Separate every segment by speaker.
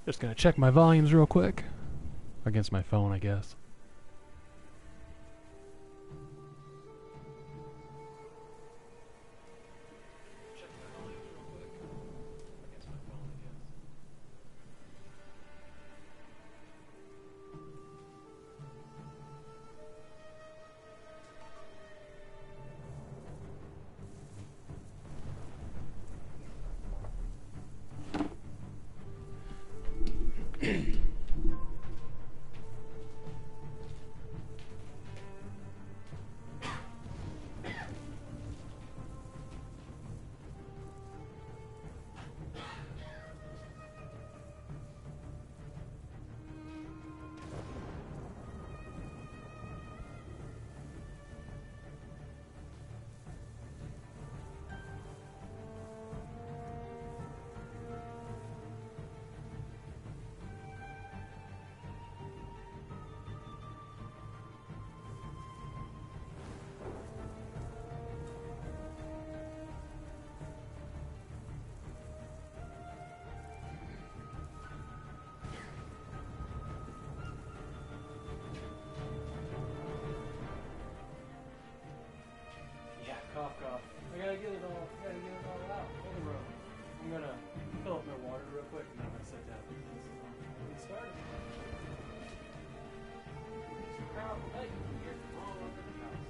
Speaker 1: Just gonna check my volumes real quick. Against my phone, I guess. Cough, cough. I gotta get it all out. Hold the room. I'm gonna fill up my water real quick and then I'm gonna sit down. Get started. There's a crowd of light here from all over the house.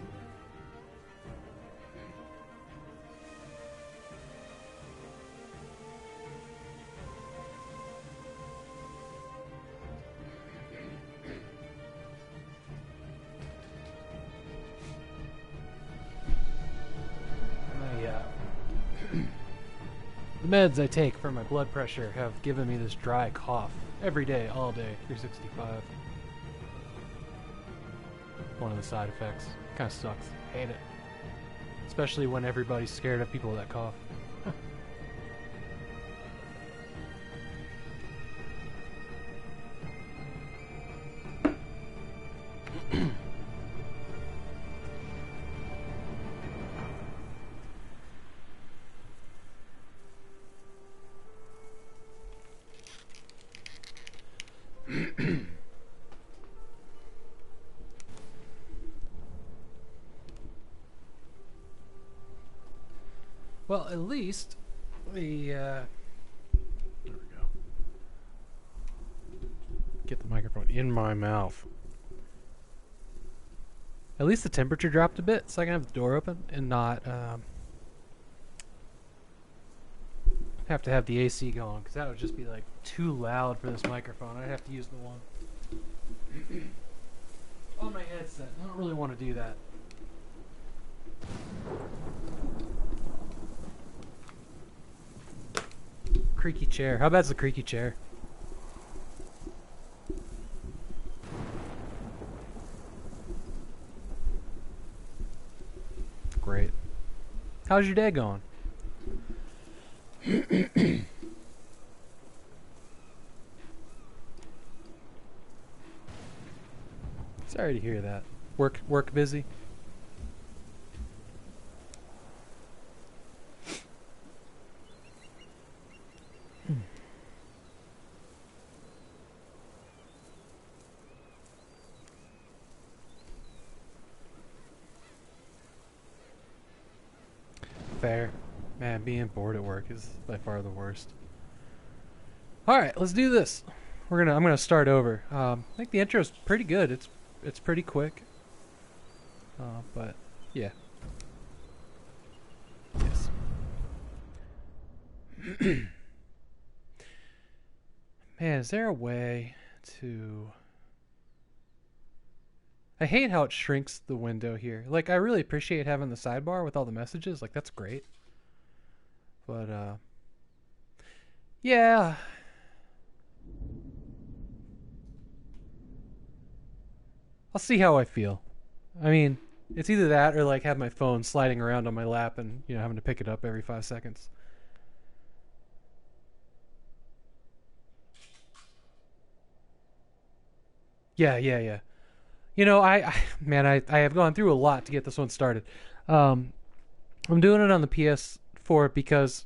Speaker 1: The meds I take for my blood pressure have given me this dry cough every day, all day, 365. One of the side effects. Kind of sucks. Hate it. Especially when everybody's scared of people that cough. Well, at least the there we go. Get the microphone in my mouth. At least the temperature dropped a bit, so I can have the door open and not have to have the AC going, because that would just be like too loud for this microphone. I'd have to use the one on my headset. I don't really want to do that. Creaky chair. How bad's the creaky chair? Great. How's your day going? Sorry to hear that. Work busy? Fair. Man, being bored at work is by far the worst. Alright, let's do this. I'm gonna start over. I think the intro's pretty good. It's pretty quick. But yeah. Yes. Man, is there a way to... I hate how it shrinks the window here. Like, I really appreciate having the sidebar with all the messages. Like, that's great. But, yeah. I'll see how I feel. I mean, it's either that or, like, have my phone sliding around on my lap and, you know, having to pick it up every 5 seconds. Yeah. You know, I have gone through a lot to get this one started. I'm doing it on the PS4 because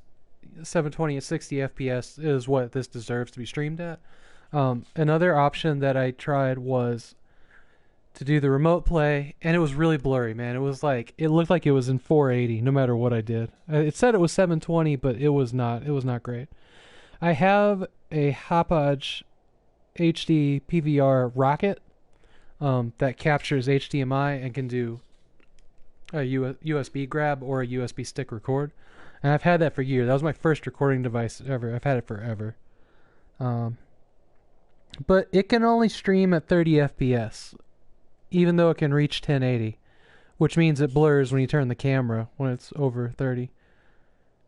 Speaker 1: 720 at 60 FPS is what this deserves to be streamed at. Another option that I tried was to do the remote play, and it was really blurry, man. It was like, it looked like it was in 480 no matter what I did. It said it was 720, but it was not. It was not great. I have a Hauppauge HD PVR rocket that captures HDMI and can do a USB grab or a USB stick record. And I've had that for years. That was my first recording device ever. I've had it forever. But it can only stream at 30 FPS, even though it can reach 1080, which means it blurs when you turn the camera when it's over 30.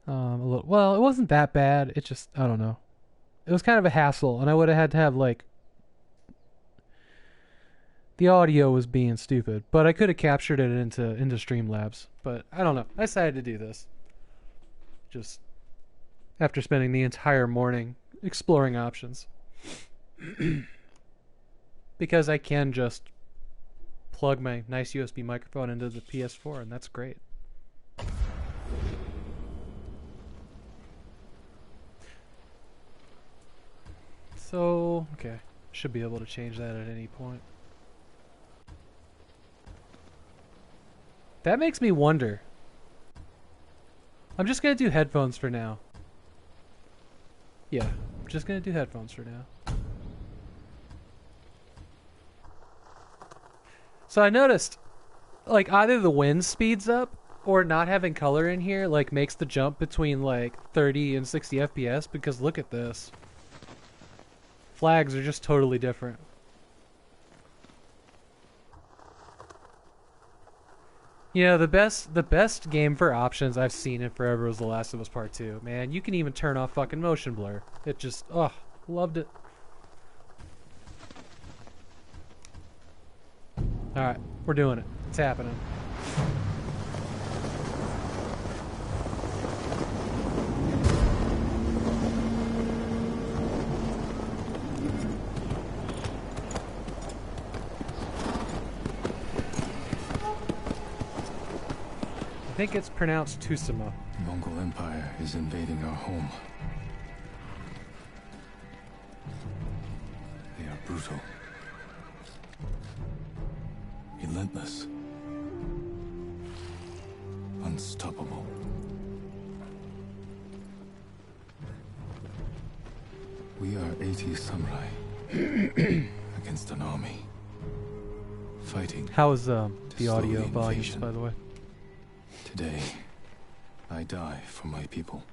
Speaker 1: Well, it wasn't that bad. It just, I don't know. It was kind of a hassle, and I would have had to have, like, the audio was being stupid, but I could have captured it into Streamlabs. But I don't know. I decided to do this. Just after spending the entire morning exploring options. Because I can just plug my nice USB microphone into the PS4, and that's great. So, okay. Should be able to change that at any point. That makes me wonder. I'm just going to do headphones for now. Yeah, I'm just going to do headphones for now. So I noticed, like, either the wind speeds up or not having color in here, like, makes the jump between, like, 30 and 60 FPS, because look at this. Flags are just totally different. You know, the best game for options I've seen in forever was The Last of Us Part 2. Man, you can even turn off fucking motion blur. It just, loved it. Alright, we're doing it. It's happening. I think it's pronounced Tsushima.
Speaker 2: The Mongol Empire is invading our home. They are brutal. Relentless. Unstoppable. We are 80 samurai against an army. Fighting.
Speaker 1: How is the audio volumes, by the way?
Speaker 2: Today, I die for my people.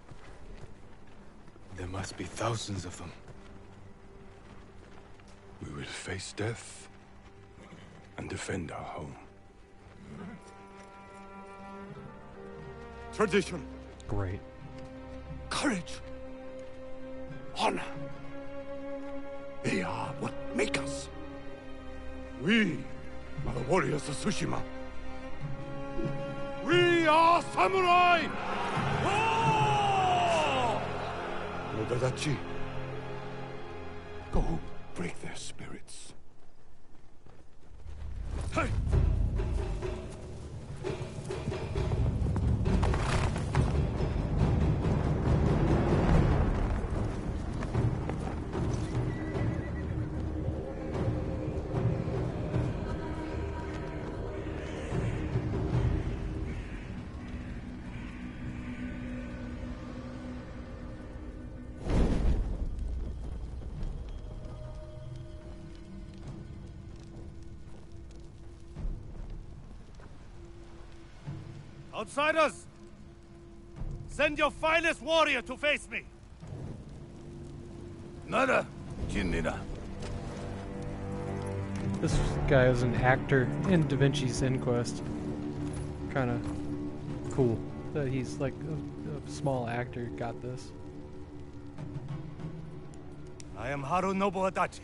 Speaker 3: There must be thousands of them. We will face death and defend our home. Tradition.
Speaker 1: Great.
Speaker 3: Courage. Honor. They are what make us. We are the warriors of Tsushima. We are samurai! Oh! Nodadachi, go break their spirits. Hey!
Speaker 4: Outsiders! Send your finest warrior to face me!
Speaker 3: Nada, Jinnina.
Speaker 1: This guy is an actor in Da Vinci's Inquest. Kind of cool that he's like a small actor, got this.
Speaker 4: I am Haru Nobuadachi,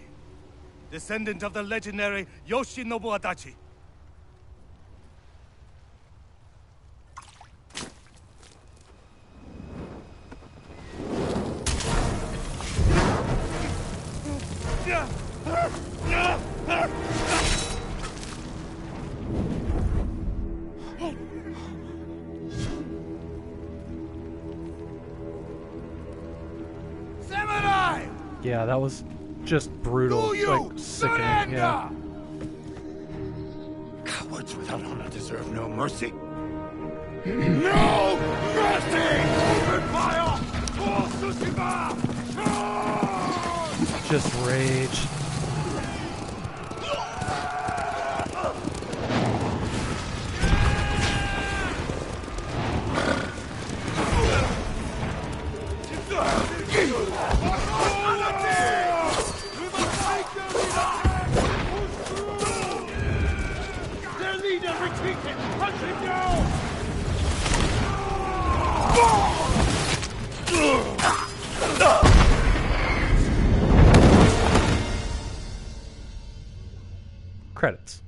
Speaker 4: descendant of the legendary Yoshinobu Adachi.
Speaker 1: Yeah, that was just brutal,
Speaker 4: Do you
Speaker 1: like sickening. Yeah.
Speaker 4: Cowards without honor deserve no mercy. No mercy! Open fire! For Tsushima!
Speaker 1: Just rage.
Speaker 4: Their leader retreated! Hunt him down!
Speaker 1: Credits.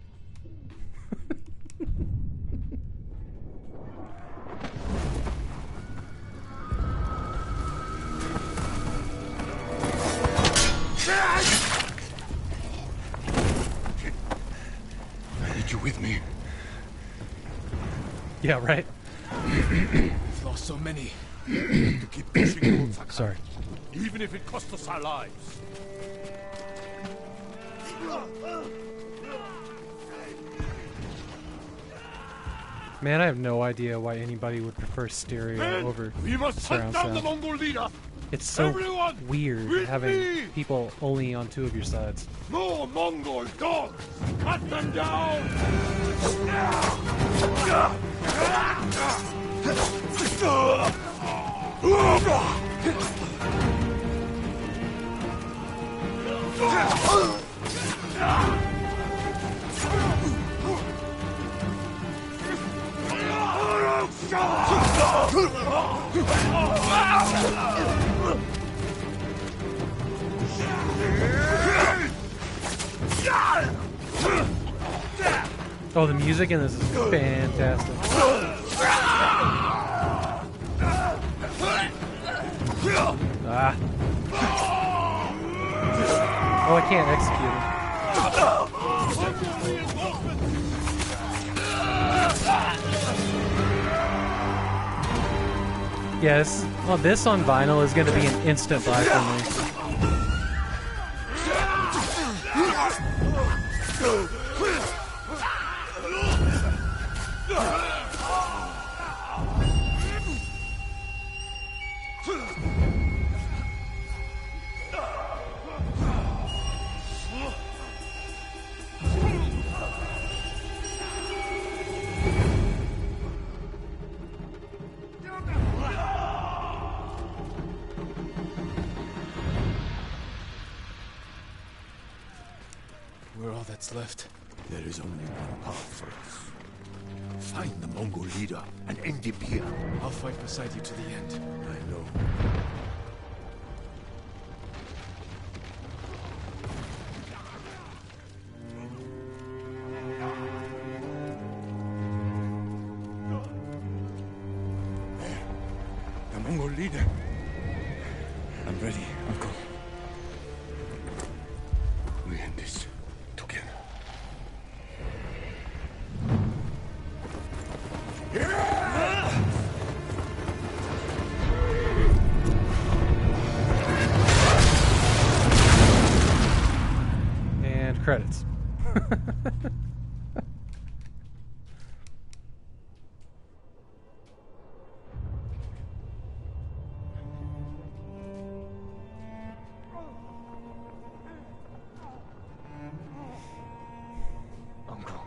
Speaker 3: I need you with me.
Speaker 1: Yeah, right?
Speaker 2: We've lost so many.
Speaker 4: To keep pushing towards Sakai,
Speaker 1: Sorry.
Speaker 4: even if it costs us our lives.
Speaker 1: Man, I have no idea why anybody would prefer stereo
Speaker 4: Men,
Speaker 1: over
Speaker 4: we must hunt
Speaker 1: surround
Speaker 4: down the
Speaker 1: sound.
Speaker 4: Mongol leader.
Speaker 1: It's so
Speaker 4: Everyone,
Speaker 1: weird
Speaker 4: with
Speaker 1: having
Speaker 4: me!
Speaker 1: people only on two of your sides.
Speaker 4: More Mongol dogs! Cut them down!
Speaker 1: Oh, the music in this is fantastic. Ah. Oh, I can't execute him. Yes, well, this on vinyl is going to be an instant buy for me.
Speaker 2: We're all that's left.
Speaker 4: There is only one path for us. Find the Mongol leader and end him here.
Speaker 2: I'll fight beside you to the end.
Speaker 4: I know. There. The Mongol leader.
Speaker 2: I'm ready, Uncle.
Speaker 4: We end this together.
Speaker 1: And credits.
Speaker 2: Uncle.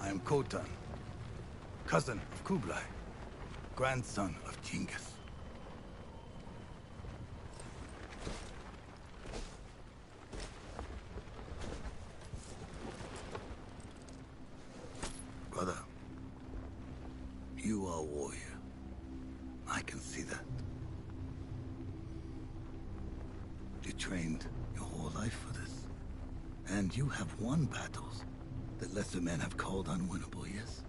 Speaker 4: I am Khotan, cousin of Kublai. grandson of Genghis. Brother, you are a warrior. I can see that. You trained your whole life for this. And you have won battles that lesser men have called unwinnable, yes?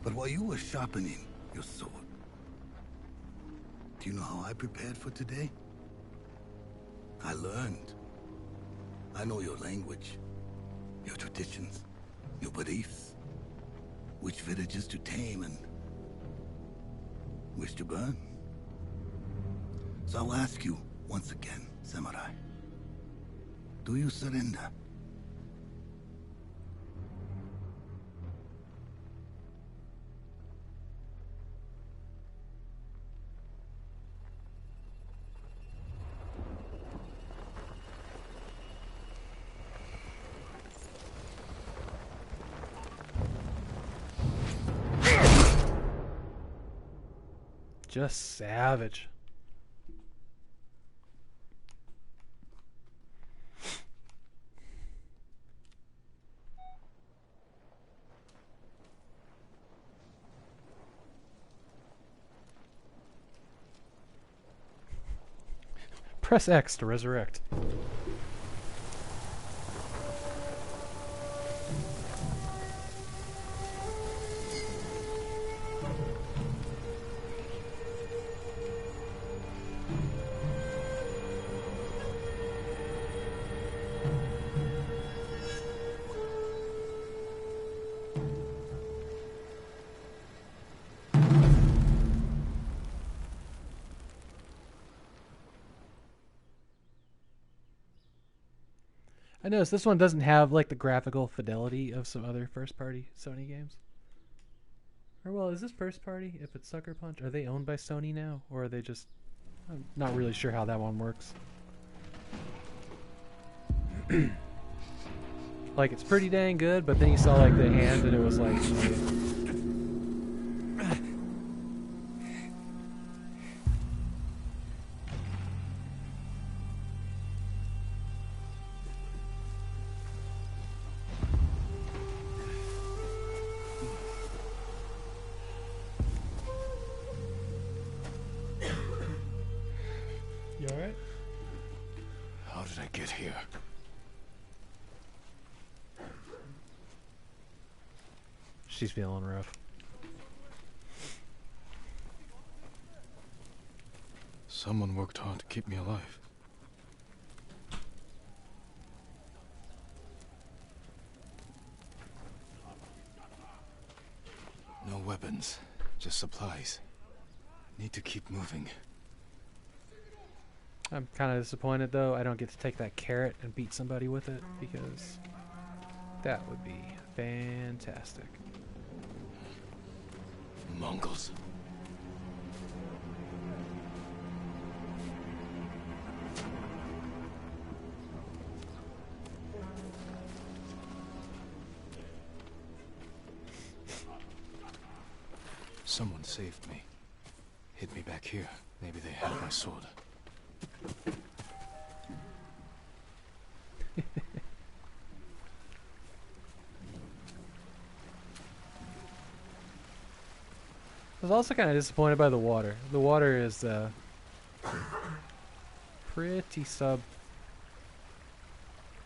Speaker 4: But while you were sharpening your sword, do you know how I prepared for today? I learned. I know your language, your traditions, your beliefs, which villages to tame and which to burn. So I'll ask you once again, Samurai. Do you surrender?
Speaker 1: Just savage. Press X to resurrect. I noticed this one doesn't have like the graphical fidelity of some other first-party Sony games. Or well, is this first-party? If it's Sucker Punch, are they owned by Sony now, or are they just? I'm not really sure how that one works. Like it's pretty dang good, but then you saw like the hand, and it was like. You alright?
Speaker 2: How did I get here?
Speaker 1: She's feeling rough.
Speaker 2: Someone worked hard to keep me alive. No weapons, just supplies. Need to keep moving.
Speaker 1: I'm kind of disappointed though. I don't get to take that carrot and beat somebody with it because that would be fantastic.
Speaker 2: Mongols. Someone saved me. Hid me back here. Maybe they had my sword.
Speaker 1: I was also kind of disappointed by the water. The water is pretty sub.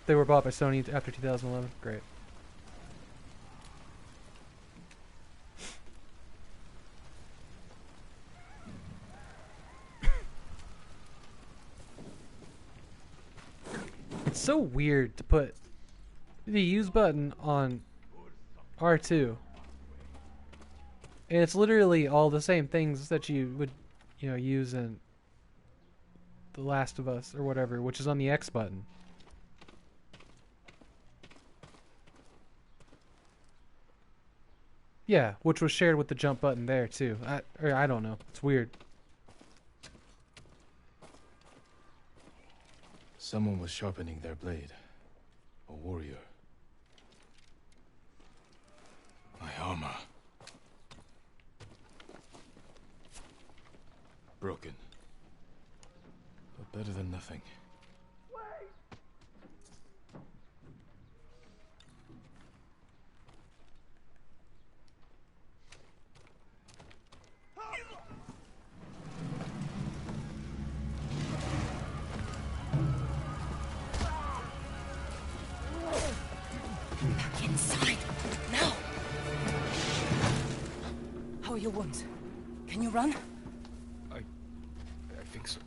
Speaker 1: They were bought by Sony after 2011. Great. It's so weird to put the use button on R2. And it's literally all the same things that you would, use in The Last of Us or whatever, which is on the X button. Yeah, which was shared with the jump button there too. I don't know. It's weird.
Speaker 2: Someone was sharpening their blade. A warrior. armor. Broken. But better than nothing.
Speaker 5: Back inside. Now. How are your wounds? Can you run?
Speaker 2: I think so.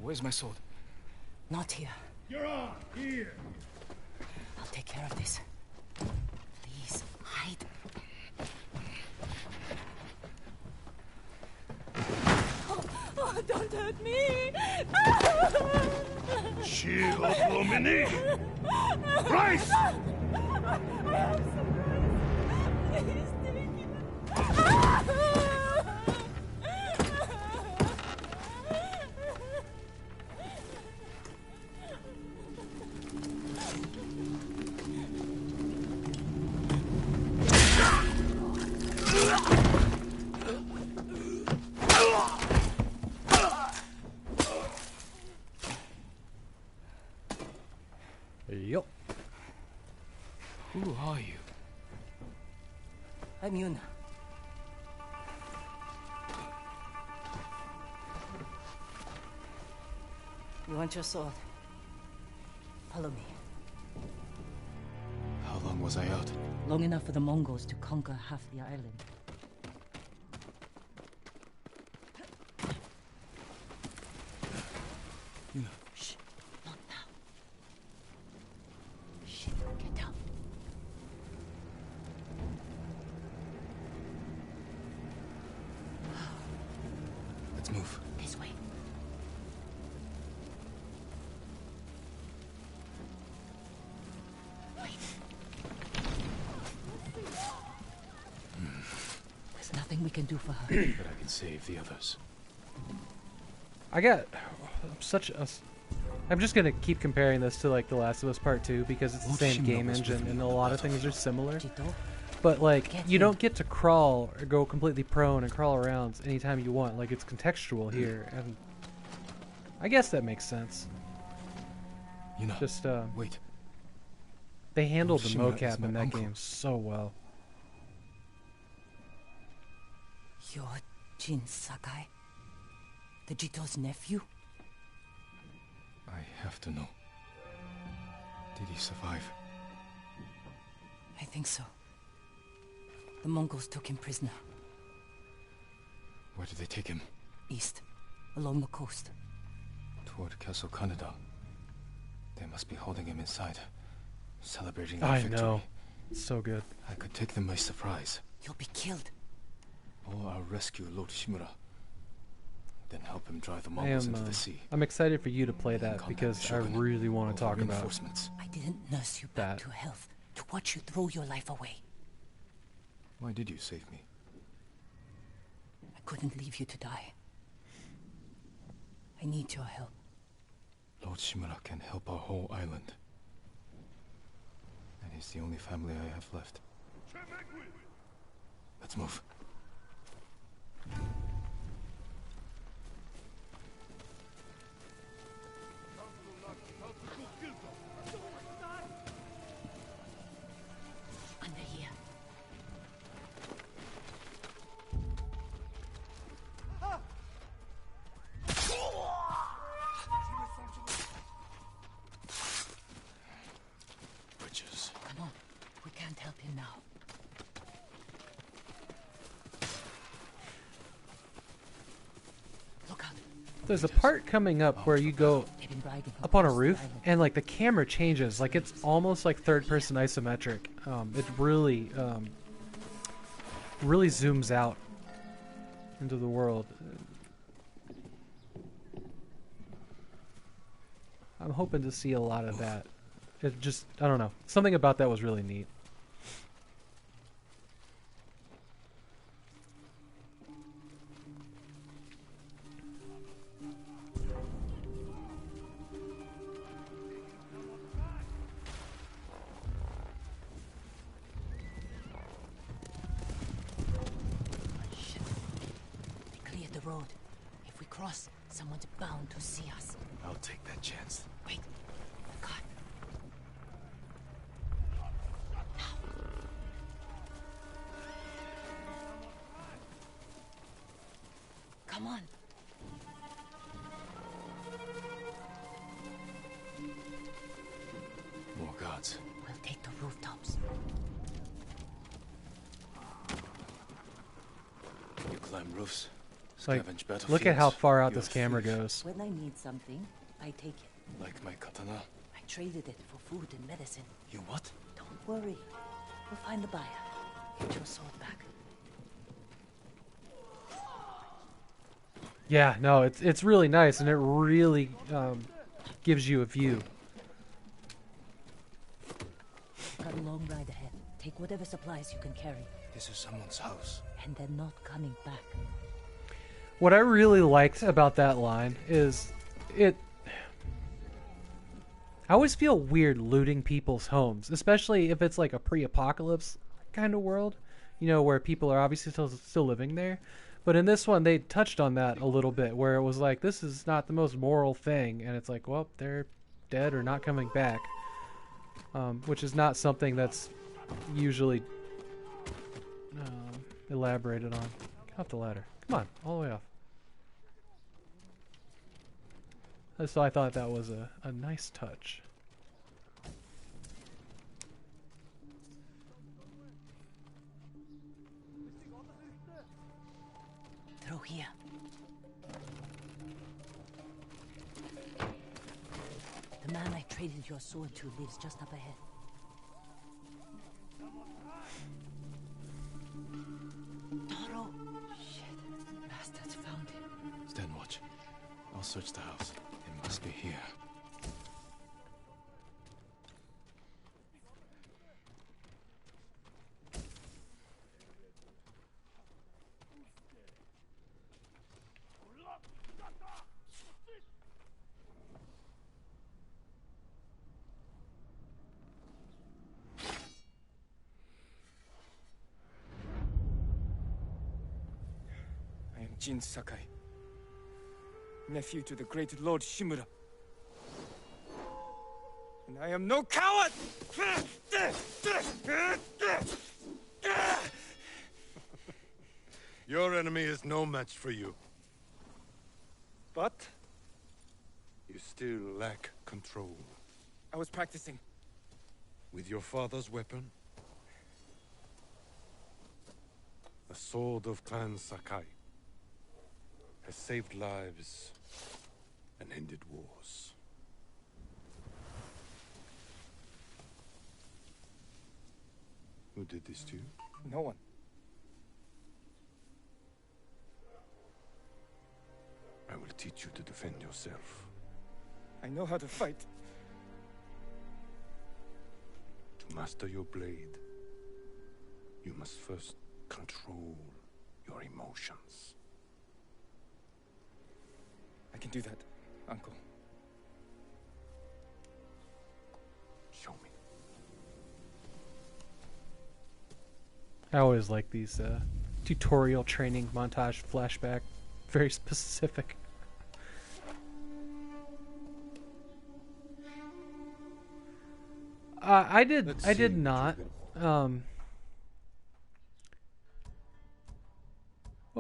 Speaker 2: Where's my sword?
Speaker 5: Not here.
Speaker 3: You're on! Here!
Speaker 5: I'll take care of this. Please, hide. Oh, don't hurt me!
Speaker 3: Shield Lumini! Rice!
Speaker 5: Please take it.
Speaker 1: Yup.
Speaker 2: Who are you?
Speaker 5: I'm Yuna. You want your sword? Follow me.
Speaker 2: How long was I out?
Speaker 5: Long enough for the Mongols to conquer half the island.
Speaker 2: Yuna.
Speaker 5: Shh, not now. Shit, get down.
Speaker 2: Let's move.
Speaker 5: This way. Wait. There's nothing we can do for her.
Speaker 2: But I can save the others.
Speaker 1: I got such a. I'm just gonna keep comparing this to like The Last of Us Part 2 because it's the same
Speaker 2: Tsushima
Speaker 1: game
Speaker 2: was
Speaker 1: engine
Speaker 2: with me
Speaker 1: and a
Speaker 2: on the
Speaker 1: lot of things are
Speaker 2: battlefield.
Speaker 1: similar.
Speaker 5: Jito,
Speaker 1: But like,
Speaker 5: Get
Speaker 1: you
Speaker 5: in.
Speaker 1: don't get to crawl or go completely prone and crawl around anytime you want. Like, it's contextual here, and I guess that makes sense.
Speaker 2: Yuna.
Speaker 1: Just
Speaker 2: Wait.
Speaker 1: they handled the
Speaker 2: Tsushima is
Speaker 1: mocap
Speaker 2: my
Speaker 1: in that
Speaker 2: uncle.
Speaker 1: game so well.
Speaker 5: you're Jin Sakai? The Jito's nephew?
Speaker 2: I have to know. Did he survive?
Speaker 5: I think so. The Mongols took him prisoner.
Speaker 2: Where did they take him?
Speaker 5: East, along the coast.
Speaker 2: Toward Castle Kaneda. They must be holding him inside, celebrating
Speaker 1: I
Speaker 2: their victory.
Speaker 1: know. It's so good.
Speaker 2: I could take them by surprise,
Speaker 5: You'll be killed.
Speaker 2: or I'll rescue Lord Shimura. Then help him drive the
Speaker 1: I
Speaker 2: Mongols
Speaker 1: am.
Speaker 2: into the sea.
Speaker 1: I'm excited for you to play
Speaker 2: And
Speaker 1: that
Speaker 2: combat
Speaker 1: because
Speaker 2: the
Speaker 1: I
Speaker 2: shogunate
Speaker 1: really want to
Speaker 2: over
Speaker 1: talk about
Speaker 2: reinforcements.
Speaker 5: I didn't nurse you back
Speaker 1: That.
Speaker 5: to health to watch you throw your life away.
Speaker 2: Why did you save me?
Speaker 5: I couldn't leave you to die. I need your help.
Speaker 2: Lord Shimura can help our whole island. And he's the only family I have left. Let's move.
Speaker 5: Under here.
Speaker 2: Bridges.
Speaker 5: Come on. We can't help him now. Look out.
Speaker 1: There's a part coming up where you go
Speaker 5: They've been riding
Speaker 1: up on a
Speaker 5: across the
Speaker 1: roof
Speaker 5: island.
Speaker 1: and like the camera changes, like it's almost like third-person isometric. It really, really zooms out into the world. I'm hoping to see a lot of that. It just, I don't know, something about that was really neat.
Speaker 5: Someone's bound to see us.
Speaker 2: I'll take that chance.
Speaker 5: Wait. God. Come on.
Speaker 2: More guards.
Speaker 5: We'll take the rooftops.
Speaker 2: You climb roofs.
Speaker 1: Like,
Speaker 2: Scavenge battlefields.
Speaker 1: look at how far out
Speaker 2: You're
Speaker 1: this
Speaker 2: a
Speaker 1: camera
Speaker 2: thief.
Speaker 1: goes.
Speaker 5: When I need something, I take it.
Speaker 2: Like my katana.
Speaker 5: I traded it for food and medicine.
Speaker 2: You what?
Speaker 5: Don't worry. We'll find the buyer. Get your sword back.
Speaker 1: Yeah, no, it's really nice, and it really gives you a view.
Speaker 5: Got a long ride ahead. Take whatever supplies you can carry.
Speaker 2: This is someone's house.
Speaker 5: And they're not coming back.
Speaker 1: What I really liked about that line is I always feel weird looting people's homes, especially if it's like a pre-apocalypse kind of world, you know, where people are obviously still living there. But in this one, they touched on that a little bit, where it was like, this is not the most moral thing, and it's like, well, they're dead or not coming back, which is not something that's usually elaborated on. Get off the ladder. Come on, all the way off. So I thought that was a nice touch.
Speaker 5: Through here. The man I traded your sword to lives just up ahead. Taro! Shit. Bastards found him.
Speaker 2: Stand watch. I'll search the house. It must be here.
Speaker 6: I am Jin Sakai, nephew to the great Lord Shimura. And I am no coward!
Speaker 3: Your enemy is no match for you. But you still lack control.
Speaker 6: I was practicing.
Speaker 3: With your father's weapon, the sword of Clan Sakai has saved lives and ended wars. Who did this to you?
Speaker 6: No one.
Speaker 3: I will teach you to defend yourself.
Speaker 6: I know how to fight.
Speaker 3: To master your blade, you must first control your emotions.
Speaker 6: I can do that, Uncle.
Speaker 3: Show me.
Speaker 1: I always like these tutorial training montage flashback, very specific. I did not. Well,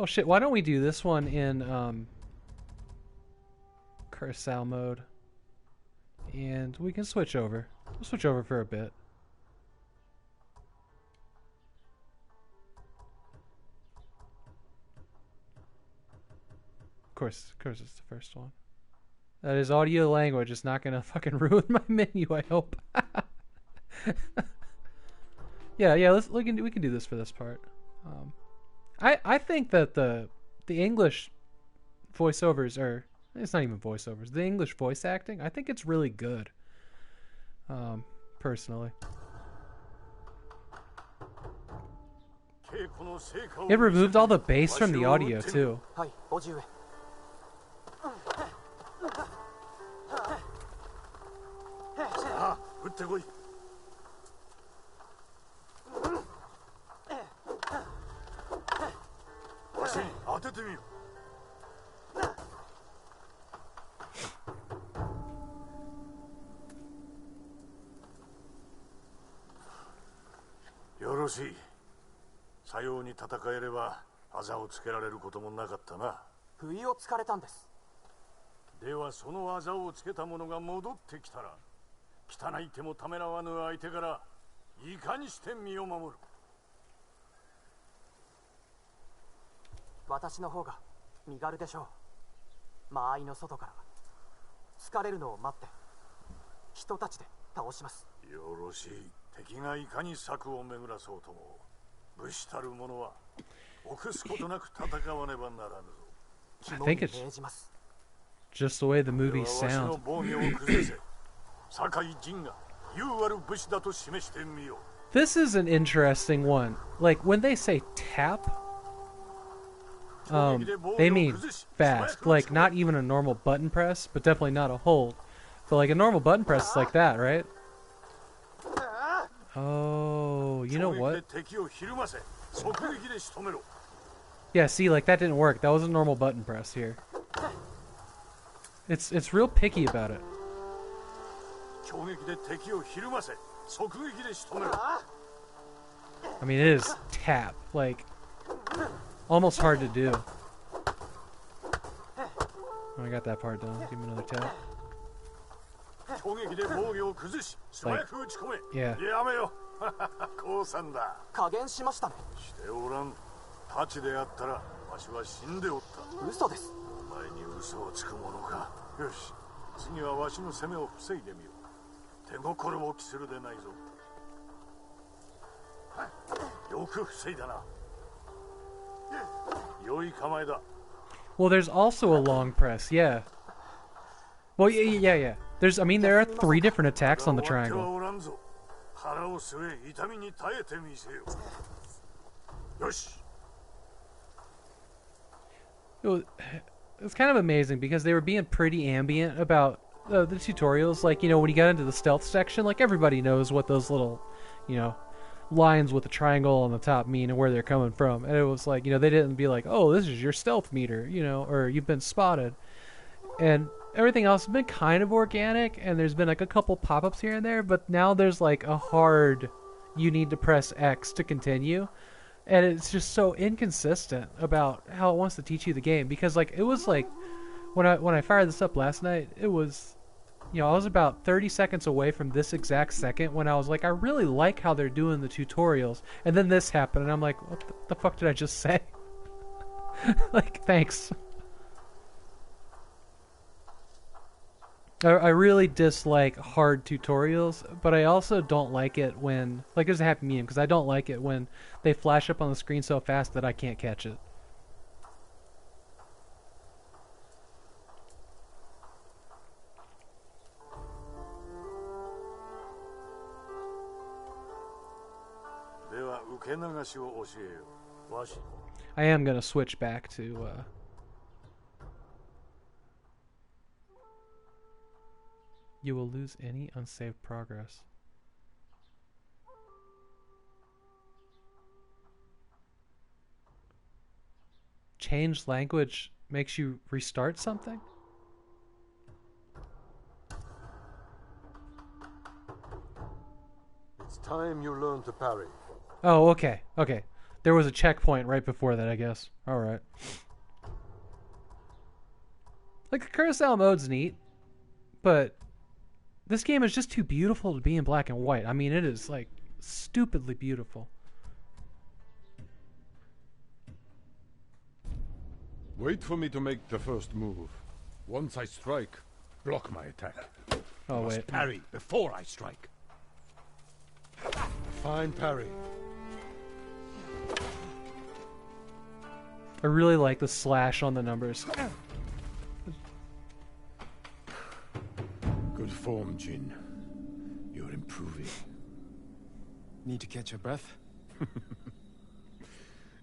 Speaker 1: shit. Why don't we do this one in Curacao mode, and we can switch over. We'll switch over for a bit. Of course, it's the first one. That is audio language. It's not gonna fucking ruin my menu, I hope. yeah. We can do this for this part. I think that the English voiceovers are. It's not even voiceovers. The English voice acting, I think it's really good. Personally. It removed all the bass from the audio too.
Speaker 7: しい。さように戦えればあざをつけられることもなかったな。
Speaker 8: 不意をつかれたんです。
Speaker 7: ではそのあざをつけた者が戻ってきたら、汚い手もためらわぬ相手からいかにして身を守る。
Speaker 8: 私の方が身軽でしょう。間合いの外から疲れるのを待って人たちで倒します。
Speaker 7: よろしい。敵がいかに策を巡らそうとも、武士たる者は臆すことなく戦わねばならぬぞ。
Speaker 1: I think it's just the way the movies
Speaker 7: わしの
Speaker 1: sound.
Speaker 7: 防御を崩せ。酒井陣が優ある武士だと示してみよう。
Speaker 1: This is an interesting one. Like when they say tap, they mean fast. Like not even a normal button press, but definitely not a hold. But like a normal button press is like that, right? Oh, you know what? Yeah, see, like that didn't work. That was a normal button press here. It's real picky about it. I mean, it is tap, like almost hard to do. Oh, I got that part done. Give me another tap. Like, yeah.
Speaker 8: 加減しましたね。
Speaker 7: しておらん。太刀であったらわしは死んでおった。
Speaker 8: 嘘です。
Speaker 7: お前に嘘をつくものか。よし、次はわしの攻めを防いでみよう。手心を期するでないぞ。よく防いだな。良い構えだ。
Speaker 1: Well, there's also a long press, yeah. Well, yeah. There's, I mean, there are 3 different attacks on the triangle. It's kind of amazing because they were being pretty ambient about the tutorials. Like, you know, when you got into the stealth section, like everybody knows what those little, you know, lines with the triangle on the top mean and where they're coming from. And it was like, you know, they didn't be like, oh, this is your stealth meter, you know, or you've been spotted. And everything else has been kind of organic, and there's been like a couple pop-ups here and there, but now there's like a hard, you need to press X to continue. And it's just so inconsistent about how it wants to teach you the game, because like it was like when I fired this up last night, it was, you know, I was about 30 seconds away from this exact second when I was like, I really like how they're doing the tutorials, and then this happened and I'm like, what the fuck did I just say? Like, thanks. I really dislike hard tutorials, but I also don't like it when, like, there's a happy medium, because I don't like it when they flash up on the screen so fast that I can't catch it. I am going to switch back to, you will lose any unsaved progress. Change language makes you restart something?
Speaker 3: It's time you learn to parry.
Speaker 1: Oh, okay. Okay. There was a checkpoint right before that, I guess. Alright. Like, the Kurosawa mode's neat, but this game is just too beautiful to be in black and white. I mean, it is, like, stupidly beautiful.
Speaker 3: Wait for me to make the first move. Once I strike, block my attack.
Speaker 1: Oh,
Speaker 3: Must
Speaker 1: wait.
Speaker 3: parry before I strike. Fine parry.
Speaker 1: I really like the slash on the numbers.
Speaker 3: Good form, Jin. You're improving.
Speaker 6: Need to catch your breath?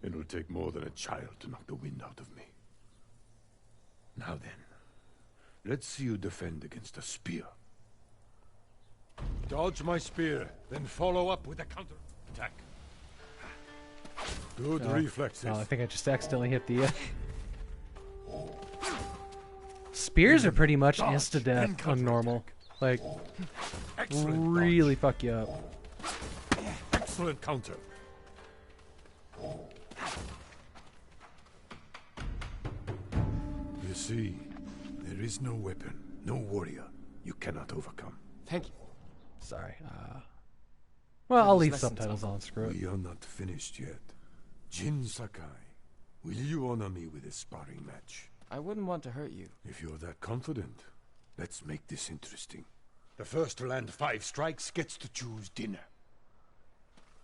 Speaker 3: It'll take more than a child to knock the wind out of me. Now then, let's see you defend against a spear. Dodge my spear, then follow up with a counter attack. Good reflexes.
Speaker 1: Oh, I think I just accidentally hit the... Spears are pretty much insta-death on normal. Like,
Speaker 3: Excellent
Speaker 1: really
Speaker 3: dodge.
Speaker 1: fuck you up.
Speaker 3: Excellent counter. see, there is no weapon, no warrior you cannot overcome.
Speaker 6: Thank you.
Speaker 1: Sorry. Well, I'll leave
Speaker 6: Lessons,
Speaker 1: subtitles on. Screw it.
Speaker 3: We are not finished yet. Jin Sakai, will you honor me with a sparring match?
Speaker 6: I wouldn't want to hurt you.
Speaker 3: If you're that confident, let's make this interesting.
Speaker 9: The first to land 5 strikes gets to choose dinner.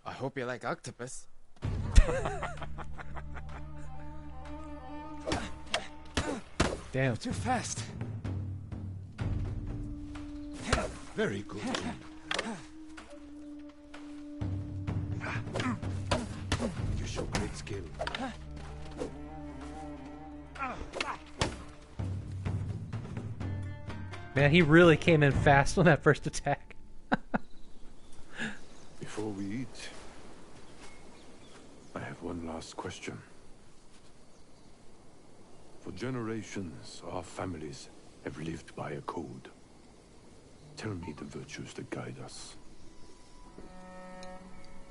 Speaker 6: I hope you like octopus.
Speaker 1: Damn.
Speaker 6: Too fast.
Speaker 3: Very good. You show great skill.
Speaker 1: Man, he really came in fast on that first attack.
Speaker 3: Before we eat, I have one last question. For generations, our families have lived by a code. Tell me the virtues that guide us.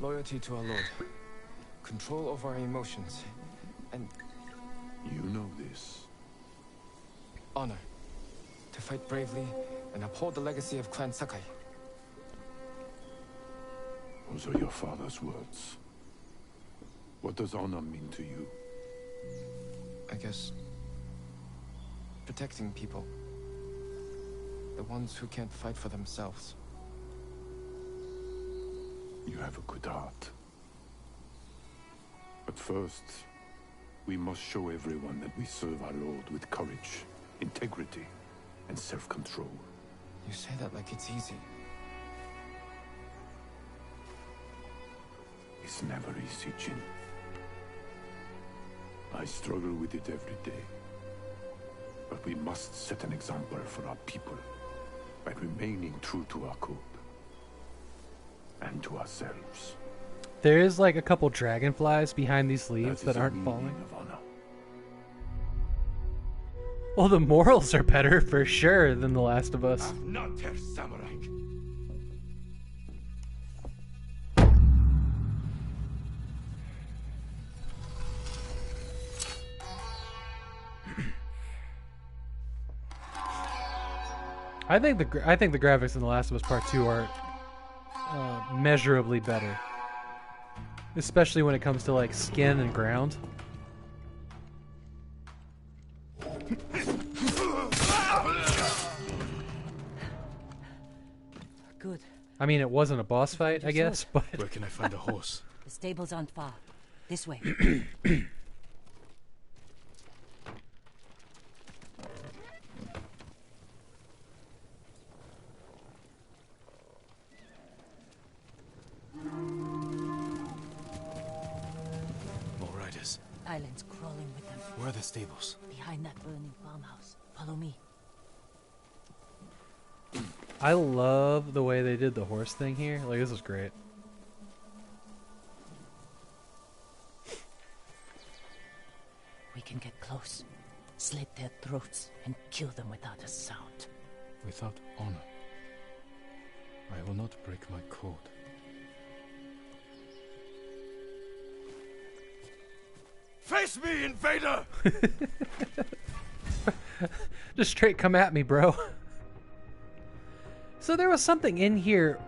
Speaker 6: Loyalty to our Lord. Control over our emotions. And
Speaker 3: You know this.
Speaker 6: honor. To fight bravely and uphold the legacy of Clan Sakai.
Speaker 3: Those are your father's words. What does honor mean to you?
Speaker 6: I guess... protecting people. The ones who can't fight for themselves.
Speaker 3: You have a good heart. But first, we must show everyone that we serve our Lord with courage, integrity, and self-control.
Speaker 6: You say that like it's easy.
Speaker 3: It's never easy, Jin. I struggle with it every day. But we must set an example for our people by remaining true to our code. And to ourselves.
Speaker 1: There is like a couple dragonflies behind these leaves that
Speaker 3: is the
Speaker 1: aren't
Speaker 3: meaning
Speaker 1: falling.
Speaker 3: of honor.
Speaker 1: Well, the morals are better for sure than The Last of Us.
Speaker 9: Not her samurai.
Speaker 1: I think the graphics in The Last of Us Part 2 are measurably better, especially when it comes to like skin and ground.
Speaker 5: Good.
Speaker 1: I mean, it wasn't a boss fight, I guess, but
Speaker 9: Where can I find a horse?
Speaker 5: The stables aren't far. This way.
Speaker 9: More riders.
Speaker 5: Islands crawling with them.
Speaker 9: Where are the stables?
Speaker 5: Behind that burning farmhouse. Follow me.
Speaker 1: I love the way they did the horse thing here. Like, this is great.
Speaker 5: We can get close. Slit their throats and kill them without a sound.
Speaker 2: Without honor, I will not break my code.
Speaker 9: Face me, invader!
Speaker 1: Just straight come at me, bro. So there was something in here.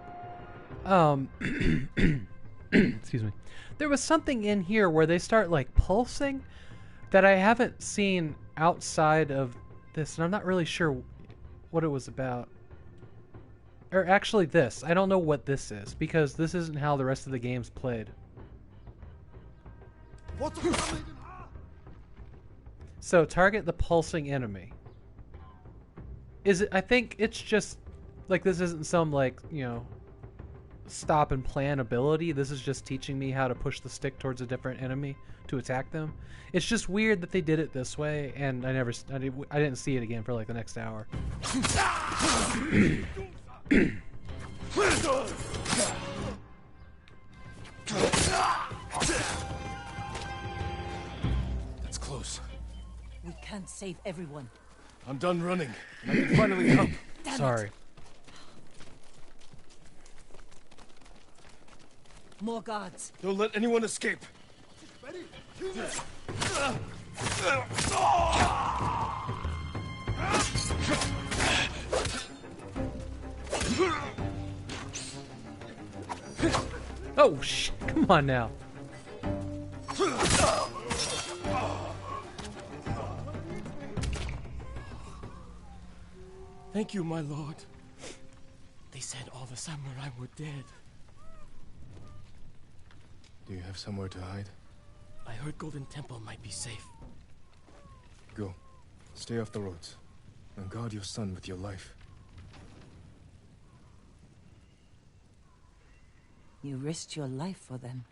Speaker 1: Excuse me. There was something in here where they start like pulsing that I haven't seen outside of this, and I'm not really sure what it was about. Or actually this. I don't know what this is, because this isn't how the rest of the game's played. So target the pulsing enemy. Is it? I think it's just like, this isn't some like, you know, stop and plan ability. This is just teaching me how to push the stick towards a different enemy to attack them. It's just weird that they did it this way, and I didn't see it again for like the next hour.
Speaker 9: That's close.
Speaker 5: We can't save everyone.
Speaker 9: I'm done running, and I can finally help.
Speaker 5: Damn
Speaker 1: Sorry.
Speaker 5: it. More guards.
Speaker 9: Don't let anyone escape.
Speaker 1: Oh, come on now.
Speaker 6: Thank you, my lord. They said all the samurai were dead.
Speaker 2: Do you have somewhere to hide?
Speaker 6: I heard Golden Temple might be safe.
Speaker 2: Go. Stay off the roads. And guard your son with your life.
Speaker 5: You risked your life for them.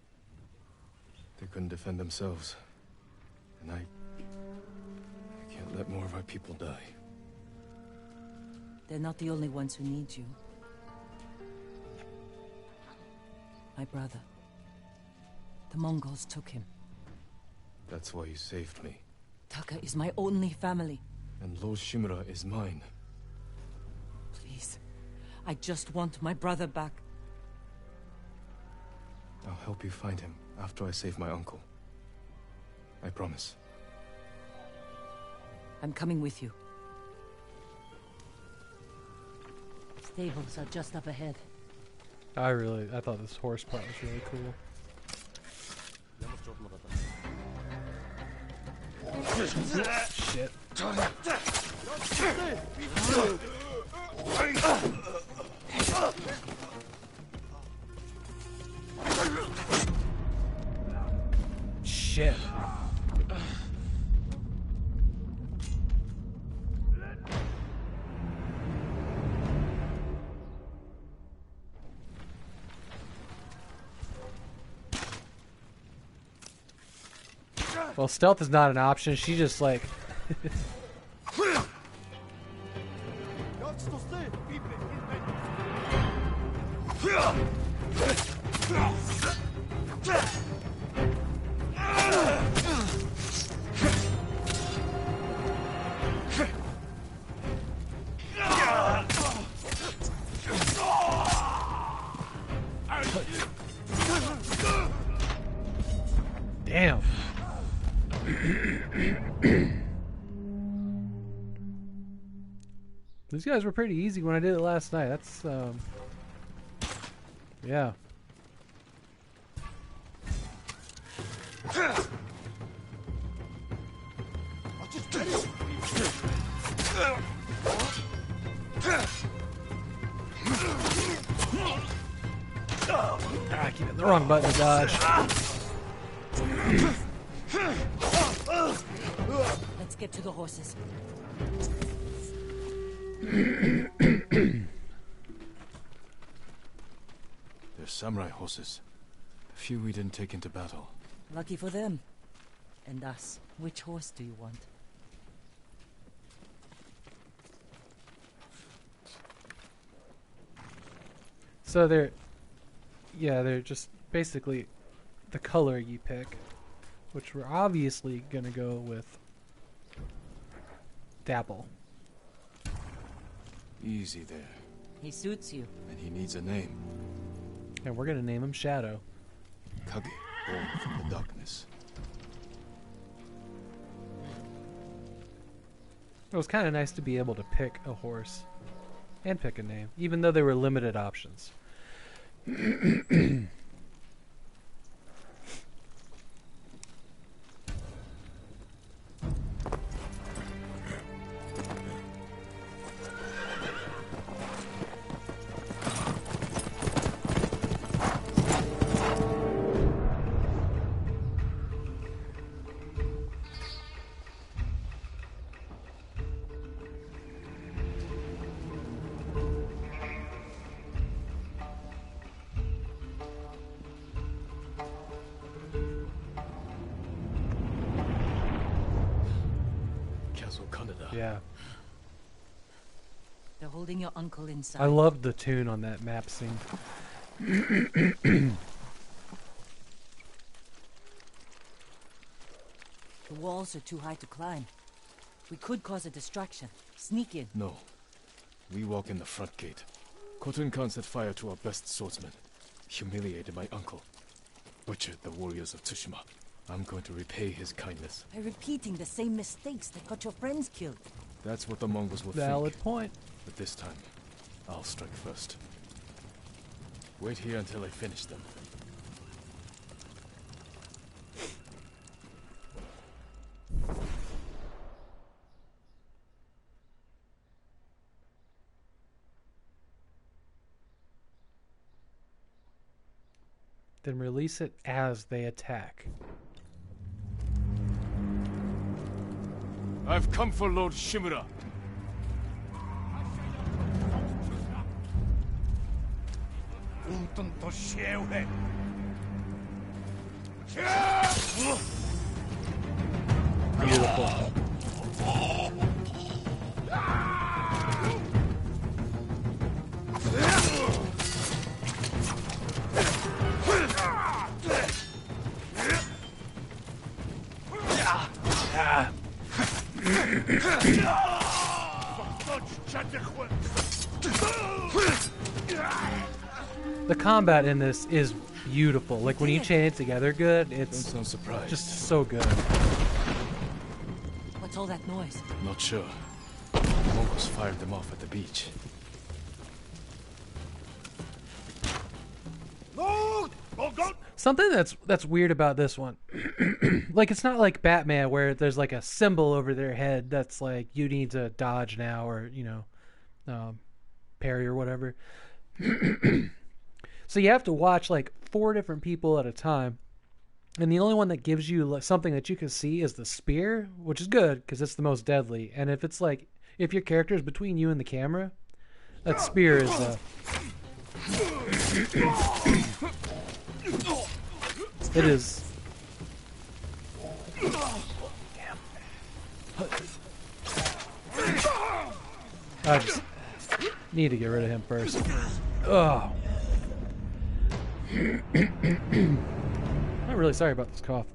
Speaker 2: They couldn't defend themselves. And I can't let more of our people die.
Speaker 5: They're not the only ones who need you. My brother. The Mongols took him.
Speaker 2: That's why you saved me.
Speaker 5: Taka is my only family.
Speaker 2: And Lord Shimura is mine.
Speaker 5: Please. I just want my brother back.
Speaker 2: I'll help you find him after I save my uncle. I promise.
Speaker 5: I'm coming with you. Stables are just up ahead.
Speaker 1: I thought this horse part was really cool. Shit. Shit. Well, stealth is not an option. She just like damn. These guys were pretty easy when I did it last night. That's yeah. I keep hitting the wrong button to dodge.
Speaker 5: Let's get to the horses.
Speaker 2: They're samurai horses. The few we didn't take into battle.
Speaker 5: Lucky for them. And us. Which horse do you want?
Speaker 1: So they're just basically the color you pick, which we're obviously gonna go with Dapple.
Speaker 2: Easy there.
Speaker 5: He suits you.
Speaker 2: And he needs a name.
Speaker 1: And we're gonna name him Shadow.
Speaker 2: Kage, born from the darkness.
Speaker 1: It was kind of nice to be able to pick a horse and pick a name, even though they were limited options. Yeah.
Speaker 5: They're holding your uncle inside.
Speaker 1: I loved the tune on that map scene.
Speaker 5: The walls are too high to climb. We could cause a distraction. Sneak in.
Speaker 2: No. We walk in the front gate. Khotun Khan set fire to our best swordsman. Humiliated my uncle. Butchered the warriors of Tsushima. I'm going to repay his kindness.
Speaker 5: By repeating the same mistakes that got your friends killed.
Speaker 2: That's what the Mongols will
Speaker 1: Valid
Speaker 2: think.
Speaker 1: point.
Speaker 2: But this time, I'll strike first. Wait here until I finish them.
Speaker 1: Then release it as they attack.
Speaker 2: I've come for Lord Shimura.
Speaker 1: Beautiful. The combat in this is beautiful. Like when you chain it together good, it's
Speaker 2: Don't sound surprised.
Speaker 1: just so good.
Speaker 5: What's all that noise?
Speaker 2: Not sure. The Mongols fired them off at the beach.
Speaker 1: Something that's weird about this one, like it's not like Batman where there's like a symbol over their head that's like you need to dodge now or parry or whatever. So you have to watch like 4 different people at a time, and the only one that gives you like something that you can see is the spear, which is good because it's the most deadly. And if it's like if your character is between you and the camera, that spear is it is. Damn. I just need to get rid of him first. Oh. I'm really sorry about this cough.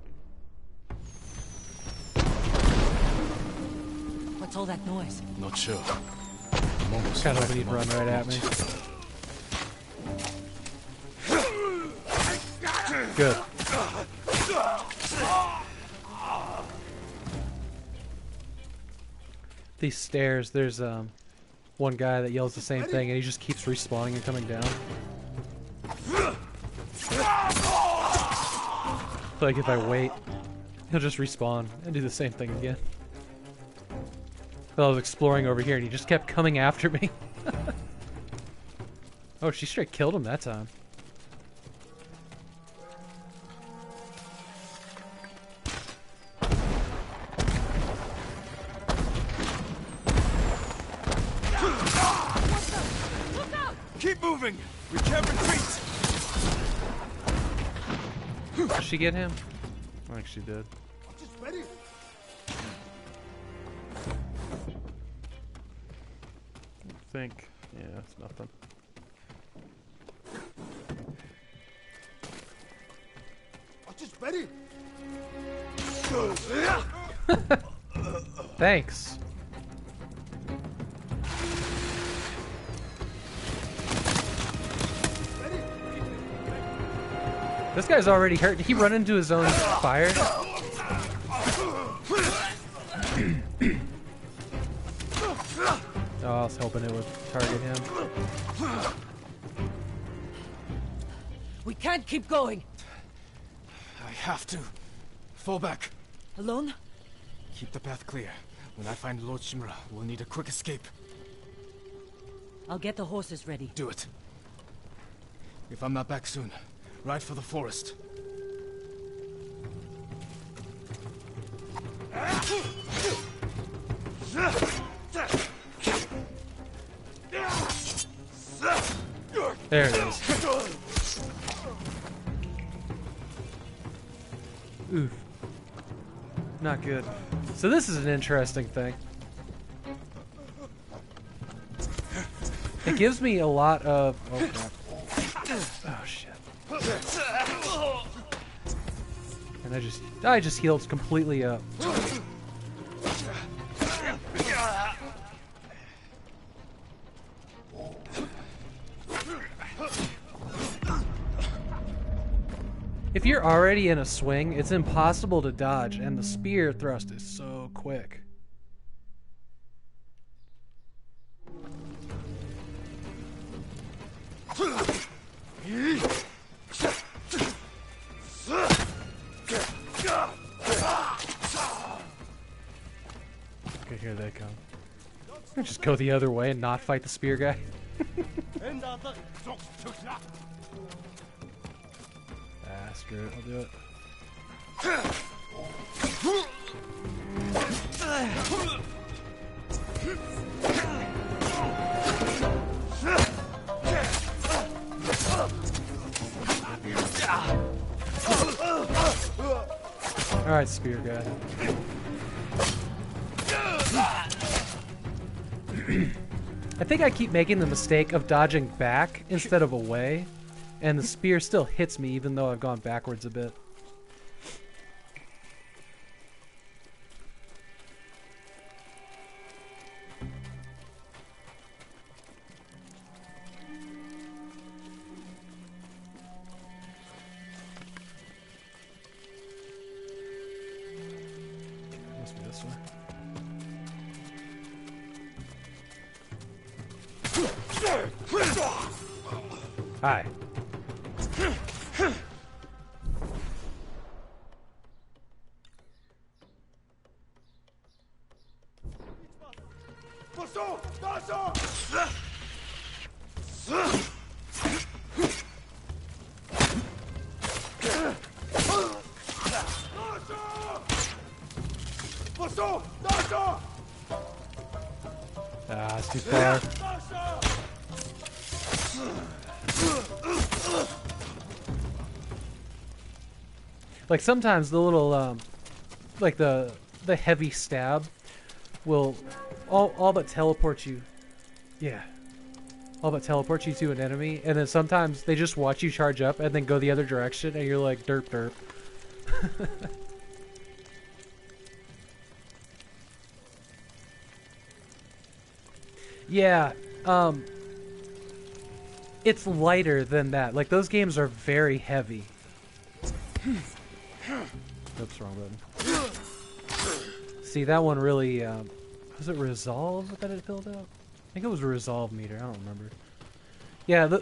Speaker 5: What's all that noise?
Speaker 2: Not sure. The Mongols
Speaker 1: Kind of
Speaker 2: fired
Speaker 1: hoping he'd
Speaker 2: them
Speaker 1: run
Speaker 2: off
Speaker 1: right
Speaker 2: the
Speaker 1: at me.
Speaker 2: beach.
Speaker 1: Good. These stairs, there's one guy that yells the same thing and he just keeps respawning and coming down. Like if I wait, he'll just respawn and do the same thing again. But I was exploring over here and he just kept coming after me. Oh, she straight killed him that time.
Speaker 2: Keep moving! We can't retreat!
Speaker 1: Did she get him? I think she did. I think. Yeah, it's nothing. Thanks. This guy's already hurt. Did he run into his own fire? Oh, I was hoping it would target him.
Speaker 5: We can't keep going.
Speaker 6: I have to. Fall back.
Speaker 5: Alone?
Speaker 6: Keep the path clear. When I find Lord Shimura, we'll need a quick escape.
Speaker 5: I'll get the horses ready.
Speaker 6: Do it. If I'm not back soon, ride for the forest.
Speaker 1: There it is. Oof. Not good. So this is an interesting thing. It gives me a lot of... Oh, crap. Oh, shit. And I just healed completely up. If you're already in a swing, it's impossible to dodge, and the spear thrust is so quick. Okay, here they come. I'll just go the other way and not fight the spear guy. Screw it, I'll do it. Alright, spear guy. I think I keep making the mistake of dodging back instead of away, and the spear still hits me even though I've gone backwards a bit. Must be this way. Hi. Ah, it's too far. Like sometimes the little, like the heavy stab will all but teleport you. Yeah. All but teleport you to an enemy, and then sometimes they just watch you charge up and then go the other direction, and you're like, derp derp. Yeah, it's lighter than that. Like, those games are very heavy. Oops, wrong button. See, that one really, was it resolve that it filled out? I think it was a resolve meter, I don't remember. Yeah,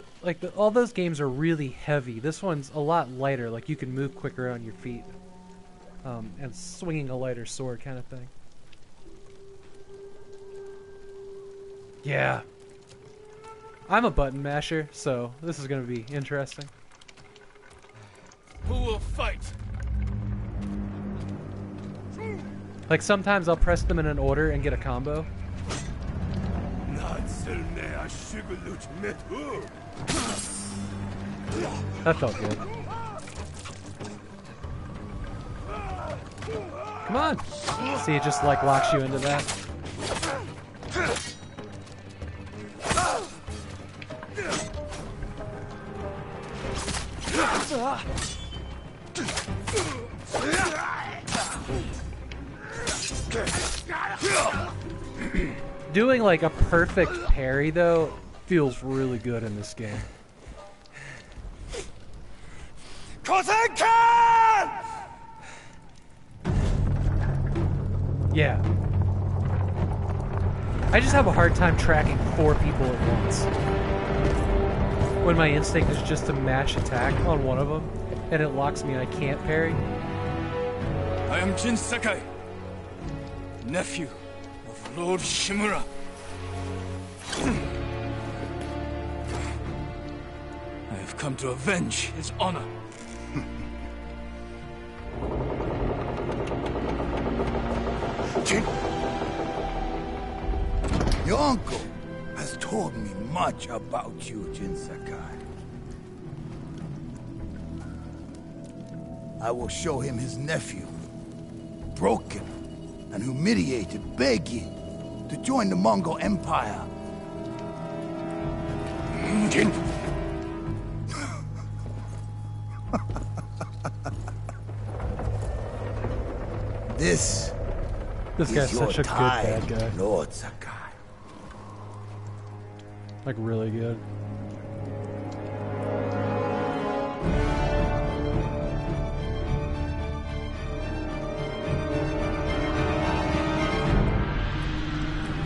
Speaker 1: all those games are really heavy. This one's a lot lighter, like you can move quicker on your feet. And swinging a lighter sword kind of thing. Yeah. I'm a button masher, so this is going to be interesting.
Speaker 2: Who will fight?
Speaker 1: Like sometimes I'll press them in an order and get a combo. That felt good. Come on! See, it just like locks you into that. Doing like a perfect parry though feels really good in this game. Yeah. I just have a hard time tracking 4 people at once. When my instinct is just to match attack on one of them, and it locks me and I can't parry.
Speaker 2: I am Jin Sakai, nephew of Lord Shimura. I have come to avenge his honor.
Speaker 4: Jin, your uncle has told me much about you, Jin Sakai. I will show him his nephew, broken and humiliated, begging to join the Mongol Empire. Jin! This
Speaker 1: guy's
Speaker 4: is
Speaker 1: such
Speaker 4: your
Speaker 1: a good bad
Speaker 4: time,
Speaker 1: guy.
Speaker 4: Lord Sakai.
Speaker 1: Like really good.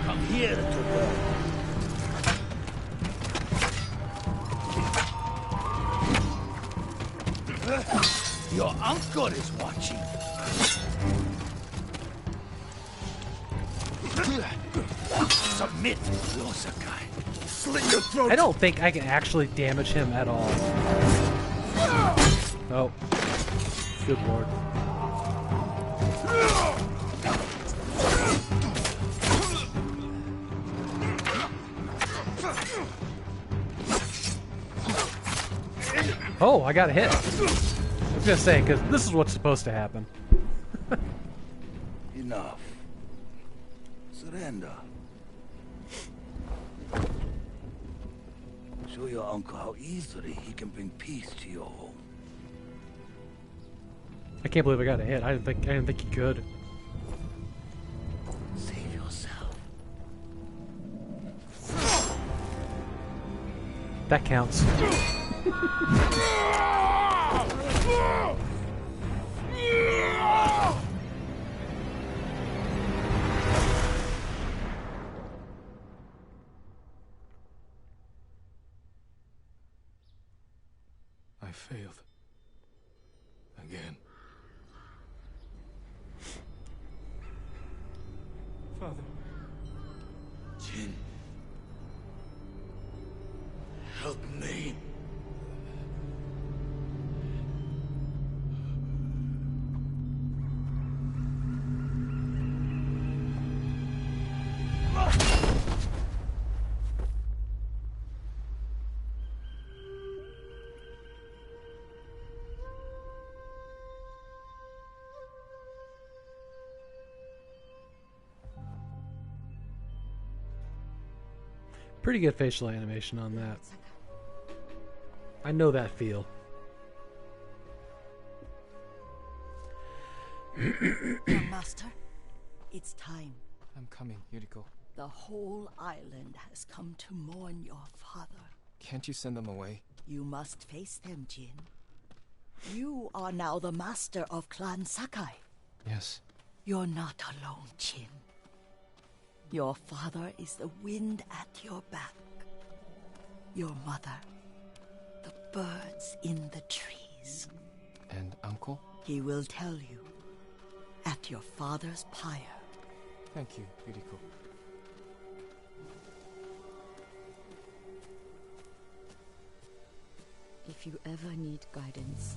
Speaker 4: Come here to learn. Your uncle is watching. Submit, Yosakai. Slit your throat.
Speaker 1: I don't think I can actually damage him at all. Oh. Good lord. Oh, I got a hit. I was gonna say, because this is what's supposed to happen.
Speaker 4: Enough. Surrender. Show your uncle how easily he can bring peace to your home.
Speaker 1: I can't believe I got a hit. I didn't think he could.
Speaker 4: Save yourself.
Speaker 1: That counts.
Speaker 2: I failed. Again. Father.
Speaker 4: Jin. Help me.
Speaker 1: Pretty good facial animation on that. I know that feel.
Speaker 10: Your master, it's time.
Speaker 6: I'm coming, Yuriko.
Speaker 10: The whole island has come to mourn your father.
Speaker 6: Can't you send them away?
Speaker 10: You must face them, Jin. You are now the master of Clan Sakai.
Speaker 6: Yes.
Speaker 10: You're not alone, Jin. Your father is the wind at your back. Your mother, the birds in the trees.
Speaker 6: And Uncle?
Speaker 10: He will tell you at your father's pyre.
Speaker 6: Thank you, Yuriko.
Speaker 11: If you ever need guidance,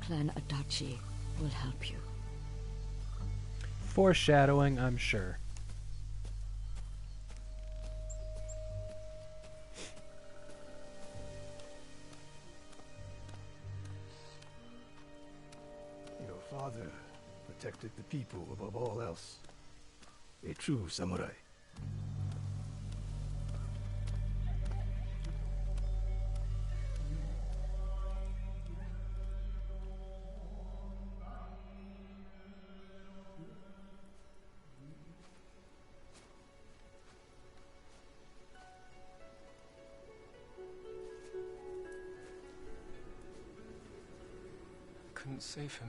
Speaker 11: Clan Adachi will help you.
Speaker 1: Foreshadowing, I'm sure.
Speaker 9: Your father protected the people above all else. A true samurai.
Speaker 6: Couldn't save him.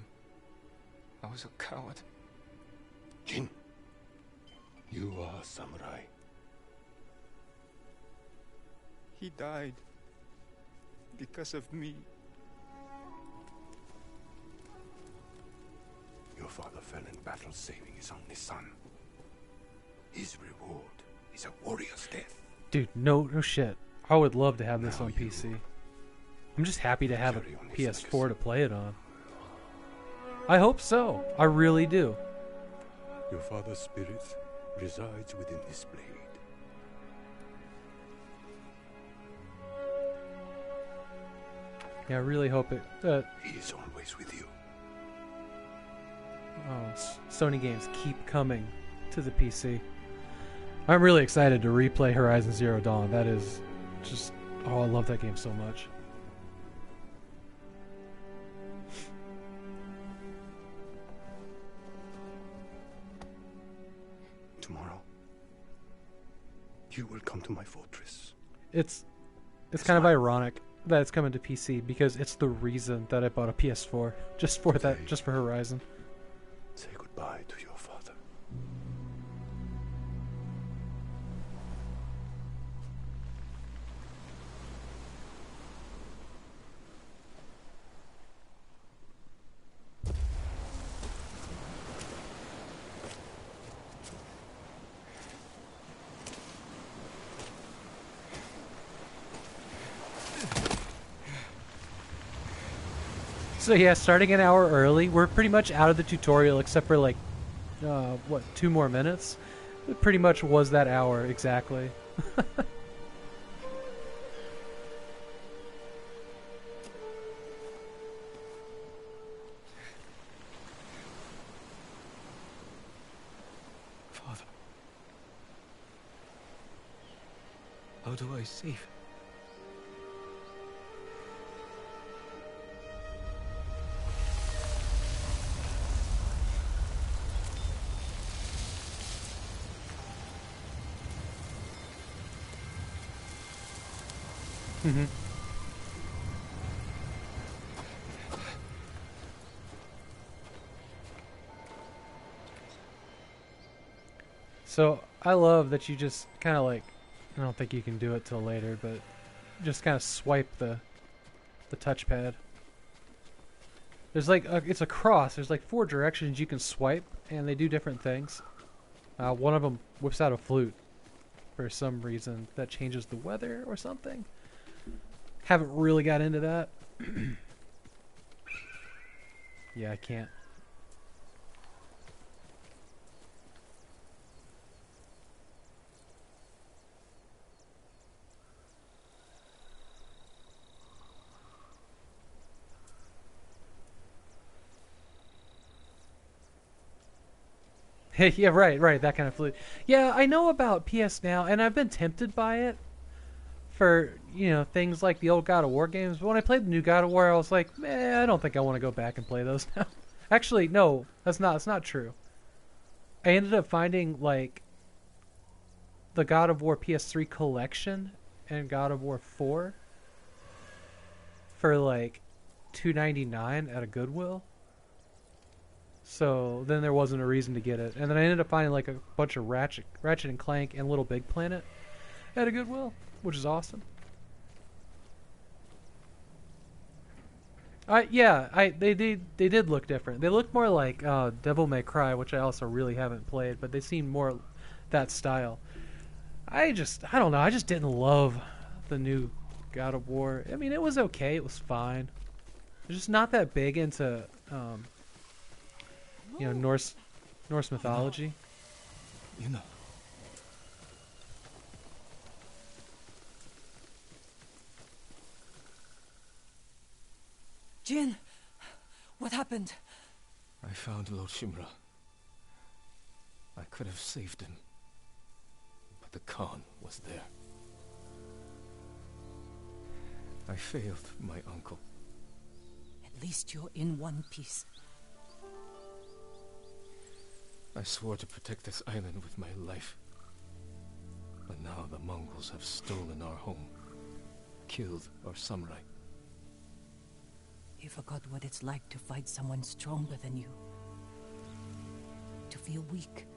Speaker 6: I was a coward.
Speaker 9: Jin, you are a samurai.
Speaker 6: He died because of me.
Speaker 3: Your father fell in battle saving his only son. His reward is a warrior's death.
Speaker 1: Dude, no shit. I would love to have this on PC. I'm just happy to have a PS4 to play it on. I hope so. I really do.
Speaker 3: Your father's spirit resides within this blade.
Speaker 1: Yeah, I really hope it.
Speaker 3: He is always with you.
Speaker 1: Sony games keep coming to the PC. I'm really excited to replay Horizon Zero Dawn. That is just... Oh, I love that game so much.
Speaker 3: Tomorrow, you will come to my fortress.
Speaker 1: It's kind of ironic that it's coming to PC because it's the reason that I bought a PS4 just for that, just for Horizon.
Speaker 3: Say goodbye to your father.
Speaker 1: So yeah, starting an hour early, we're pretty much out of the tutorial except for like, what, 2 more minutes? It pretty much was that hour exactly.
Speaker 2: Father. How do I save?
Speaker 1: Mm-hmm. So I love that you just kind of like, I don't think you can do it till later, but just kind of swipe the touchpad. There's like it's a cross. There's like 4 directions you can swipe, and they do different things. One of them whips out a flute for some reason that changes the weather or something. Haven't really got into that. Yeah, I can't. Yeah, right, that kind of flute. Yeah, I know about PS Now, and I've been tempted by it for, things like the old God of War games. But when I played the new God of War, I was like, I don't think I want to go back and play those now. Actually, no, that's not true. I ended up finding, like, the God of War PS3 collection and God of War 4 for, like, $2.99 at a Goodwill. So then there wasn't a reason to get it. And then I ended up finding like a bunch of Ratchet and Clank and Little Big Planet at a Goodwill, which is awesome. They did look different. They looked more like Devil May Cry, which I also really haven't played, but they seemed more that style. I don't know. I just didn't love the new God of War. I mean, it was okay. It was fine. I'm just not that big into Norse mythology.
Speaker 2: You know.
Speaker 10: Jin, what happened?
Speaker 2: I found Lord Shimura. I could have saved him, but the Khan was there. I failed my uncle.
Speaker 5: At least you're in one piece.
Speaker 2: I swore to protect this island with my life. But now the Mongols have stolen our home, killed our samurai.
Speaker 5: You forgot what it's like to fight someone stronger than you. To feel weak.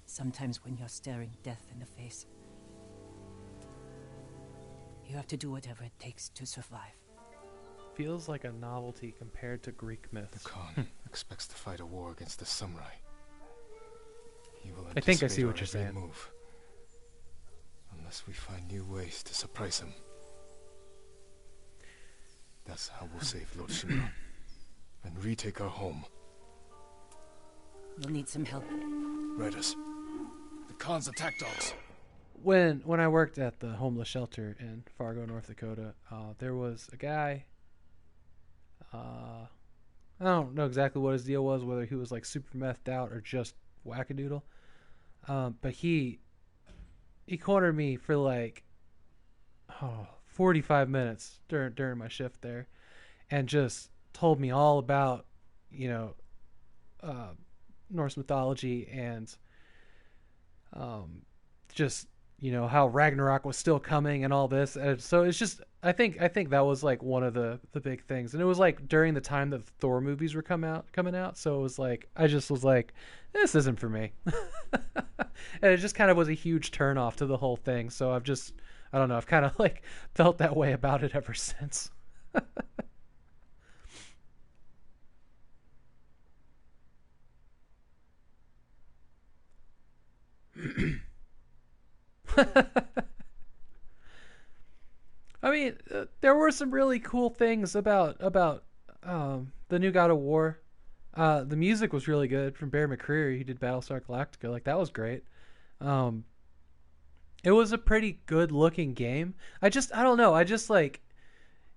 Speaker 5: Sometimes when you're staring death in the face, you have to do whatever it takes to survive.
Speaker 1: Feels like a novelty compared to Greek myths.
Speaker 2: The Khan expects to fight a war against the samurai. He will
Speaker 1: I think I see
Speaker 2: anticipate
Speaker 1: what
Speaker 2: our
Speaker 1: you're saying.
Speaker 2: every move, unless we find new ways to surprise him. That's how we'll save Lord Shimura and retake our home.
Speaker 5: You'll need some help.
Speaker 2: Riders, the Khan's attack dogs.
Speaker 1: When I worked at the homeless shelter in Fargo, North Dakota, there was a guy. I don't know exactly what his deal was, whether he was like super methed out or just wackadoodle. But he cornered me for like 45 minutes during my shift there, and just told me all about Norse mythology and just how Ragnarok was still coming and all this. And so it's just I think that was like one of the big things, and it was like during the time that the Thor movies were coming out. So it was like I just was like, this isn't for me, and it just kind of was a huge turnoff to the whole thing. So I don't know, I've kind of like felt that way about it ever since. I mean, there were some really cool things about the new God of War. The music was really good from Bear McCreary. He did Battlestar Galactica. Like, that was great. It was a pretty good looking game. I don't know. I just like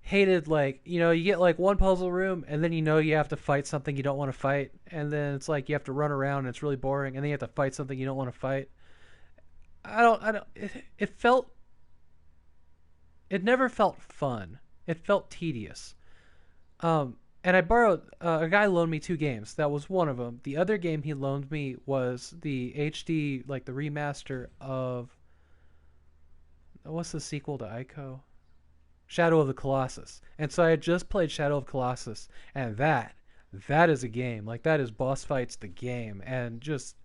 Speaker 1: hated, like, you know, you get like one puzzle room and then you know you have to fight something you don't want to fight, and then it's like you have to run around and it's really boring, and then you have to fight something you don't want to fight. It never felt fun. It felt tedious. And I borrowed, a guy loaned me 2 games. That was one of them. The other game he loaned me was the HD, like the remaster of, what's the sequel to Ico? Shadow of the Colossus. And so I had just played Shadow of Colossus, and that is a game. Like, that is boss fights the game, and just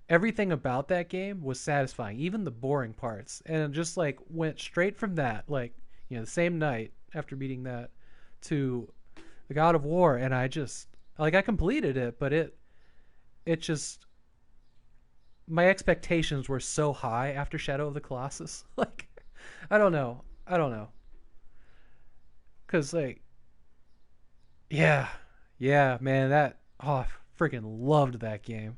Speaker 1: everything about that game was satisfying, even the boring parts. And just like went straight from that, like, you know, the same night after beating that, to the God of War, and I just, like, I completed it, but it just, my expectations were so high after Shadow of the Colossus. Like, I don't know. Cause like, yeah, man, I freaking loved that game.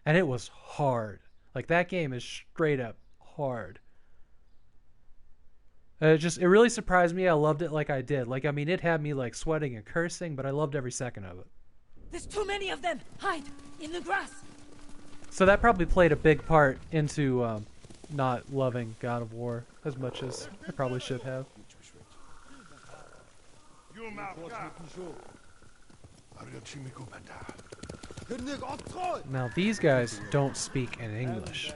Speaker 1: And it was hard. Like, that game is straight up hard. It really surprised me. I loved it like I did. Like, I mean, it had me like sweating and cursing, but I loved every second of it.
Speaker 5: There's too many of them! Hide! In the grass!
Speaker 1: So that probably played a big part into not loving God of War as much as I probably should have. Now, these guys don't speak in English.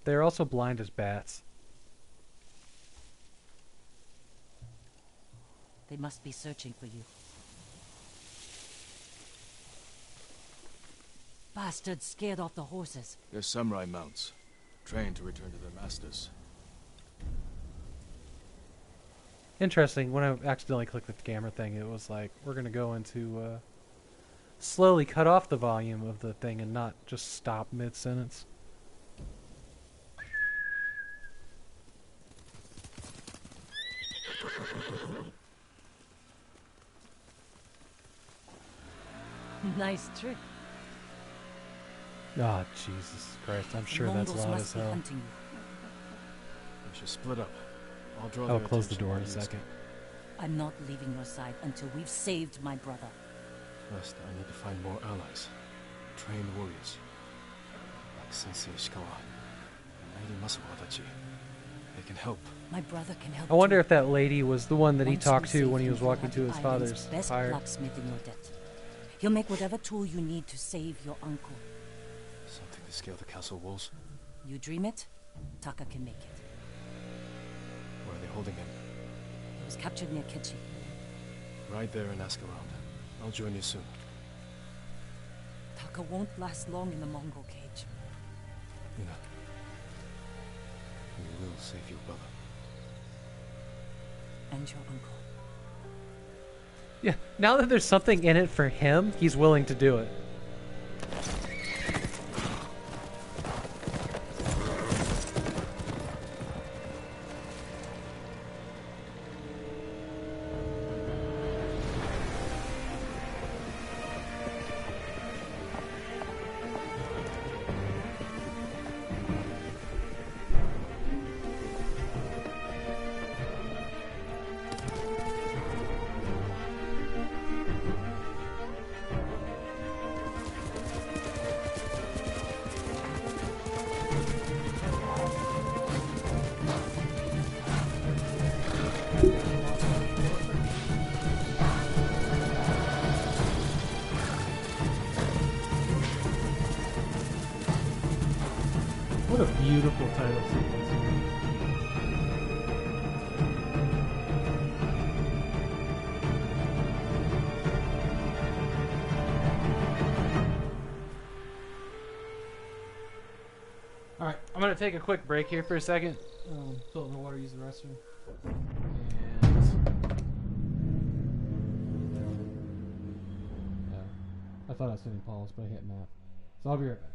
Speaker 1: They're also blind as bats.
Speaker 5: They must be searching for you. Bastards scared off the horses.
Speaker 2: They're samurai mounts, trained to return to their masters.
Speaker 1: Interesting, when I accidentally clicked the camera thing, it was like, we're going to go into, slowly cut off the volume of the thing and not just stop mid-sentence.
Speaker 5: Nice trick.
Speaker 1: Oh, Jesus Christ, I'm sure that's loud as hell.
Speaker 2: We should split up. I'll draw
Speaker 1: I'll close the door in a second.
Speaker 5: I'm not leaving your side until we've saved my brother.
Speaker 2: First, I need to find more allies. Trained warriors. Like Sensei Ishikawa and Lady Masuwadachi. They can help.
Speaker 5: My brother can help.
Speaker 1: I wonder
Speaker 5: too.
Speaker 1: if that lady was the one that he
Speaker 5: Once
Speaker 1: talked
Speaker 5: we
Speaker 1: to
Speaker 5: save
Speaker 1: when he
Speaker 5: him,
Speaker 1: was
Speaker 5: you'll
Speaker 1: walking
Speaker 5: have
Speaker 1: to
Speaker 5: the
Speaker 1: his
Speaker 5: island's
Speaker 1: father's
Speaker 5: best
Speaker 1: fire.
Speaker 5: blacksmith in your debt. He'll make whatever tool you need to save your uncle.
Speaker 2: Something to scale the castle walls?
Speaker 5: You dream it, Taka can make it.
Speaker 2: Where are they holding him?
Speaker 5: He was captured near Kechi.
Speaker 2: Right there and ask around. I'll join you soon.
Speaker 5: Taka won't last long in the Mongol cage.
Speaker 2: Mina, we will save your brother.
Speaker 5: And your uncle.
Speaker 1: Yeah, now that there's something in it for him, he's willing to do it. What a beautiful title sequence. Alright, I'm going to take a quick break here for a second. Fill in the water, use the restroom. And I thought I was hitting pause, but I hit map. So I'll be right back.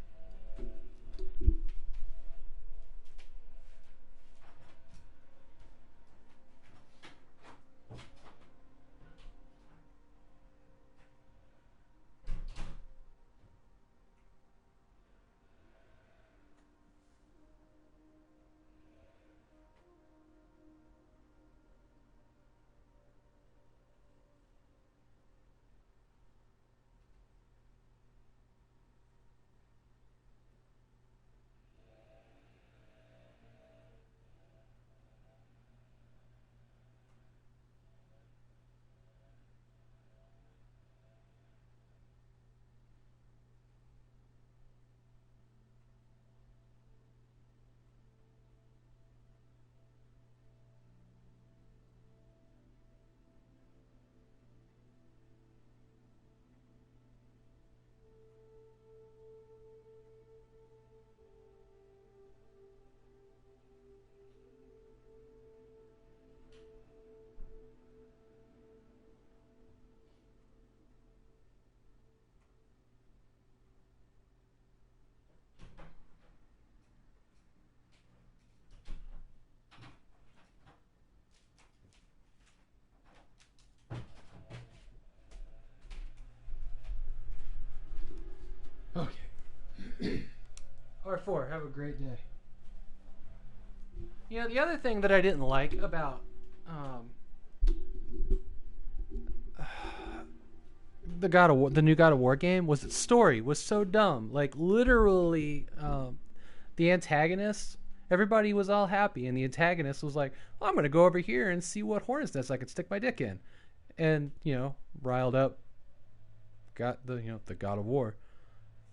Speaker 1: R4, have a great day. You know, the other thing that I didn't like about the new God of War game was its story was so dumb. Like literally, the antagonist, everybody was all happy, and the antagonist was like, oh, "I'm gonna go over here and see what hornet's nest I could stick my dick in," and riled up, got the God of War. It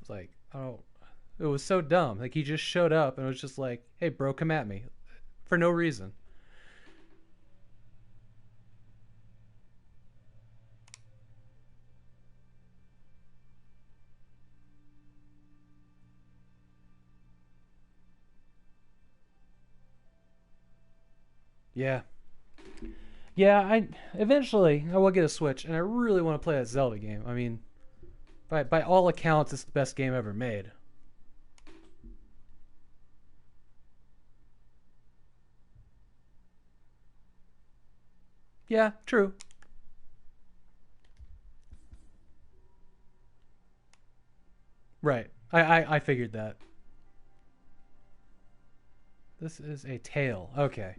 Speaker 1: was like, oh, it was so dumb. Like he just showed up and was just like, "Hey, bro, come at me," for no reason. Yeah. Yeah, eventually I will get a Switch, and I really want to play that Zelda game. I mean, by all accounts, it's the best game ever made. Yeah, true. Right. I figured that. This is a tale. Okay.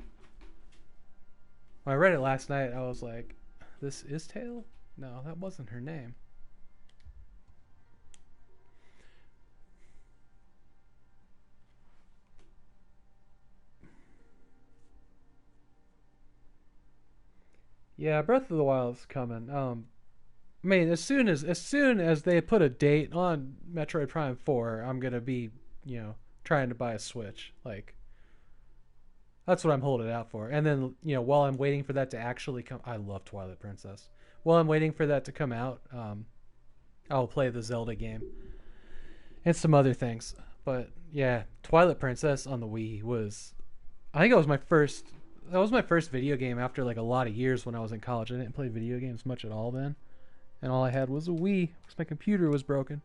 Speaker 1: When I read it last night, I was like, this is Tale? No, that wasn't her name. Yeah, Breath of the Wild is coming. I mean, as soon as they put a date on Metroid Prime 4, I'm gonna be, trying to buy a Switch. Like, that's what I'm holding out for. And then, while I'm waiting for that to actually come, I love Twilight Princess. While I'm waiting for that to come out, I'll play the Zelda game and some other things. But yeah, Twilight Princess on the Wii was, I think it was my first. That was my first video game after like a lot of years when I was in college. I didn't play video games much at all then, and all I had was a Wii because my computer was broken.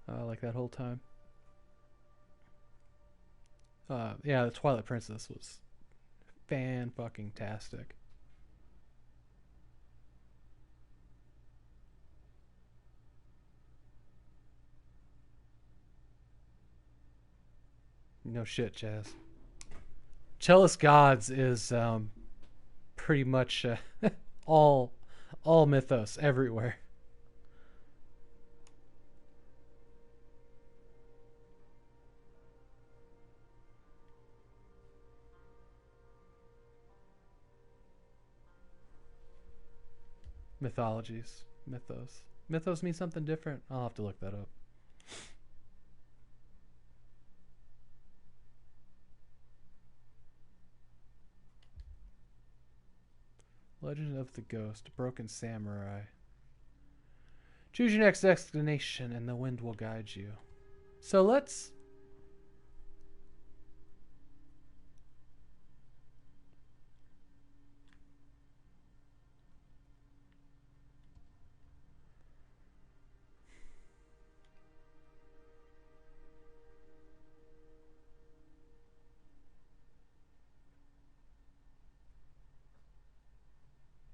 Speaker 1: Like that whole time. Yeah, the Twilight Princess was fan-fucking-tastic. No shit, Chaz. Chalice Gods is pretty much all mythos everywhere. Mythologies. Mythos. Mythos means something different. I'll have to look that up. Legend of the Ghost. Broken Samurai. Choose your next destination and the wind will guide you. So let's...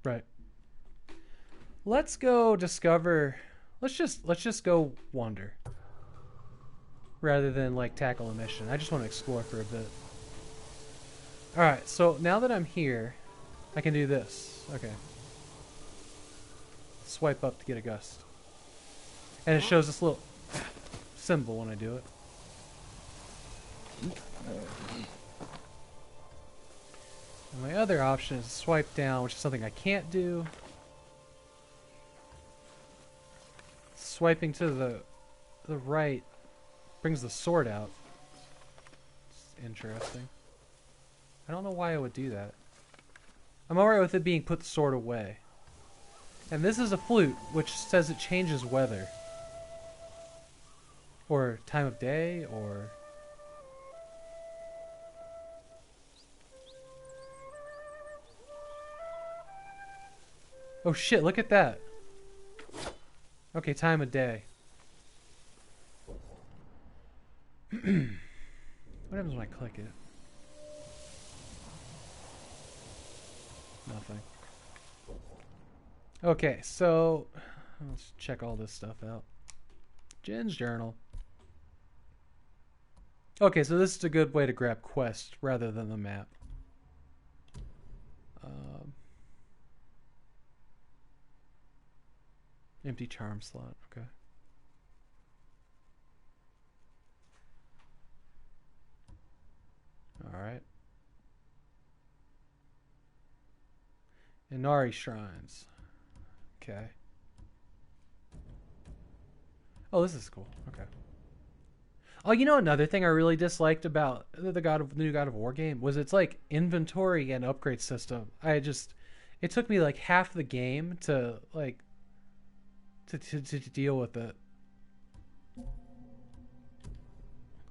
Speaker 1: Right. Let's go discover. Let's just go wander. Rather than like tackle a mission. I just want to explore for a bit. Alright, so now that I'm here, I can do this. Okay. Swipe up to get a gust. And it shows this little symbol when I do it. And my other option is swipe down, which is something I can't do. Swiping to the right brings the sword out. It's interesting. I don't know why I would do that. I'm alright with it being put the sword away. And this is a flute, which says it changes weather. Or time of day, or... Oh shit, look at that. Okay, time of day. What happens when I click it? Nothing. Okay, so let's check all this stuff out. Jen's journal. Okay, so this is a good way to grab quest rather than the map. Empty charm slot. Okay. All right. Inari shrines. Okay. Oh, this is cool. Okay. Oh, you know another thing I really disliked about the new God of War game was its like inventory and upgrade system. It took me like half the game to like to deal with it.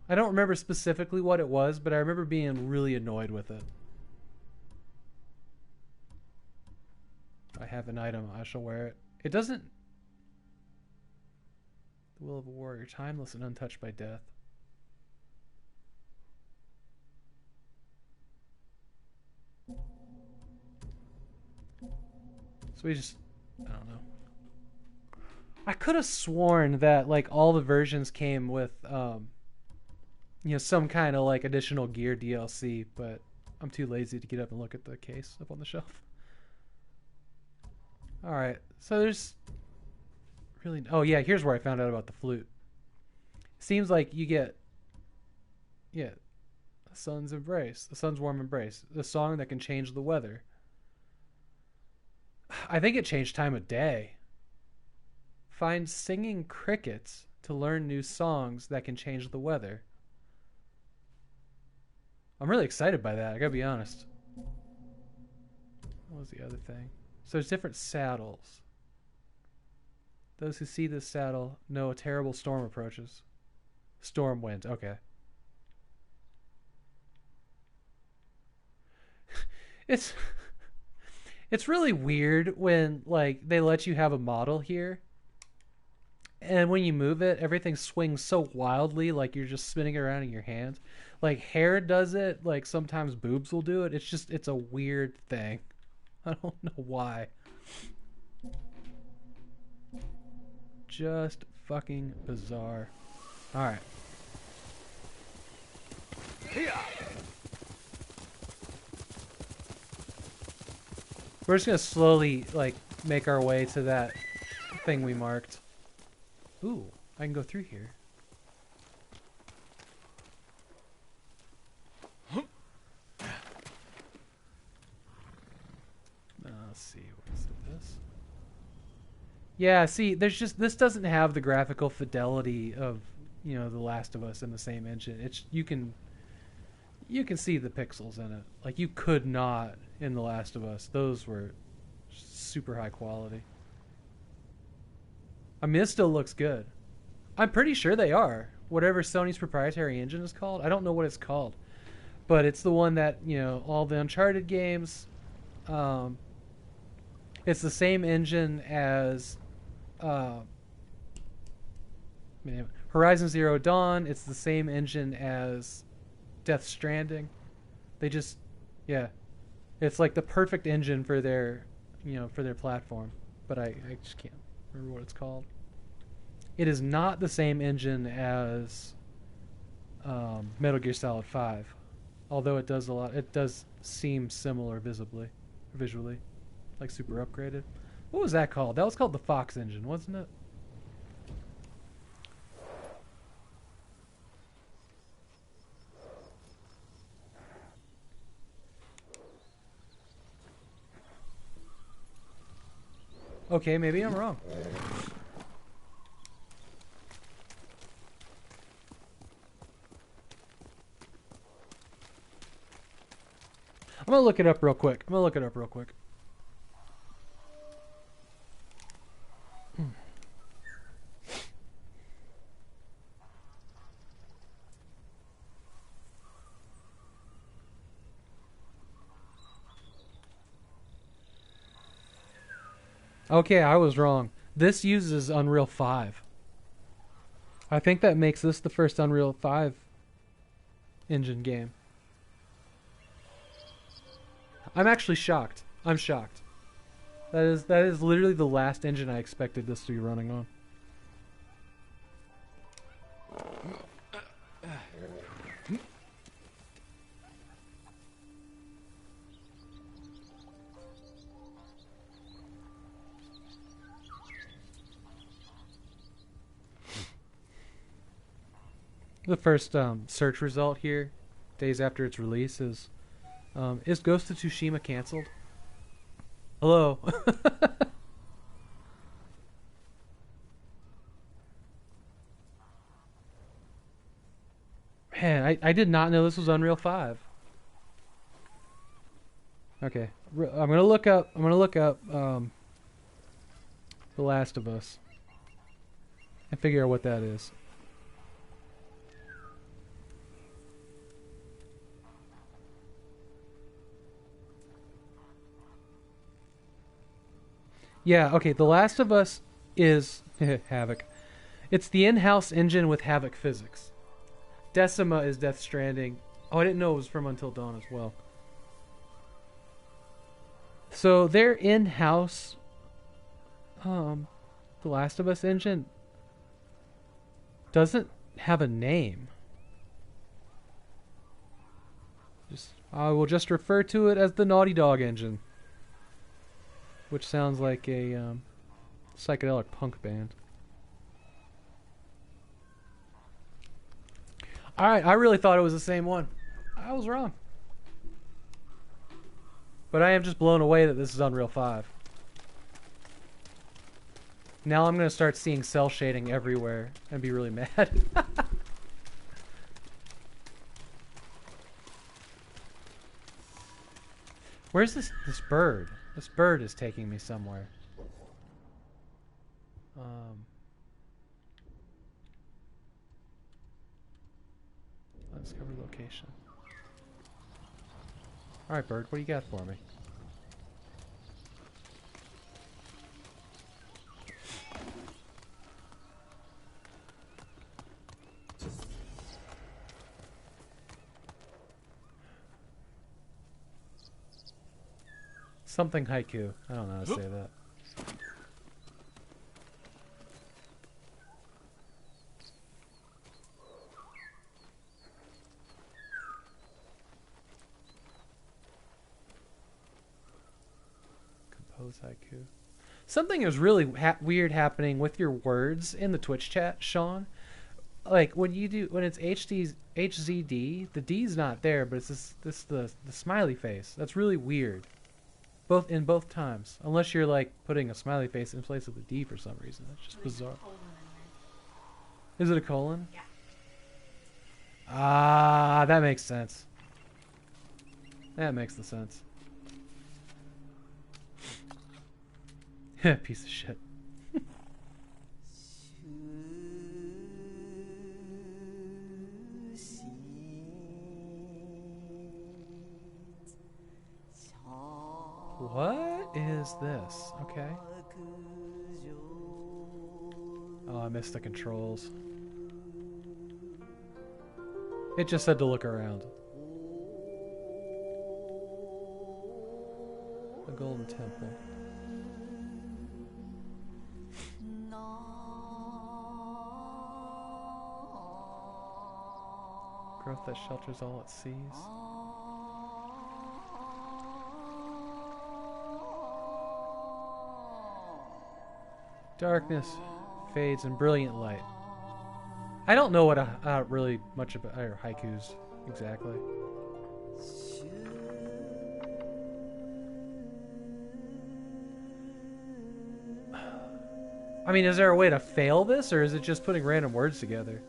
Speaker 1: I don't remember specifically what it was, but I remember being really annoyed with it. I have an item, I shall wear it. It doesn't... The will of a warrior, timeless and untouched by death. So we just... I don't know. I could have sworn that like all the versions came with some kind of like additional gear DLC, but I'm too lazy to get up and look at the case up on the shelf. All right, so there's really... Oh yeah, here's where I found out about the flute. Seems like you get the sun's embrace, the sun's warm embrace, the song that can change the weather. I think it changed time of day. Find singing crickets to learn new songs that can change the weather. I'm really excited by that, I gotta be honest. What was the other thing? So there's different saddles. Those who see this saddle know a terrible storm approaches. Storm wind, okay. It's really weird when like they let you have a model here. And when you move it, everything swings so wildly, like you're just spinning it around in your hand. Like hair does it, like sometimes boobs will do it. It's a weird thing. I don't know why. Just fucking bizarre. Alright. We're just gonna slowly, like, make our way to that thing we marked. Ooh, I can go through here. Let's see, what is this? Yeah, see, this doesn't have the graphical fidelity of, The Last of Us in the same engine. You can see the pixels in it. Like, you could not in The Last of Us. Those were super high quality. I mean, it still looks good. I'm pretty sure they are. Whatever Sony's proprietary engine is called. I don't know what it's called. But it's the one that, all the Uncharted games... it's the same engine as Horizon Zero Dawn. It's the same engine as Death Stranding. They just... Yeah. It's like the perfect engine for their platform. But I just can't remember what it's called. It is not the same engine as Metal Gear Solid 5. Although it does seem similar visually. Like super upgraded. What was that called? That was called the Fox engine, wasn't it? Okay, maybe I'm wrong. I'm gonna look it up real quick. Okay, I was wrong. This uses Unreal 5. I think that makes this the first Unreal 5 engine game. I'm actually shocked. I'm shocked. That is literally the last engine I expected this to be running on. The first search result here, days after its release, is Ghost of Tsushima canceled? Hello. Man, I did not know this was Unreal 5. Okay, I'm gonna look up The Last of Us and figure out what that is. Yeah, okay, The Last of Us is Havoc. It's the in-house engine with Havoc physics. Decima is Death Stranding. Oh, I didn't know it was from Until Dawn as well. So their in-house The Last of Us engine doesn't have a name. I will just refer to it as the Naughty Dog engine, which sounds like a psychedelic punk band. Alright, I really thought it was the same one. I was wrong. But I am just blown away that this is Unreal 5. Now I'm going to start seeing cell shading everywhere and be really mad. Where's this bird? This bird is taking me somewhere. Undiscovered location. Alright, bird, what do you got for me? Something haiku. I don't know how to say that. Compose haiku. Something is really weird happening with your words in the Twitch chat, Sean. Like when it's HZD, the D's not there, but it's the smiley face. That's really weird. Both times, unless you're like putting a smiley face in place of the D for some reason. That's just bizarre. Is it a colon? Yeah. Ah, that makes sense. That makes the sense. Piece of shit. What is this? Okay. Oh, I missed the controls. It just said to look around. A golden temple. Growth that shelters all it sees. Darkness fades in brilliant light. I don't know what really much about haikus exactly. I mean, is there a way to fail this, or is it just putting random words together?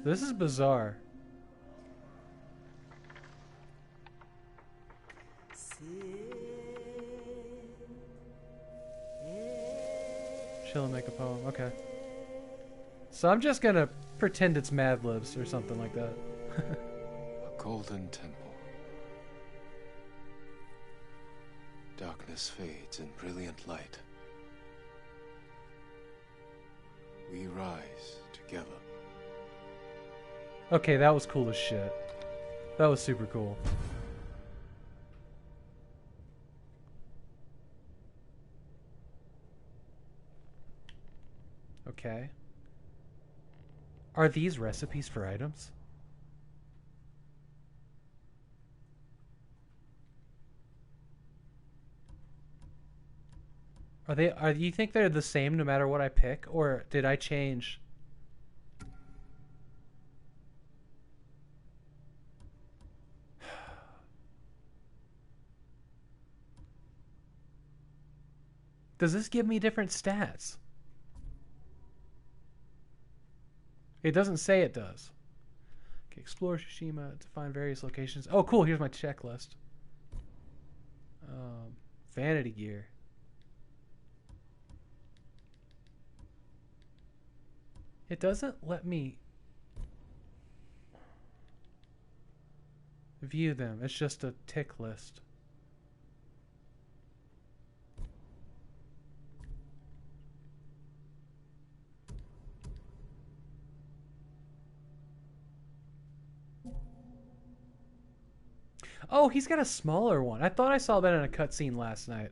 Speaker 1: This is bizarre. Chill and make a poem. Okay. So I'm just gonna pretend it's Mad Libs or something like that.
Speaker 2: A golden temple. Darkness fades in brilliant light. We rise together.
Speaker 1: Okay, that was cool as shit. That was super cool. Okay. Are these recipes for items? Are you think they're the same no matter what I pick, or did I change? Does this give me different stats? It doesn't say it does. Okay, explore Tsushima to find various locations. Oh, cool. Here's my checklist. Vanity gear. It doesn't let me view them. It's just a tick list. Oh, he's got a smaller one. I thought I saw that in a cutscene last night.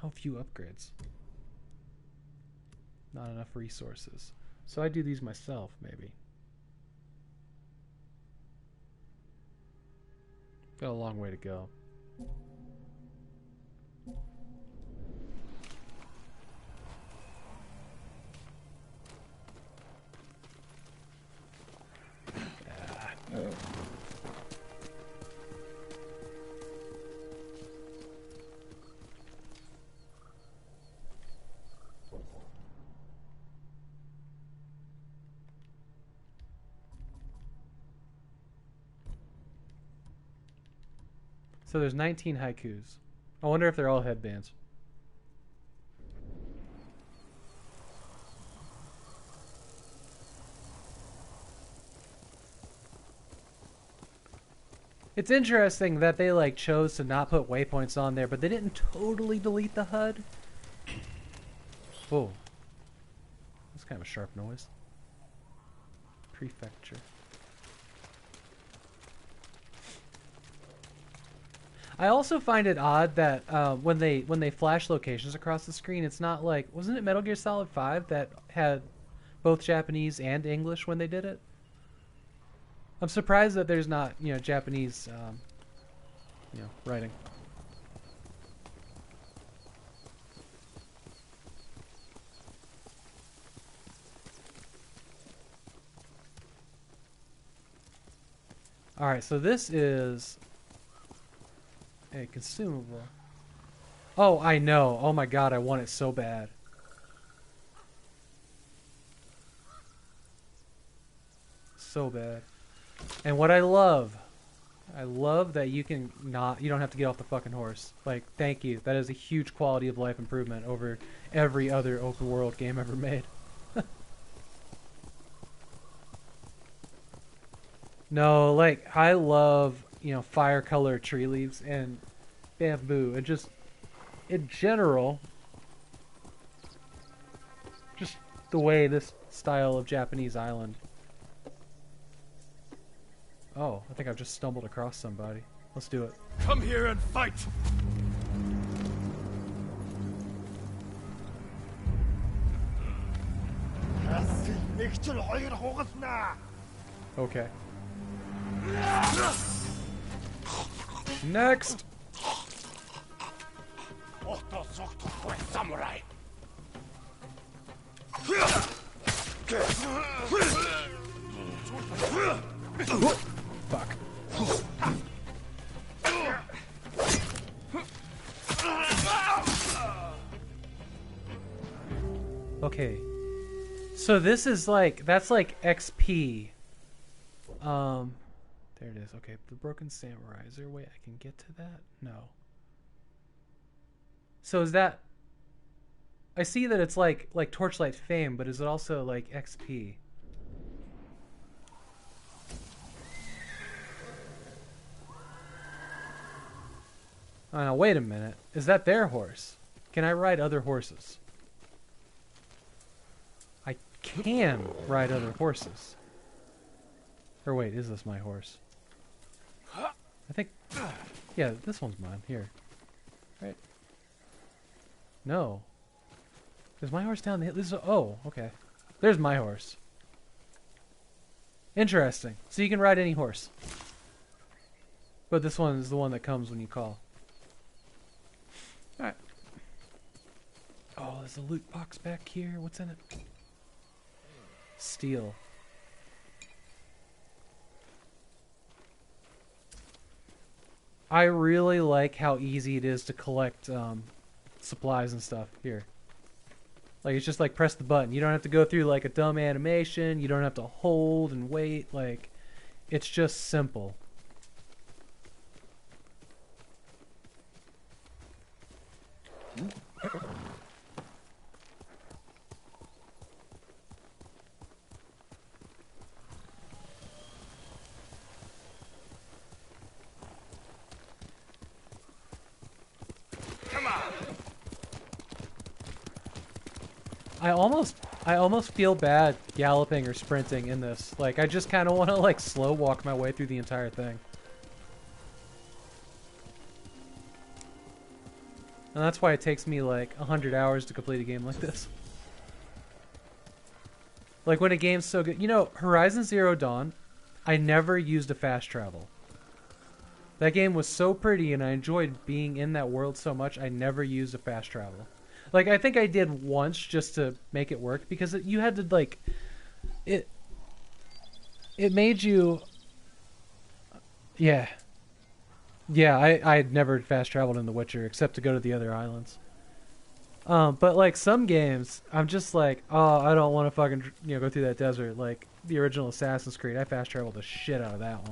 Speaker 1: Oh, few upgrades. Not enough resources. So I do these myself, maybe. Got a long way to go. So there's 19 haikus. I wonder if they're all headbands. It's interesting that they like chose to not put waypoints on there, but they didn't totally delete the HUD. Oh. That's kind of a sharp noise. Prefecture. I also find it odd that when they flash locations across the screen, it's not like, wasn't it Metal Gear Solid 5 that had both Japanese and English when they did it? I'm surprised that there's not, Japanese, writing. All right, so this is a consumable. Oh, I know. Oh my god, I want it so bad. So bad. And what I love that you don't have to get off the fucking horse. Like, thank you. That is a huge quality of life improvement over every other open world game ever made. No, like, I love, fire color tree leaves and bamboo, and just, in general, just the way this style of Japanese island. Oh, I think I've just stumbled across somebody. Let's do it.
Speaker 7: Come here and fight!
Speaker 1: Okay. Next!
Speaker 7: Samurai!
Speaker 1: Fuck. Okay. So this is like, that's like XP. There it is. Okay, the broken samurai. Is there a way I can get to that? No. So is that, I see that it's like Torchlight Fame, but is it also like XP? Oh, now wait a minute. Is that their horse? Can I ride other horses? I can ride other horses. Or wait, is this my horse? I think, yeah, this one's mine. Here. Right? No. Is my horse down the hill? This is, oh, okay. There's my horse. Interesting. So you can ride any horse. But this one is the one that comes when you call. Alright. Oh, there's a loot box back here. What's in it? Steel. I really like how easy it is to collect supplies and stuff here. Like, it's just like press the button. You don't have to go through like a dumb animation. You don't have to hold and wait. Like, it's just simple. I almost feel bad galloping or sprinting in this. Like, I just kind of want to like slow walk my way through the entire thing. And that's why it takes me like 100 hours to complete a game like this. Like, when a game's so good. You know, Horizon Zero Dawn, I never used a fast travel. That game was so pretty and I enjoyed being in that world so much, I never used a fast travel. Like, I think I did once just to make it work, because you had to, like, it made you, yeah. Yeah, I had never fast traveled in The Witcher, except to go to the other islands. But, like, some games, I'm just like, oh, I don't want to fucking, you know, go through that desert. Like, the original Assassin's Creed, I fast traveled the shit out of that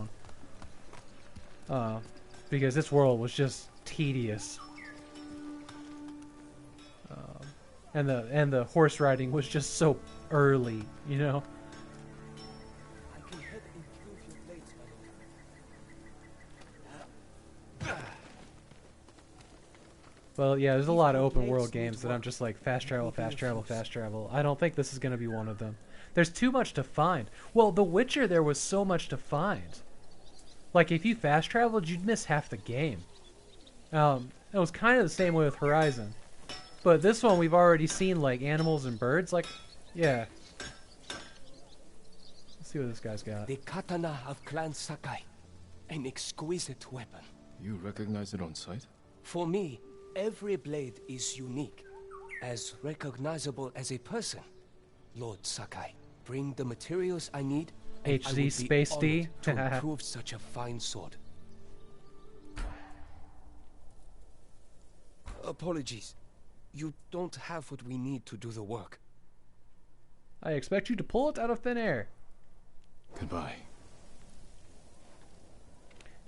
Speaker 1: one. Because this world was just tedious. And the horse riding was just so early, you know.
Speaker 12: I can head and improve your blades, my lord.
Speaker 1: Well, yeah, there's a lot of open world games that I'm just like fast travel, fast travel, fast travel. I don't think this is going to be one of them. There's too much to find. Well, The Witcher, there was so much to find. Like, if you fast traveled, you'd miss half the game. It was kind of the same way with Horizon. But this one, we've already seen, like, animals and birds. Like, yeah. Let's see what this guy's got.
Speaker 12: The katana of Clan Sakai. An exquisite weapon.
Speaker 2: You recognize it on sight?
Speaker 12: For me, every blade is unique. As recognizable as a person. Lord Sakai, bring the materials I need, and I
Speaker 1: HD
Speaker 12: would
Speaker 1: Space
Speaker 12: be
Speaker 1: D
Speaker 12: honored to improve such a fine sword. Apologies. You don't have what we need to do the work.
Speaker 1: I expect you to pull it out of thin air.
Speaker 2: Goodbye.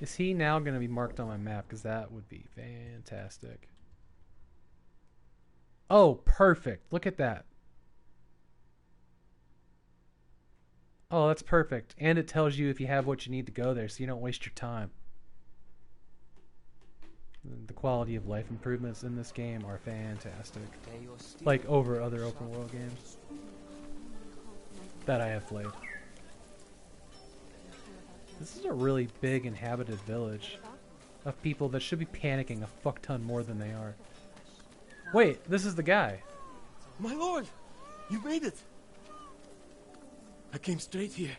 Speaker 1: Is he now going to be marked on my map? Because that would be fantastic. Oh, perfect. Look at that. Oh, that's perfect. And it tells you if you have what you need to go there, so you don't waste your time. The quality of life improvements in this game are fantastic. Like over other open world games that I have played. This is a really big inhabited village of people that should be panicking a fuck ton more than they are. Wait, this is the guy.
Speaker 4: My lord! You made it! I came straight here.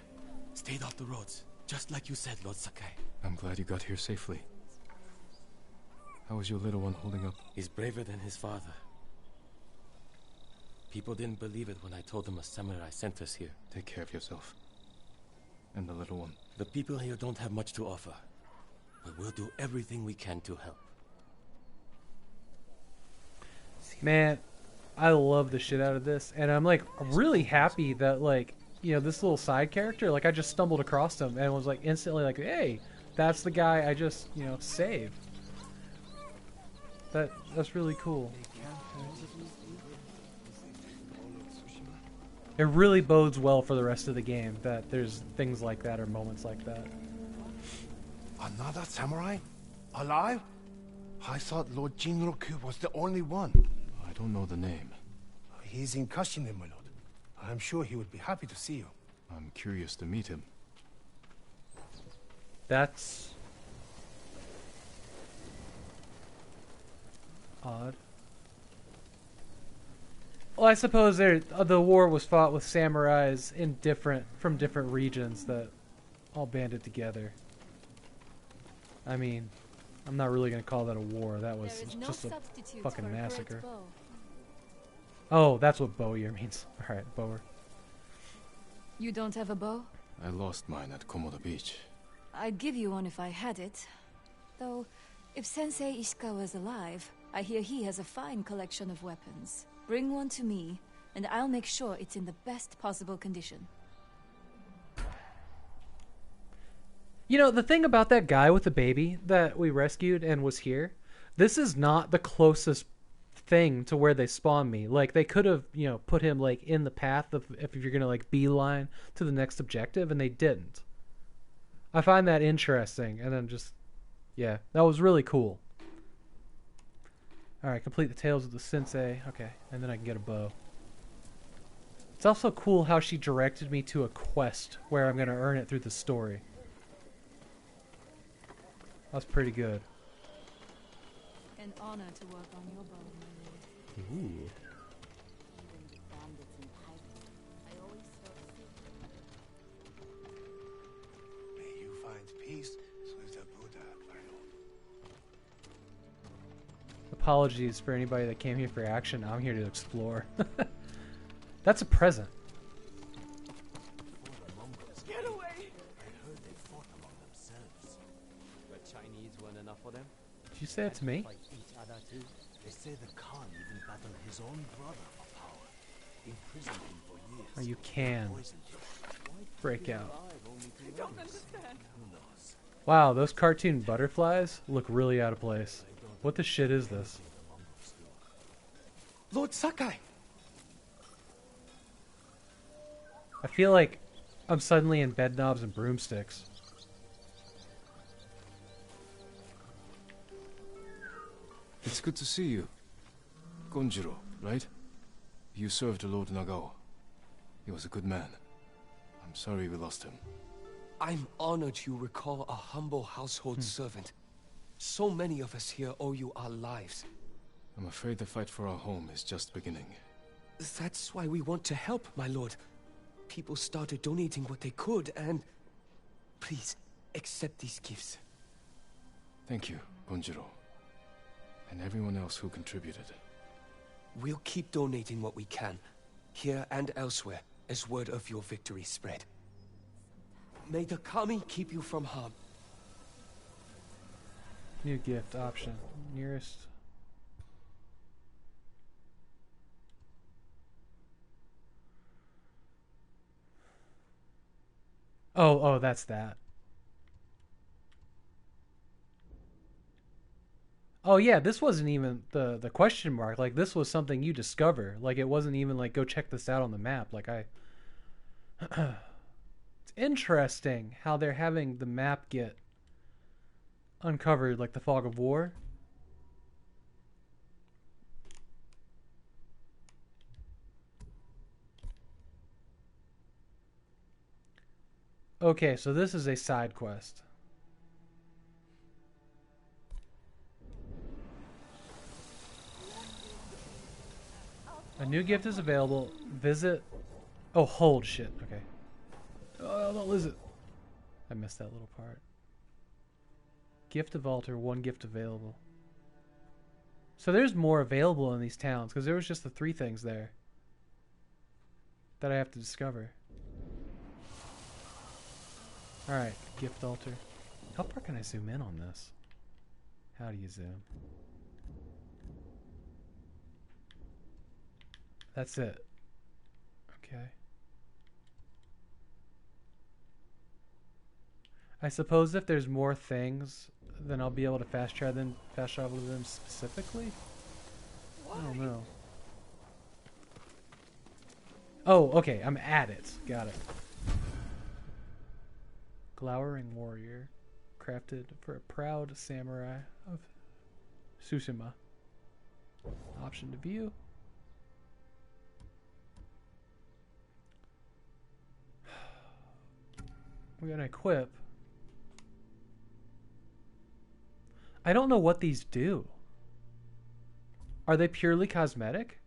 Speaker 4: Stayed off the roads. Just like you said, Lord Sakai.
Speaker 2: I'm glad you got here safely. How is your little one holding up?
Speaker 4: He's braver than his father. People didn't believe it when I told them a samurai sent us here.
Speaker 2: Take care of yourself. And the little one.
Speaker 4: The people here don't have much to offer. But we'll do everything we can to help.
Speaker 1: Man, I love the shit out of this. And I'm like really happy that, like, you know, this little side character, like, I just stumbled across him and was like instantly like, hey, that's the guy I just, you know, saved. That's really cool. It really bodes well for the rest of the game that there's things like that or moments like that.
Speaker 9: Another samurai? Alive? I thought Lord Jinroku was the only one.
Speaker 2: I don't know the name.
Speaker 9: He's in Kashine, my lord. I'm sure he would be happy to see you.
Speaker 2: I'm curious to meet him.
Speaker 1: That's odd. Well, I suppose the war was fought with samurais from different regions that all banded together. I mean, I'm not really going to call that a war. That was just a fucking massacre. Oh, that's what bowyer means. Alright, bower.
Speaker 11: You don't have a bow?
Speaker 2: I lost mine at Komoda Beach.
Speaker 11: I'd give you one if I had it. Though, if Sensei Ishikawa's alive, I hear he has a fine collection of weapons. Bring one to me, and I'll make sure it's in the best possible condition.
Speaker 1: You know, the thing about that guy with the baby that we rescued and was here, this is not the closest thing to where they spawned me. Like, they could have, you know, put him, like, in the path of if you're gonna, like, beeline to the next objective, and they didn't. I find that interesting, and then just, yeah, that was really cool. Alright, complete the tales of the sensei. Okay, and then I can get a bow. It's also cool how she directed me to a quest where I'm gonna earn it through the story. That's pretty good.
Speaker 11: An honor to work on your bow, my lord.
Speaker 1: Ooh.
Speaker 4: May you find peace with the Buddha, my lord.
Speaker 1: Apologies for anybody that came here for action. I'm here to explore. That's a present.
Speaker 8: Get away!
Speaker 13: I heard they fought among themselves.
Speaker 8: The Chinese weren't enough for them?
Speaker 1: Did you say it to me?
Speaker 13: Fight each other too. They say the Khan even battled his own brother for power. Imprisoned him for years.
Speaker 1: Or you can
Speaker 13: Poisoned him.
Speaker 1: break out.
Speaker 8: I don't understand.
Speaker 13: Who knows?
Speaker 1: Wow, those cartoon butterflies look really out of place. What the shit is this?
Speaker 12: Lord Sakai!
Speaker 1: I feel like I'm suddenly in bed knobs and broomsticks.
Speaker 2: It's good to see you. Gonjiro, right? You served Lord Nagao. He was a good man. I'm sorry we lost him.
Speaker 12: I'm honored you recall a humble household servant. So many of us here owe you our lives.
Speaker 2: I'm afraid the fight for our home is just beginning.
Speaker 12: That's why we want to help, my lord. People started donating what they could, and... Please, accept these gifts.
Speaker 2: Thank you, Gonjiro. And everyone else who contributed.
Speaker 12: We'll keep donating what we can, here and elsewhere, as word of your victory spread. May the Kami keep you from harm.
Speaker 1: New gift option. Nearest. Oh, that's that. Oh yeah, this wasn't even the question mark. Like, this was something you discover. Like, it wasn't even like, go check this out on the map. Like, it's interesting how they're having the map get uncovered, like the Fog of War. Okay, so this is a side quest. A new gift is available. Visit. Oh, hold shit. Okay. Oh, don't lose it. I missed that little part. Gift of altar, one gift available. So there's more available in these towns, because there was just the 3 things there that I have to discover. Alright, gift altar. How far can I zoom in on this? How do you zoom? That's it. Okay. I suppose if there's more things, then I'll be able to fast travel them specifically? I don't know. Oh, okay, I'm at it. Got it. Glowering warrior, crafted for a proud samurai of Tsushima. Option to view. We're gonna equip. I don't know what these do. Are they purely cosmetic?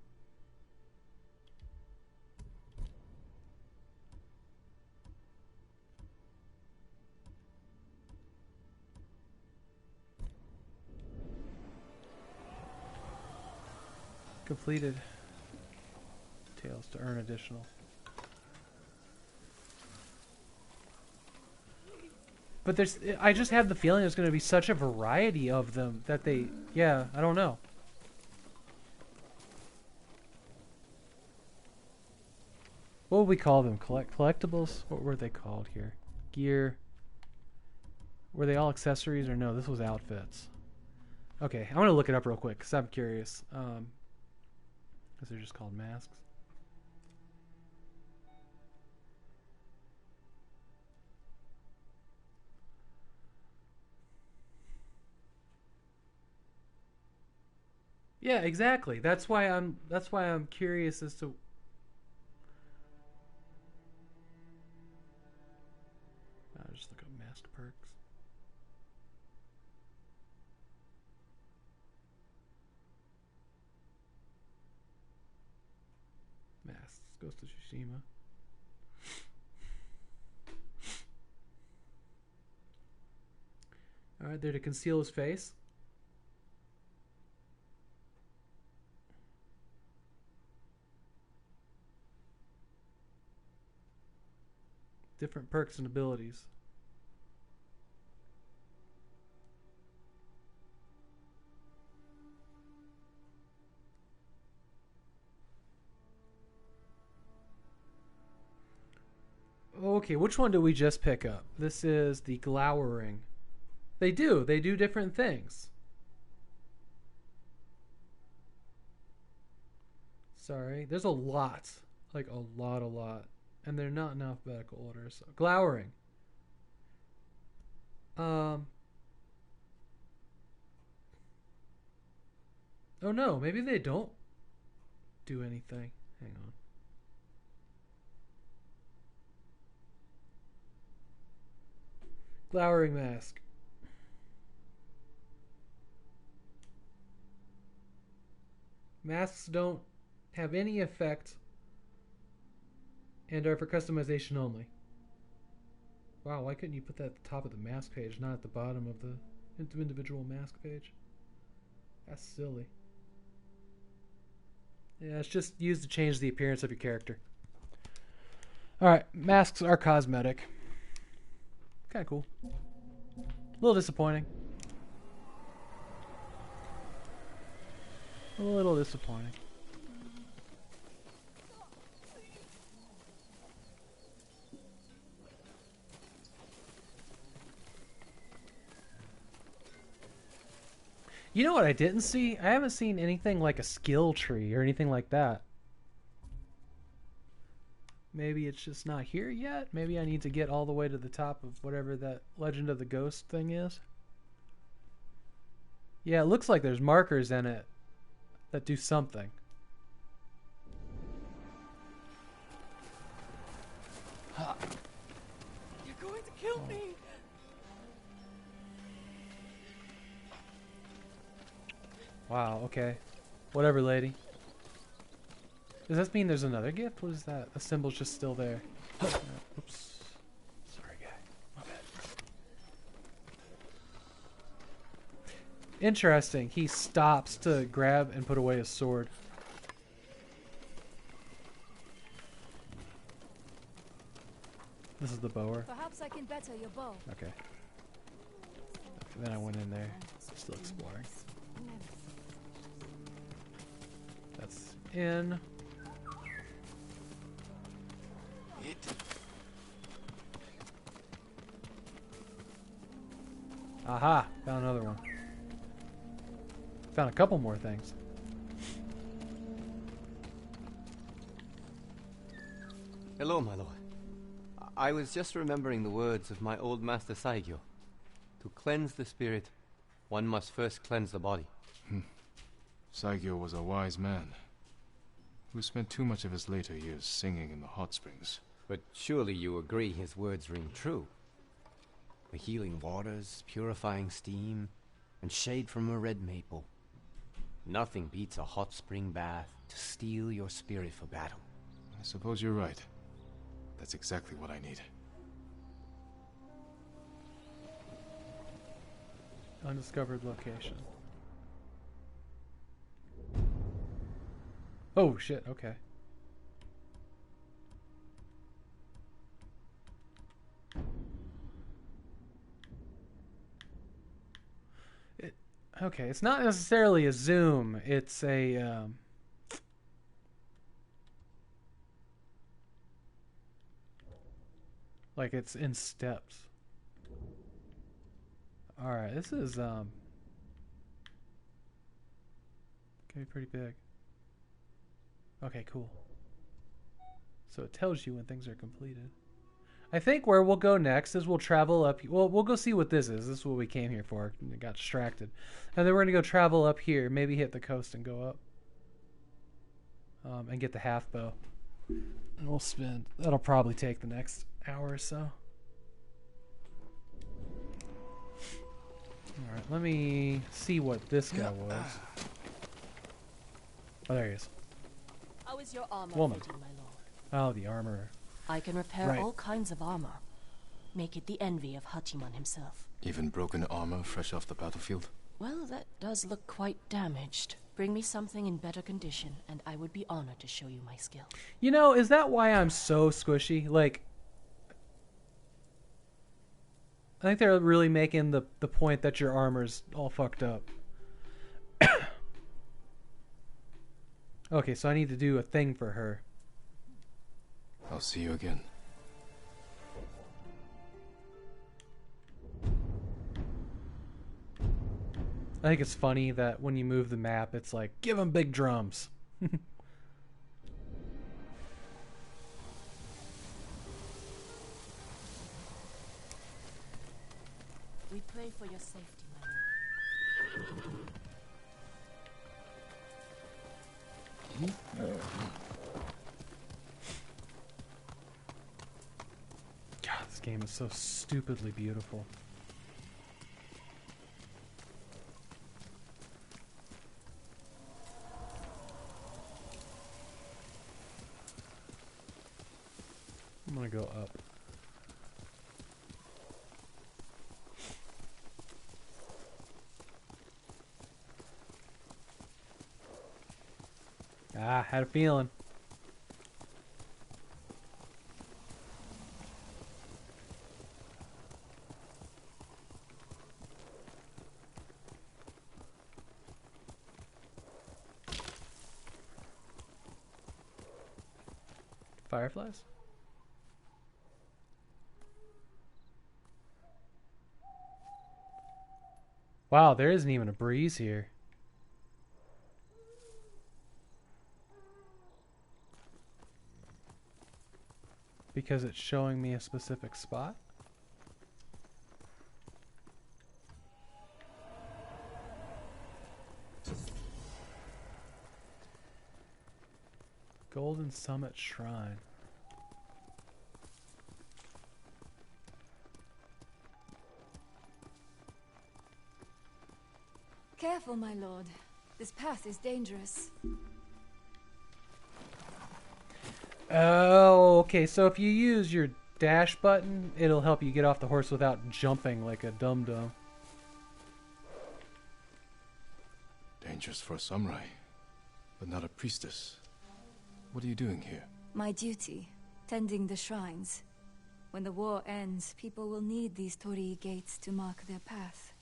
Speaker 1: Completed. details to earn additional. But I just have the feeling there's going to be such a variety of them that yeah, I don't know. What would we call them? Collectibles? What were they called here? Gear. Were they all accessories or no? This was outfits. Okay, I'm going to look it up real quick because I'm curious. Because they're just called masks. Yeah, exactly. That's why I'm curious as to I'll just look up mask perks. Masks goes to Tsushima. Alright, they're to conceal his face. Different perks and abilities. Okay, which one did we just pick up? This is the glowering. They do different things. Sorry, there's a lot. Like a lot. And they're not in alphabetical order. So glowering. Oh no, maybe they don't do anything. Hang on. Glowering mask. Masks don't have any effect and are for customization only. Wow, why couldn't you put that at the top of the mask page, not at the bottom of the individual mask page? That's silly. Yeah, it's just used to change the appearance of your character. Alright, masks are cosmetic. Kinda cool. A little disappointing. A little disappointing. You know what I didn't see? I haven't seen anything like a skill tree or anything like that. Maybe it's just not here yet? Maybe I need to get all the way to the top of whatever that Legend of the Ghost thing is. Yeah, it looks like there's markers in it that do something.
Speaker 10: You're going to kill me!
Speaker 1: Wow, okay. Whatever, lady. Does this mean there's another gift? What is that? The symbol's just still there. Oops. Sorry, guy. My bad. Interesting. He stops to grab and put away his sword. This is the bower.
Speaker 11: Perhaps I can better your bow.
Speaker 1: Okay. Then I went in there. Still exploring. That's in. Aha! Found another one. Found a couple more things.
Speaker 14: Hello, my lord. I was just remembering the words of my old master Saigyo. To cleanse the spirit, one must first cleanse the body.
Speaker 2: Saigyo was a wise man who spent too much of his later years singing in the hot springs.
Speaker 14: But surely you agree his words ring true. The healing waters, purifying steam, and shade from a red maple. Nothing beats a hot spring bath to steel your spirit for battle.
Speaker 2: I suppose you're right. That's exactly what I need.
Speaker 1: Undiscovered location. Oh shit, okay. Okay, it's not necessarily a zoom. It's a like it's in steps. All right, this is okay, pretty big. Okay, cool. So it tells you when things are completed. I think where we'll go next is we'll travel up. Well, we'll go see what this is. This is what we came here for. And got distracted. And then we're going to go travel up here. Maybe hit the coast and go up. And get the half bow. And we'll spend... That'll probably take the next hour or so. Alright, let me see what this guy was. Oh, there he is.
Speaker 15: How is your armor
Speaker 1: Woman.
Speaker 15: fitting, my lord?
Speaker 1: Oh, the armorer.
Speaker 15: I can repair
Speaker 1: Right.
Speaker 15: all kinds of armor. Make it the envy of Hachiman himself.
Speaker 2: Even broken armor fresh off the battlefield?
Speaker 15: Well, that does look quite damaged. Bring me something in better condition, and I would be honored to show you my skill.
Speaker 1: You know, is that why I'm so squishy? Like, I think they're really making the point that your armor's all fucked up. Okay, so I need to do a thing for her.
Speaker 2: I'll see you again.
Speaker 1: I think it's funny that when you move the map, it's like, give them big drums.
Speaker 15: We pray for your safety, my lord.
Speaker 1: God, this game is so stupidly beautiful. I'm gonna go up. Ah, had a feeling. Fireflies? Wow, there isn't even a breeze here. Because it's showing me a specific spot? Golden Summit Shrine.
Speaker 11: Careful, my lord. This path is dangerous.
Speaker 1: Oh, okay. So if you use your dash button, it'll help you get off the horse without jumping like a dum-dum.
Speaker 2: Dangerous for a samurai, but not a priestess. What are you doing here?
Speaker 11: My duty, tending the shrines. When the war ends, people will need these torii gates to mark their path,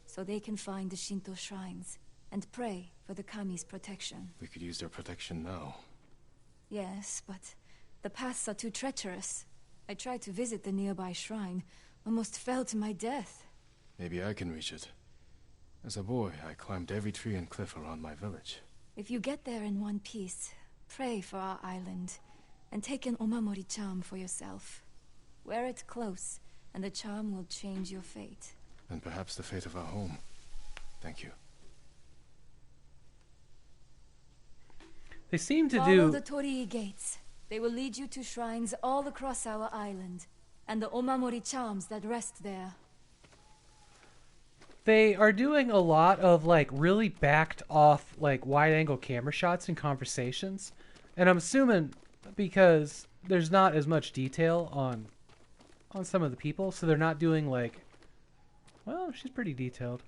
Speaker 11: so they can find the Shinto shrines and pray for the kami's protection.
Speaker 2: We could use their protection now.
Speaker 11: Yes, but the paths are too treacherous. I tried to visit the nearby shrine, almost fell to my death.
Speaker 2: Maybe I can reach it. As a boy, I climbed every tree and cliff around my village.
Speaker 11: If you get there in one piece, pray for our island, and take an omamori charm for yourself. Wear it close, and the charm will change your fate.
Speaker 2: And perhaps the fate of our home. Thank you.
Speaker 1: They seem to
Speaker 11: Follow
Speaker 1: do...
Speaker 11: the torii gates. They will lead you to shrines all across our island, and the omamori charms that rest there.
Speaker 1: They are doing a lot of like really backed off like wide angle camera shots and conversations. And I'm assuming because there's not as much detail on some of the people, so they're not doing like, well, she's pretty detailed.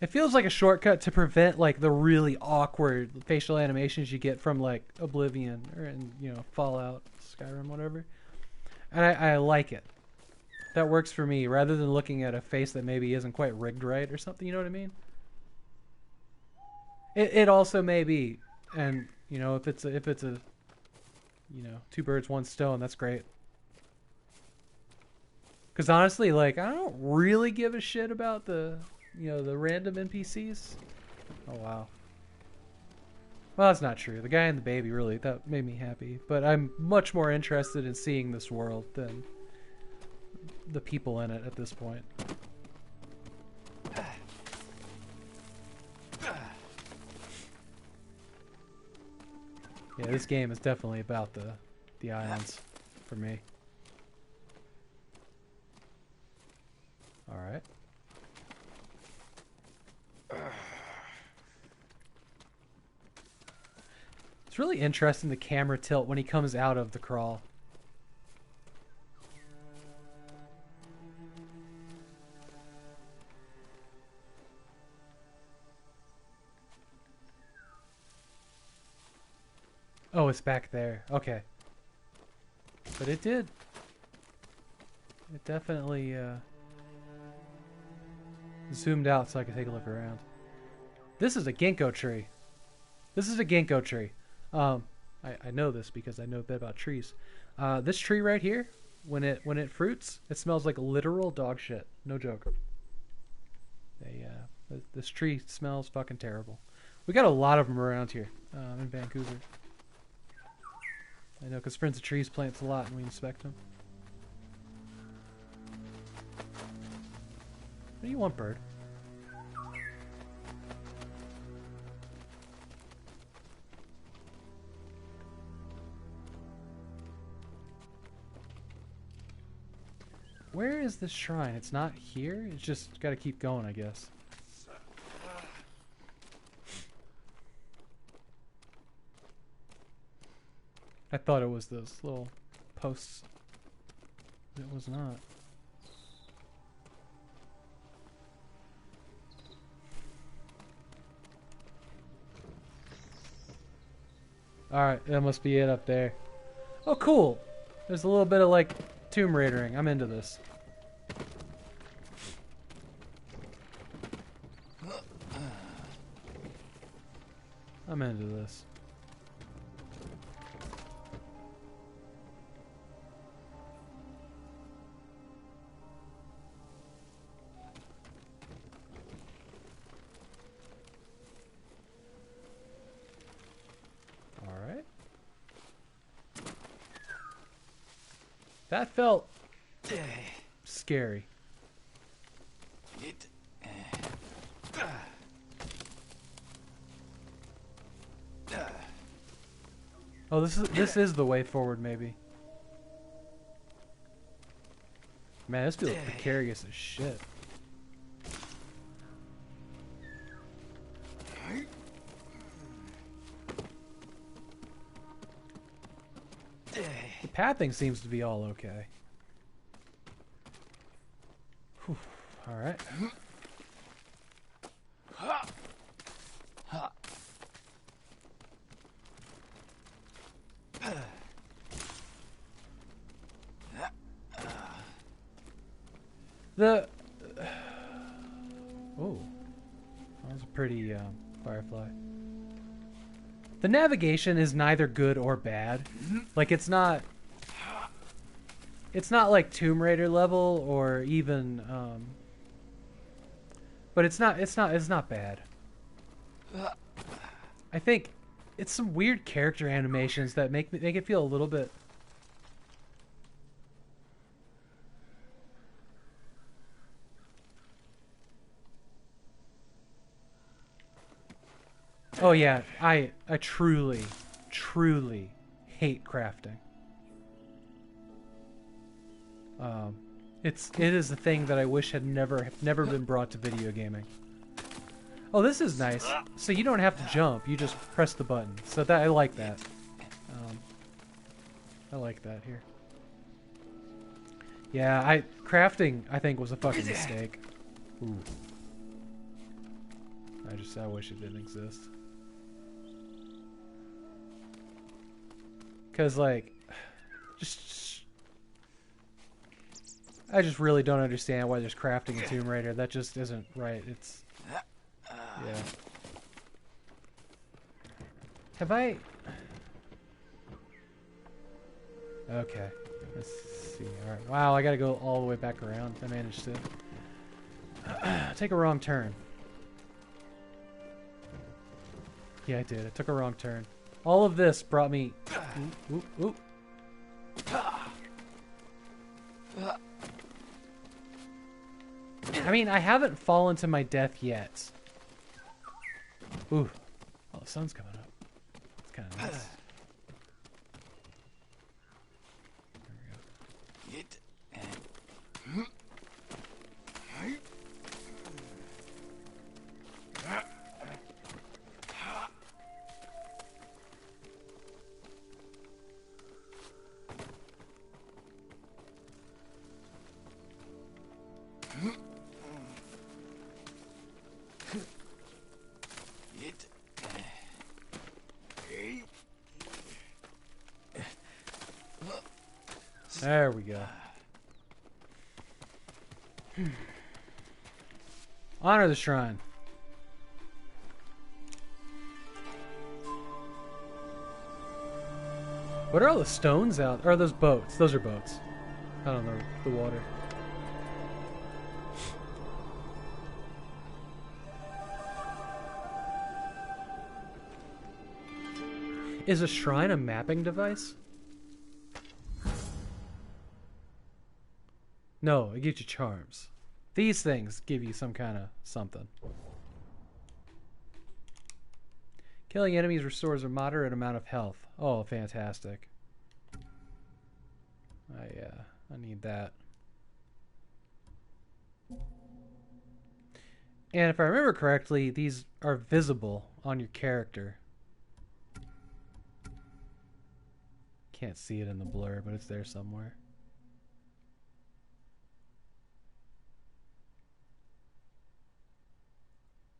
Speaker 1: It feels like a shortcut to prevent like the really awkward facial animations you get from like Oblivion or in, you know, Fallout, Skyrim, whatever. And I like it. That works for me, rather than looking at a face that maybe isn't quite rigged right or something, you know what I mean? It also may be, and you know, if it's a you know, two birds, one stone, that's great. Because honestly, like, I don't really give a shit about the, you know, the random NPCs. Oh, wow. Well, that's not true. The guy and the baby, really, that made me happy. But I'm much more interested in seeing this world than the people in it at this point. Yeah, this game is definitely about the islands for me. Alright. It's really interesting, the camera tilt when he comes out of the crawl. Oh, it's back there. Okay. But it did. It definitely zoomed out so I could take a look around. This is a ginkgo tree. This is a ginkgo tree. I know this because I know a bit about trees. This tree right here, when it fruits, it smells like literal dog shit. No joke. This tree smells fucking terrible. We got a lot of them around here in Vancouver. I know, because Friends of Trees plants a lot and we inspect them. What do you want, bird? Where is this shrine? It's not here? It's just got to keep going, I guess. I thought it was those little posts. It was not. Alright, that must be it up there. Oh, cool! There's a little bit of, like, Tomb Raidering. I'm into this. I'm into this. Alright. That felt scary. Oh, this is the way forward, maybe. Man, this feels precarious as shit. The pathing seems to be all okay. Whew. All right. Oh, that was a pretty firefly. The navigation is neither good or bad. Like it's not like Tomb Raider level or even but it's not bad. I think it's some weird character animations that make it feel a little bit. Oh yeah, I truly hate crafting. It is a thing that I wish had never been brought to video gaming. Oh, this is nice. So you don't have to jump; you just press the button. So that I like that. I like that here. Yeah, crafting I think was a fucking mistake. Ooh. I wish it didn't exist. Cause like, just I just really don't understand why there's crafting in Tomb Raider. That just isn't right. It's... Yeah. Have I... Okay. Let's see. Alright. Wow, I gotta go all the way back around. I managed to... take a wrong turn. Yeah, I did. I took a wrong turn. All of this brought me... Oop, oop, oop. I mean, I haven't fallen to my death yet. Ooh. Oh, the sun's coming up. It's kind of nice. There we go. Honor the shrine. What are all the stones out? Or are those boats? Those are boats. I don't know. The water. Is a shrine a mapping device? No, it gives you charms. These things give you some kind of something. Killing enemies restores a moderate amount of health. Oh, fantastic. I need that. And if I remember correctly, these are visible on your character. Can't see it in the blur, but it's there somewhere.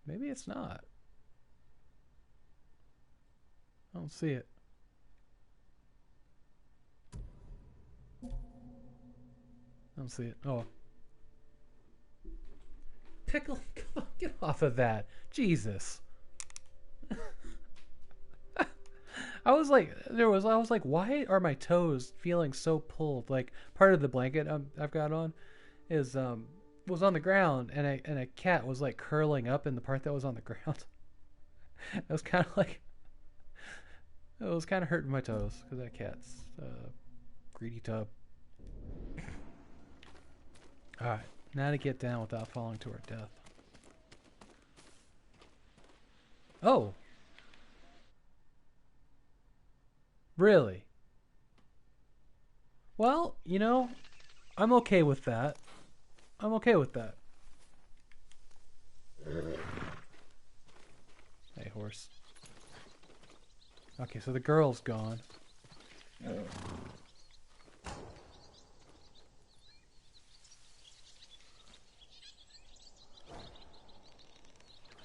Speaker 1: Maybe it's not. I don't see it. I don't see it. Oh. Pickle, come on, get off of that. Jesus. I was like, why are my toes feeling so pulled? Like, part of the blanket I've got on is was on the ground, and a cat was like curling up in the part that was on the ground. It was kind of like, it was kind of hurting my toes because that cat's greedy tub. All right, now to get down without falling to our death. Oh, really? Well, you know, I'm okay with that. I'm okay with that. Hey, horse. Okay, so the girl's gone. It's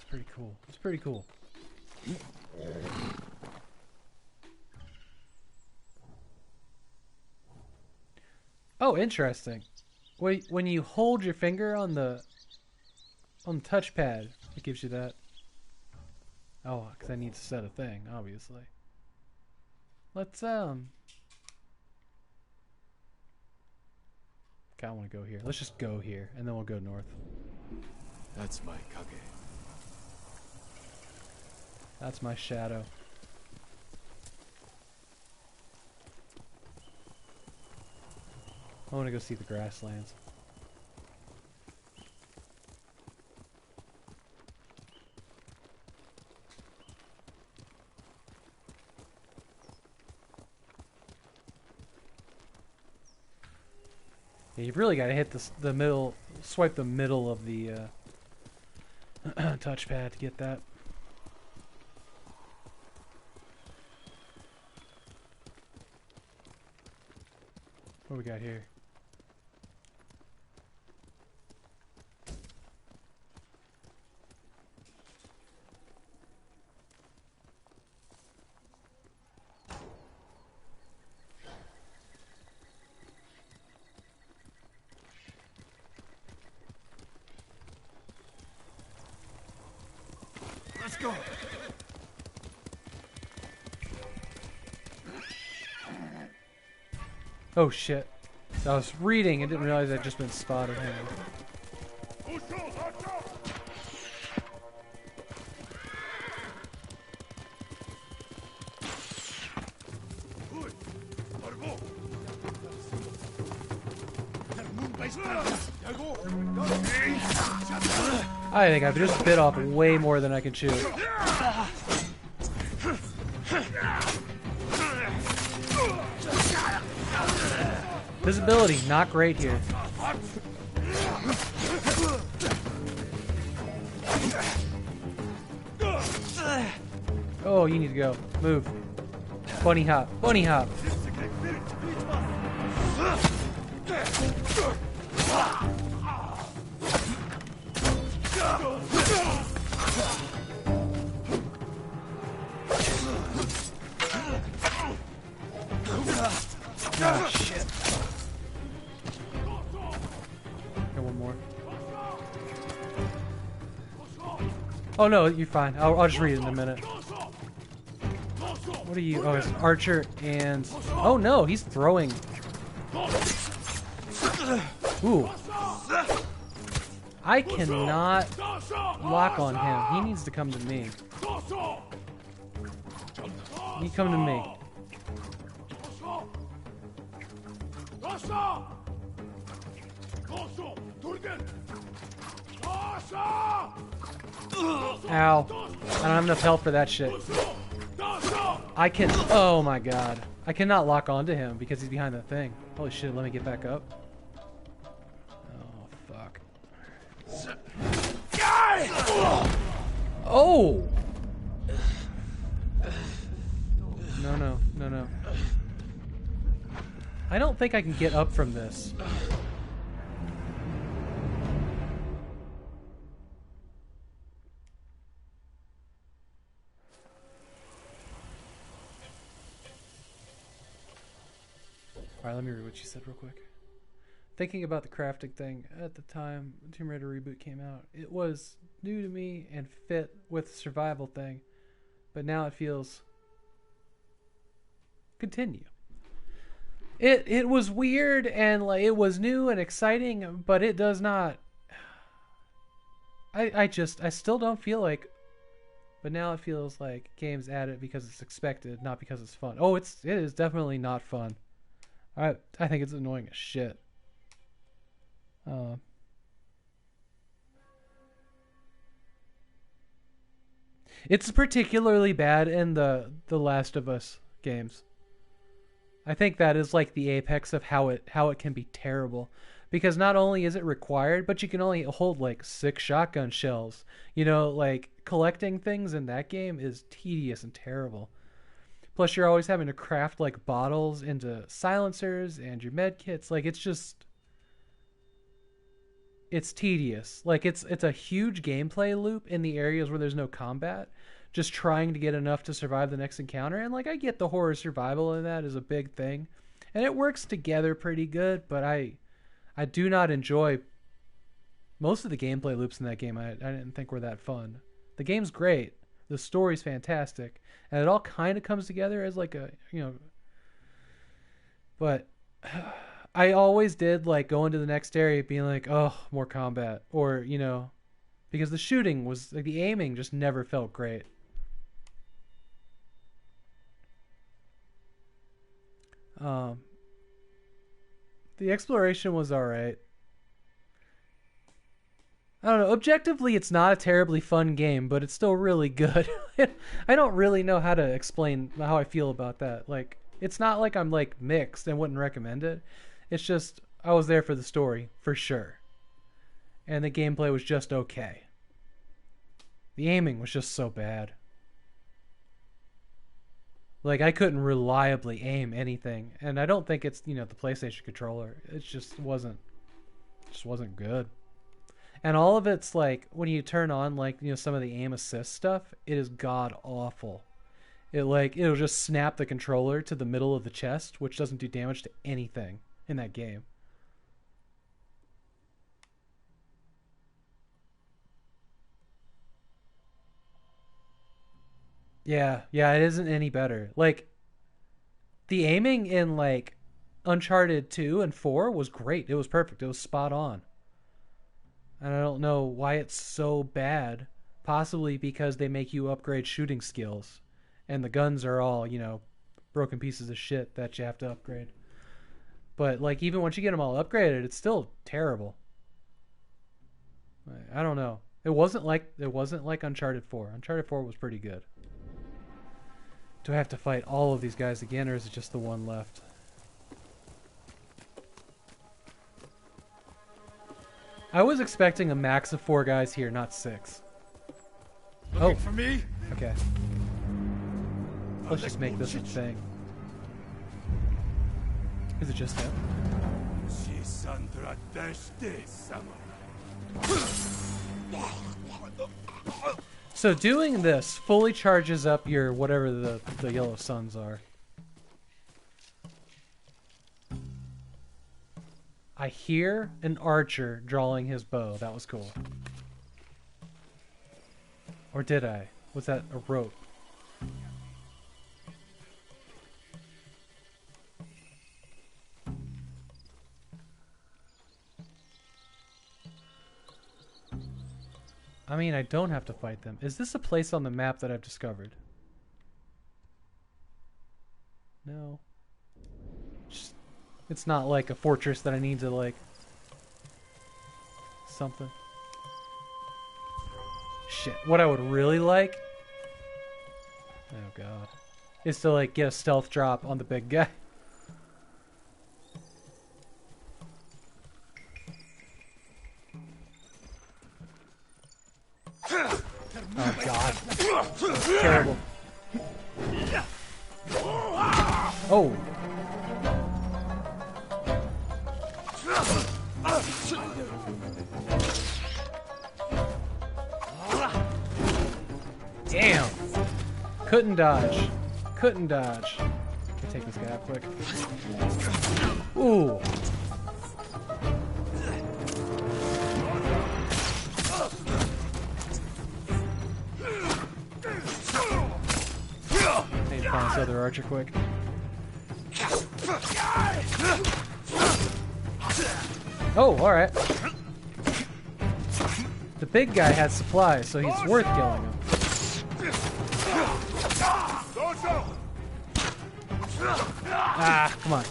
Speaker 1: pretty cool. It's pretty cool. Oh, interesting. Wait, when you hold your finger on the touchpad, it gives you that. Oh, because I need to set a thing, obviously. Let's Okay, I want to go here. Let's just go here, and then we'll go north.
Speaker 2: That's my kage.
Speaker 1: That's my shadow. I want to go see the grasslands. Yeah, you've really got to hit the middle, swipe the middle of the touchpad to get that. What do we got here?
Speaker 4: Let's go.
Speaker 1: Oh shit. So I was reading and didn't realize I'd just been spotted. Hang on. I think I've just bit off way more than I can chew. Visibility, not great here. Oh, you need to go. Move. Bunny hop. Bunny hop. Oh, shit. Got one more. Oh no, you're fine. I'll just read it in a minute. What are you? Oh, it's Archer and... Oh no, he's throwing. Ooh. I cannot lock on him. He needs to come to me. You come to me. Ow. I don't have enough health for that shit. I can... Oh my god. I cannot lock onto him because he's behind that thing. Holy shit, let me get back up. Oh, fuck. Oh! No, no, no, no. I don't think I can get up from this. Alright, let me read what she said real quick. Thinking about the crafting thing, at the time Tomb Raider reboot came out, it was new to me and fit with the survival thing, but now it feels... Continue. It was weird and like it was new and exciting, but it does not... I still don't feel like... But now it feels like games add it because it's expected, not because it's fun. Oh, it is definitely not fun. I think it's annoying as shit. It's particularly bad in the Last of Us games. I think that is like the apex of how it can be terrible, because not only is it required, but you can only hold like 6 shotgun shells. You know, like collecting things in that game is tedious and terrible. Plus, you're always having to craft like bottles into silencers and your med kits. Like it's tedious. Like it's a huge gameplay loop in the areas where there's no combat, just trying to get enough to survive the next encounter. And like I get the horror survival in that is a big thing, and it works together pretty good. But I do not enjoy most of the gameplay loops in that game. I didn't think were that fun. The game's great. The story's fantastic, and it all kind of comes together as like a, you know, but I always did like go into the next area being like, oh, more combat, or, you know, because the shooting was like, the aiming just never felt great. The exploration was alright. I don't know. Objectively, it's not a terribly fun game, but it's still really good. I don't really know how to explain how I feel about that. Like, it's not like I'm like mixed and wouldn't recommend it. It's just I was there for the story for sure, and the gameplay was just okay. The aiming was just so bad. Like I couldn't reliably aim anything, and I don't think it's, you know, the PlayStation controller. It just wasn't good. And all of it's like, when you turn on like, you know, some of the aim assist stuff, it is god awful. It'll just snap the controller to the middle of the chest, which doesn't do damage to anything in that game. Yeah, yeah, it isn't any better. Like, the aiming in, like, Uncharted 2 and 4 was great. It was perfect. It was spot on. And I don't know why it's so bad. Possibly because they make you upgrade shooting skills. And the guns are all, you know, broken pieces of shit that you have to upgrade. But, like, even once you get them all upgraded, it's still terrible. I don't know. It wasn't like Uncharted 4. Uncharted 4 was pretty good. Do I have to fight all of these guys again, or is it just the one left? I was expecting a max of 4 guys here, not 6.
Speaker 7: Looking for me?
Speaker 1: Okay. Let's just make this a thing. Is it just him? So doing this fully charges up your whatever the yellow suns are. I hear an archer drawing his bow. That was cool. Or did I? Was that a rope? I mean, I don't have to fight them. Is this a place on the map that I've discovered? No. It's not like a fortress that I need to, like... something. Shit. What I would really like... oh, God. Is to, like, get a stealth drop on the big guy. Oh, God. Terrible. Oh. Damn. Couldn't dodge. Couldn't dodge. Can I take this guy out quick? Ooh. I need to find this other archer quick. Oh, alright. The big guy has supplies, so he's worth killing him. Ah, come on.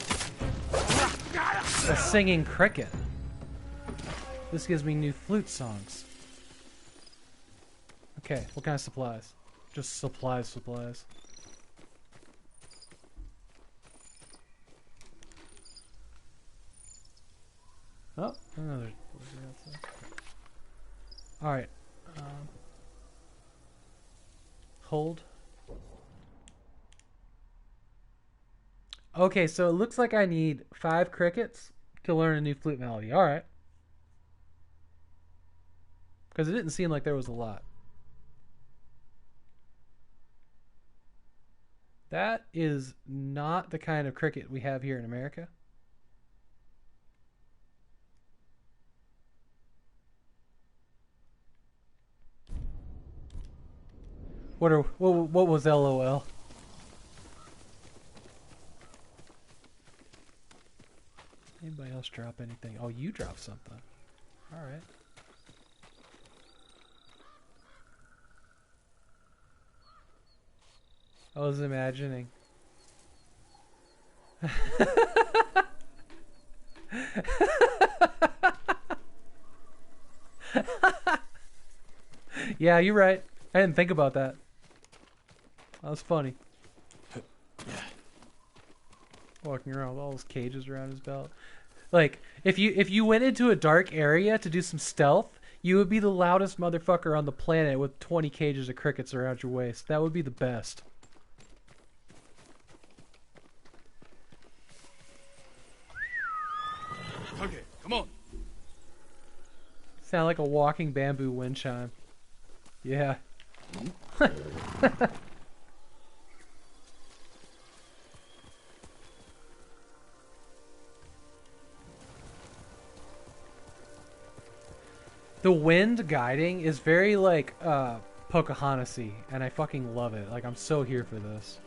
Speaker 1: A singing cricket. This gives me new flute songs. Okay, what kind of supplies? Just supplies. Oh, another. Alright. Hold. Okay, so it looks like I need 5 crickets to learn a new flute melody. Alright. Because it didn't seem like there was a lot. That is not the kind of cricket we have here in America. What was LOL? Anybody else drop anything? Oh, you dropped something. All right. I was imagining. Yeah, you're right. I didn't think about that. That was funny. Walking around with all those cages around his belt. Like, if you went into a dark area to do some stealth, you would be the loudest motherfucker on the planet with 20 cages of crickets around your waist. That would be the best.
Speaker 7: Okay, come on.
Speaker 1: Sound like a walking bamboo wind chime. Yeah. The wind guiding is very like Pocahontas-y, and I fucking love it. Like, I'm so here for this.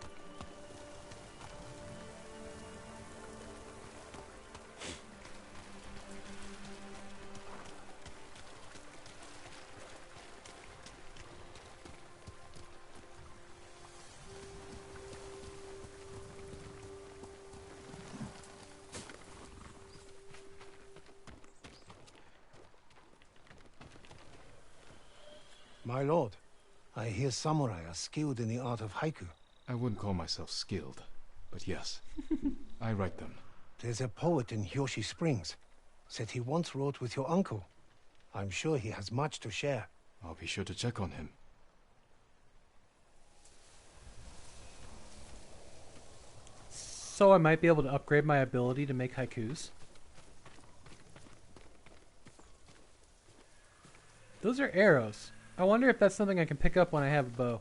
Speaker 9: My lord, I hear samurai are skilled in the art of haiku.
Speaker 2: I wouldn't call myself skilled, but yes, I write them.
Speaker 9: There's a poet in Hyoshi Springs. Said he once wrote with your uncle. I'm sure he has much to share.
Speaker 2: I'll be sure to check on him.
Speaker 1: So I might be able to upgrade my ability to make haikus. Those are arrows. I wonder if that's something I can pick up when I have a bow.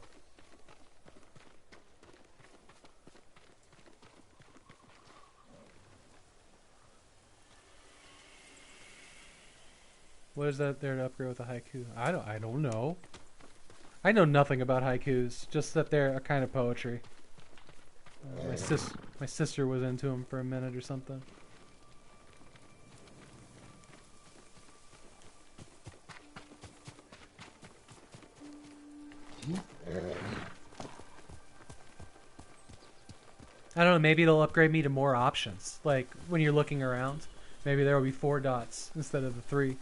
Speaker 1: What is that there to upgrade with a haiku? I don't know. I know nothing about haikus, just that they're a kind of poetry. My sister was into them for a minute or something. I don't know, maybe it'll upgrade me to more options. Like, when you're looking around, maybe there will be 4 dots instead of the 3.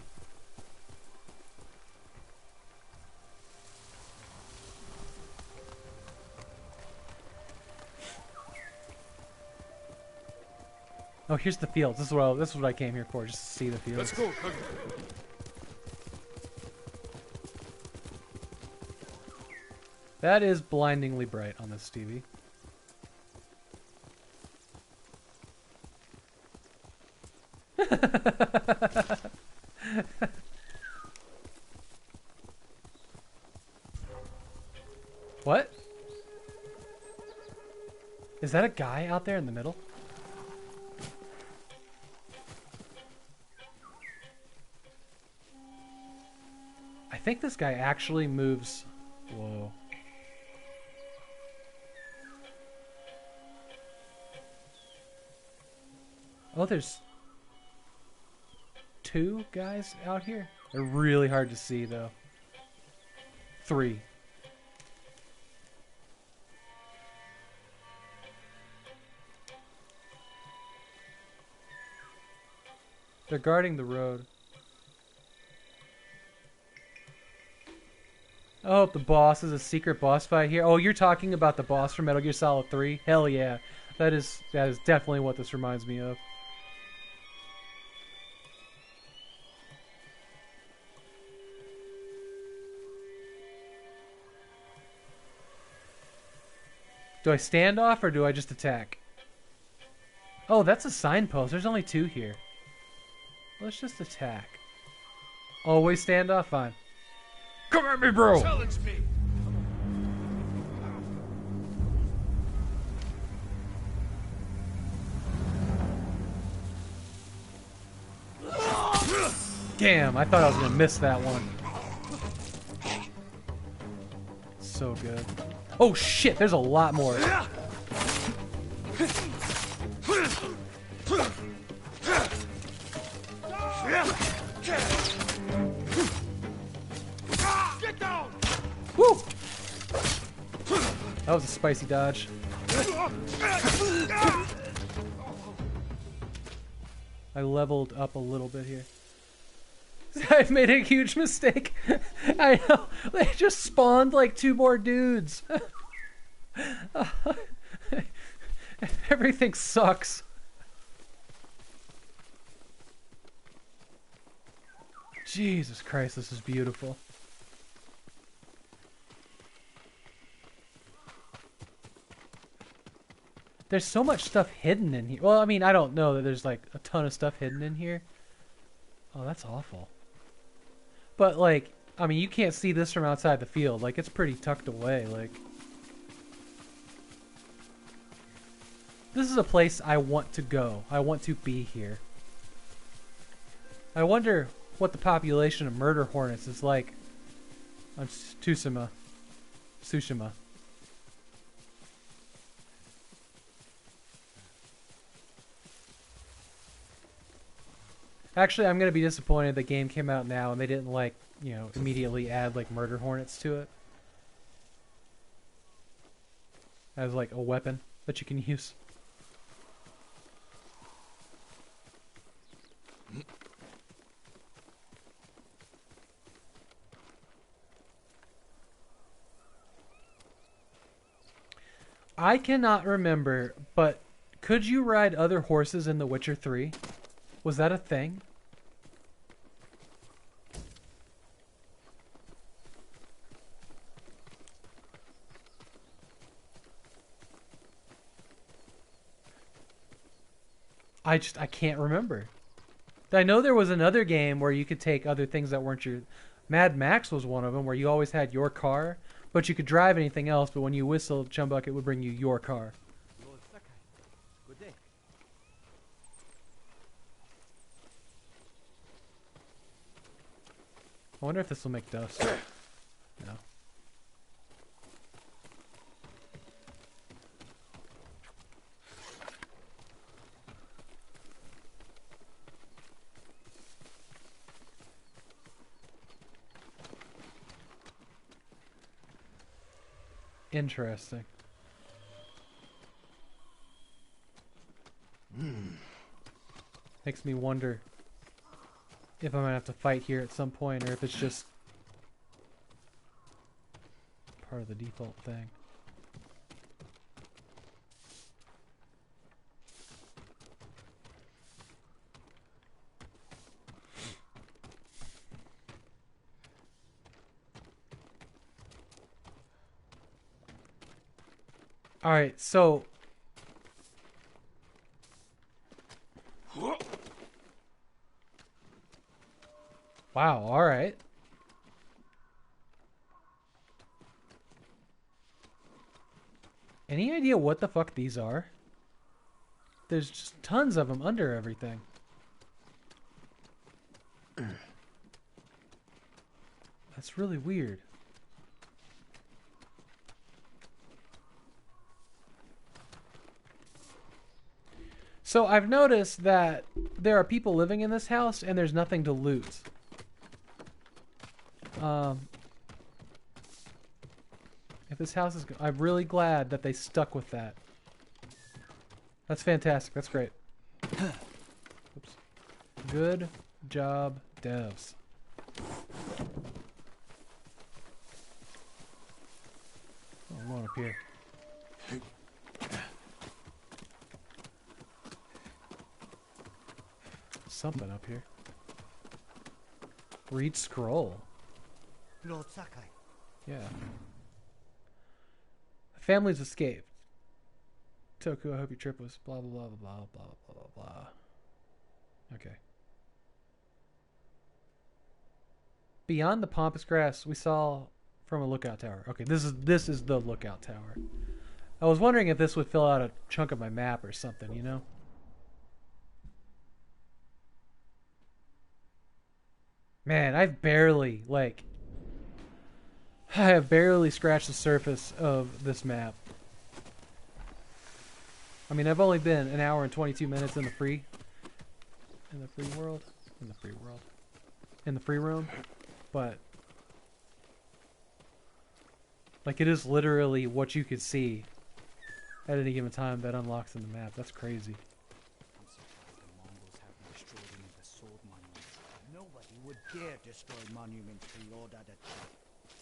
Speaker 1: Oh, here's the fields. This is what I came here for, just to see the fields.
Speaker 2: Let's go.
Speaker 1: That is blindingly bright on this TV. What? Is that a guy out there in the middle? I think this guy actually moves. Whoa. Oh, there's 2 guys out here. They're really hard to see, though. 3. They're guarding the road. Oh, the boss is a secret boss fight here. Oh, you're talking about the boss from Metal Gear Solid 3? Hell yeah. That is definitely what this reminds me of. Do I stand off or do I just attack? Oh, that's a signpost. There's only 2 here. Let's just attack. Always stand off? Fine. Come at me, bro!
Speaker 9: Challenge me!
Speaker 1: Damn, I thought I was gonna miss that one. So good. Oh shit, there's a lot more. Woo! That was a spicy dodge. I leveled up a little bit here. I've made a huge mistake. I know. They just spawned like 2 more dudes. Everything sucks. Jesus Christ, this is beautiful. There's so much stuff hidden in here. Well, I mean, I don't know that there's like a ton of stuff hidden in here. Oh, that's awful. But like, I mean, you can't see this from outside the field. Like, it's pretty tucked away. Like, this is a place I want to go. I want to be here. I wonder what the population of murder hornets is like on Tsushima. Tsushima. Actually, I'm gonna be disappointed the game came out now and they didn't like, you know, immediately add like murder hornets to it as like a weapon that you can use. I cannot remember, but could you ride other horses in The Witcher 3? Was that a thing? I can't remember. I know there was another game where you could take other things that weren't your... Mad Max was one of them, where you always had your car, but you could drive anything else, but when you whistled Chumbuck, it would bring you your car.
Speaker 13: Lord Sakai, good day.
Speaker 1: I wonder if this will make dust. No. Interesting. Makes me wonder if I'm gonna have to fight here at some point, or if it's just part of the default thing. All right, so wow, all right. Any idea what the fuck these are? There's just tons of them under everything. That's really weird. So I've noticed that there are people living in this house and there's nothing to loot. If this house is... I'm really glad that they stuck with that. That's fantastic. That's great. Oops. Good job, devs. Oh, I'm going up here. Something up here. Read scroll.
Speaker 13: Lord Sakai.
Speaker 1: Yeah. The family's escaped. Toku, I hope your trip was blah blah blah blah blah blah blah blah. Okay. Beyond the pampas grass we saw from a lookout tower. Okay, this is the lookout tower. I was wondering if this would fill out a chunk of my map or something, you know? Man, I have barely scratched the surface of this map. I mean, I've only been an hour and 22 minutes in the free room, but like it is literally what you could see at any given time that unlocks in the map. That's crazy.
Speaker 13: I'm surprised the Mongols haven't destroyed any of the sword monuments. Nobody would dare destroy monuments to Lord Adachi.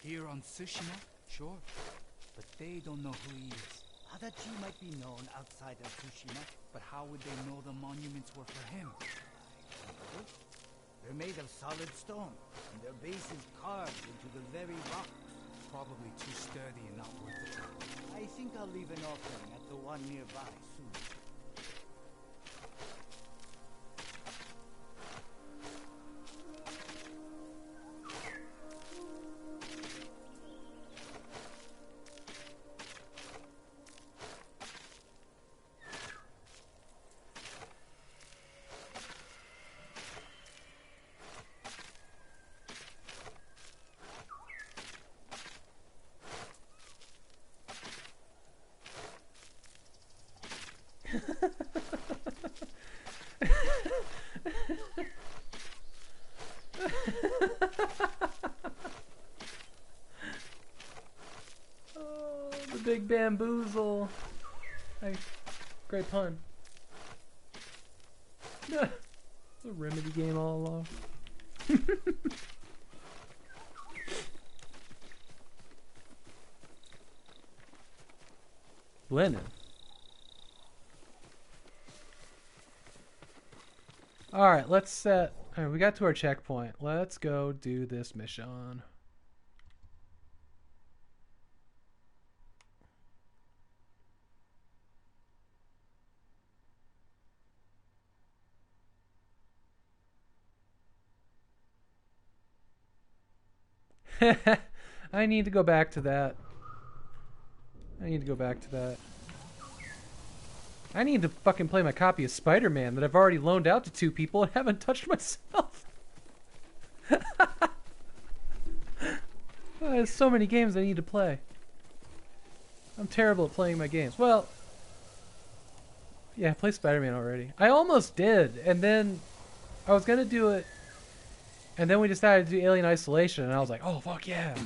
Speaker 13: Here on Tsushima, sure, but they don't know who he is. Adachi might be known outside of Tsushima, but how would they know the monuments were for him? They're made of solid stone, and their base is carved into the very rock. Probably too sturdy and not worth the trouble. I think I'll leave an offering at the one nearby soon.
Speaker 1: Oh, the big bamboozle. Hey, great pun. It's a Remedy game all along. Lennon. Alright, let's set... Alright, we got to our checkpoint. Let's go do this mission. I need to go back to that. I need to fucking play my copy of Spider-Man that I've already loaned out to 2 people and haven't touched myself. There's so many games I need to play. I'm terrible at playing my games. Well, yeah, I played Spider-Man already. I almost did, and then I was gonna do it, and then we decided to do Alien Isolation, and I was like, oh, fuck yeah.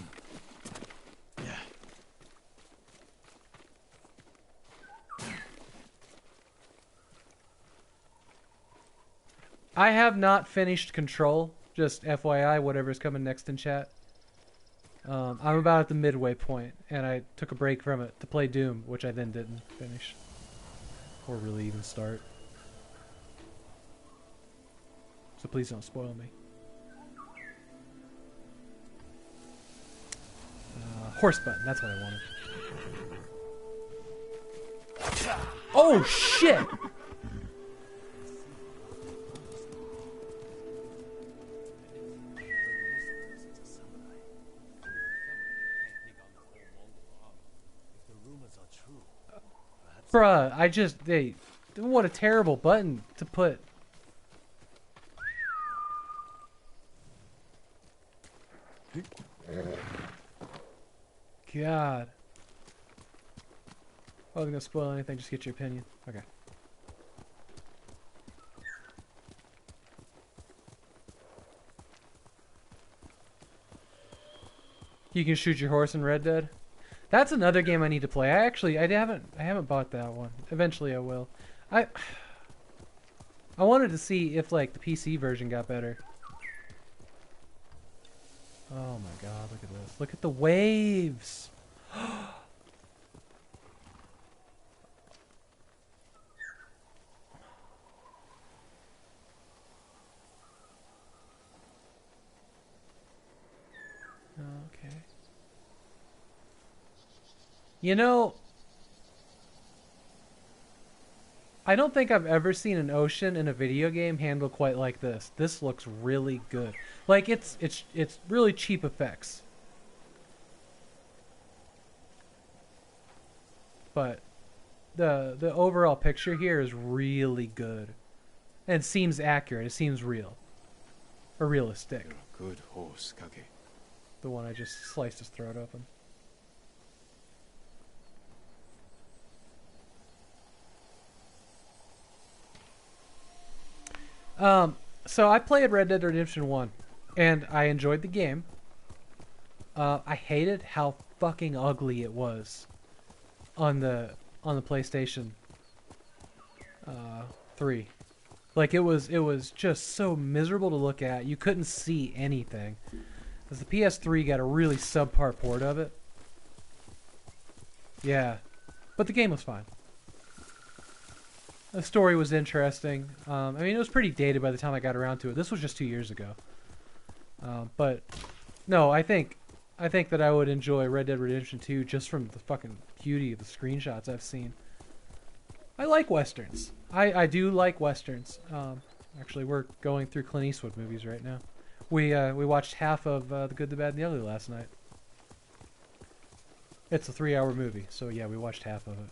Speaker 1: I have not finished Control, just FYI, whatever's coming next in chat. I'm about at the midway point, and I took a break from it to play Doom, which I then didn't finish. Or really even start. So please don't spoil me. Horse button, that's what I wanted. Oh shit! Bruh, what a terrible button to put. God. I wasn't gonna spoil anything, just get your opinion. Okay. You can shoot your horse in Red Dead? That's another game I need to play. I haven't bought that one. Eventually I will. I wanted to see if like the PC version got better. Oh my god, look at this. Look at the waves. Okay. You know, I don't think I've ever seen an ocean in a video game handled quite like this. This looks really good. Like it's really cheap effects. But the overall picture here is really good. And it seems accurate. It seems real. Or realistic.
Speaker 2: You're a good horse, Kage.
Speaker 1: The one I just sliced his throat open. So I played Red Dead Redemption 1, and I enjoyed the game. I hated how fucking ugly it was on the PlayStation 3. Like it was just so miserable to look at. You couldn't see anything. Because the PS3 got a really subpar port of it. Yeah, but the game was fine. The story was interesting. I mean, it was pretty dated by the time I got around to it. This was just 2 years ago. But no, I think that I would enjoy Red Dead Redemption 2 just from the fucking beauty of the screenshots I've seen. I like westerns. I do like westerns. Actually, we're going through Clint Eastwood movies right now. We watched half of The Good, the Bad, and the Ugly last night. It's a 3-hour movie, so yeah, we watched half of it.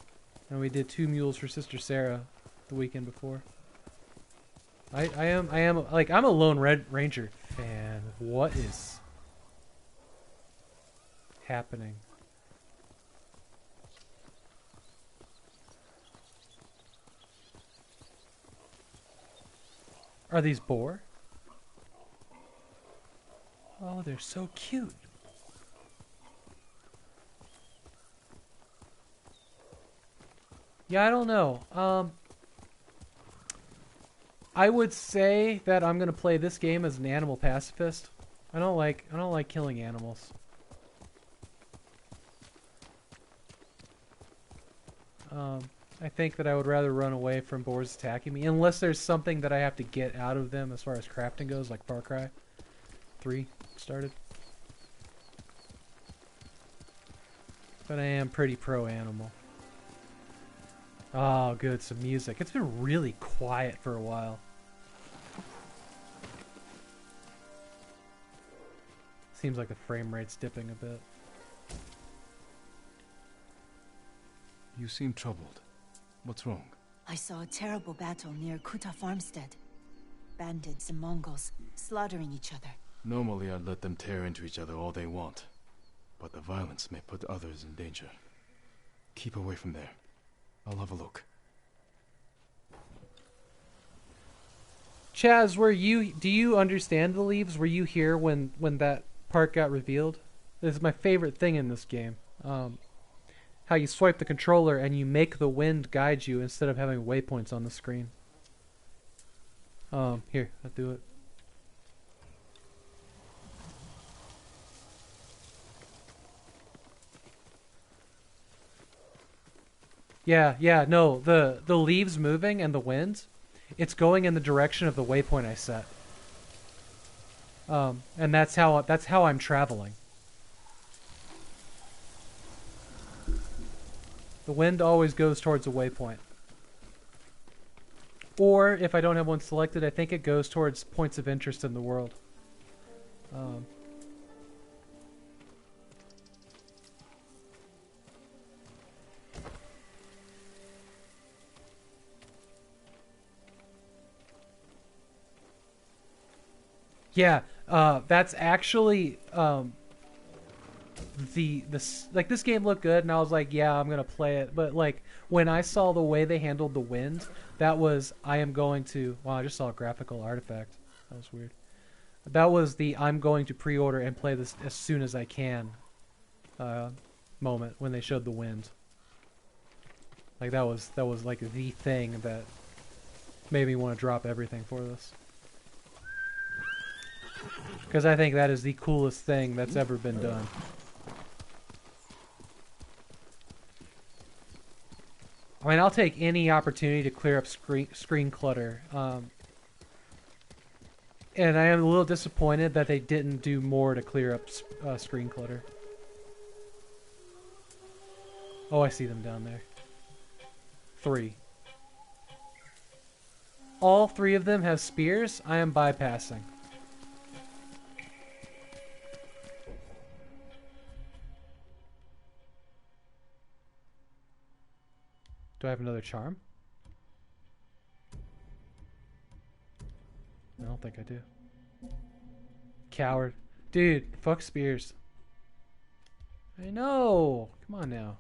Speaker 1: And we did 2 Mules for Sister Sarah the weekend before. I am like, I'm a Lone Red Ranger fan. What is happening? Are these boar? Oh, they're so cute. Yeah, I don't know. I would say that I'm gonna play this game as an animal pacifist. I don't like killing animals. I think that I would rather run away from boars attacking me, unless there's something that I have to get out of them as far as crafting goes, like Far Cry 3 started. But I am pretty pro-animal. Oh, good, some music. It's been really quiet for a while. Seems like the frame rate's dipping a bit.
Speaker 2: You seem troubled. What's wrong?
Speaker 10: I saw a terrible battle near Kuta Farmstead. Bandits and Mongols slaughtering each other.
Speaker 2: Normally I'd let them tear into each other all they want, but the violence may put others in danger. Keep away from there. I'll have a look.
Speaker 1: Chaz, do you understand the leaves? Were you here when that part got revealed? This is my favorite thing in this game. How you swipe the controller and you make the wind guide you instead of having waypoints on the screen. Here, I'll do it. Yeah, no, the leaves moving and the wind, it's going in the direction of the waypoint I set. And that's how I'm traveling. The wind always goes towards a waypoint. Or, if I don't have one selected, I think it goes towards points of interest in the world. Yeah, that's actually this game looked good, and I was like, yeah, I'm gonna play it. But like when I saw the way they handled the wind, that was I just saw a graphical artifact. That was weird. That was the I'm going to pre-order and play this as soon as I can moment when they showed the wind. Like that was like the thing that made me want to drop everything for this. Because I think that is the coolest thing that's ever been done. I mean, I'll take any opportunity to clear up screen clutter. And I am a little disappointed that they didn't do more to clear up screen clutter. Oh, I see them down there. 3. All 3 of them have spears. I am bypassing. Do I have another charm? I don't think I do. Coward. Dude, fuck spears. I know. Come on now.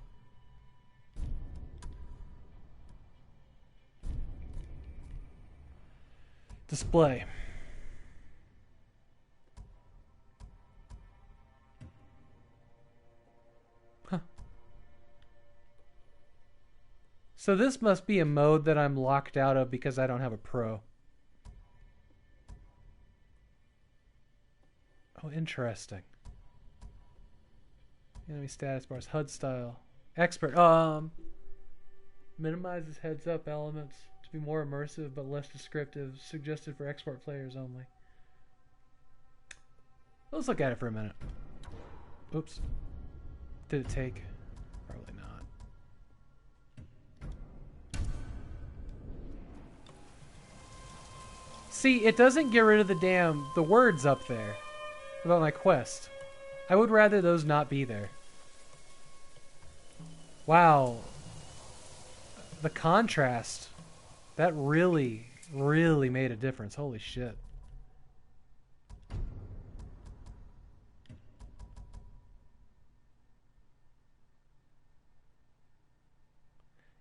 Speaker 1: Display. Huh. So this must be a mode that I'm locked out of because I don't have a pro. Oh, interesting. Enemy status bars, HUD style. Expert. Minimizes heads up elements to be more immersive but less descriptive. Suggested for expert players only. Let's look at it for a minute. Oops. Did it take? Probably not. See, it doesn't get rid of the words up there about my quest. I would rather those not be there. Wow. The contrast. That really, really made a difference. Holy shit.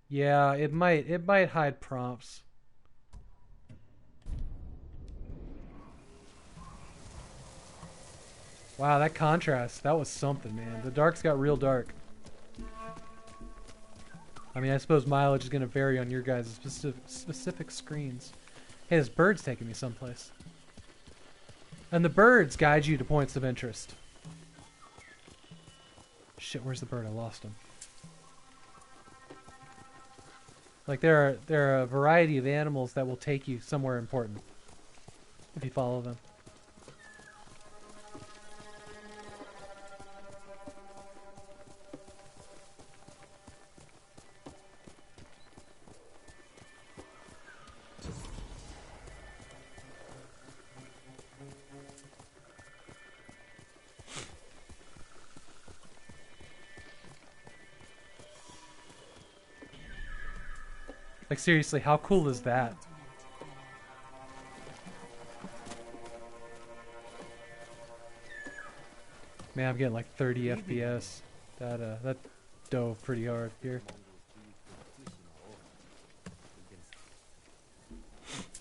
Speaker 1: Yeah, it might hide prompts. Wow, that contrast, that was something, man. The darks got real dark. I mean, I suppose mileage is going to vary on your guys' specific screens. Hey, this bird's taking me someplace. And the birds guide you to points of interest. Shit, where's the bird? I lost him. Like, there are a variety of animals that will take you somewhere important if you follow them. Like, seriously, how cool is that? Man, I'm getting like 30 FPS. That dove pretty hard here.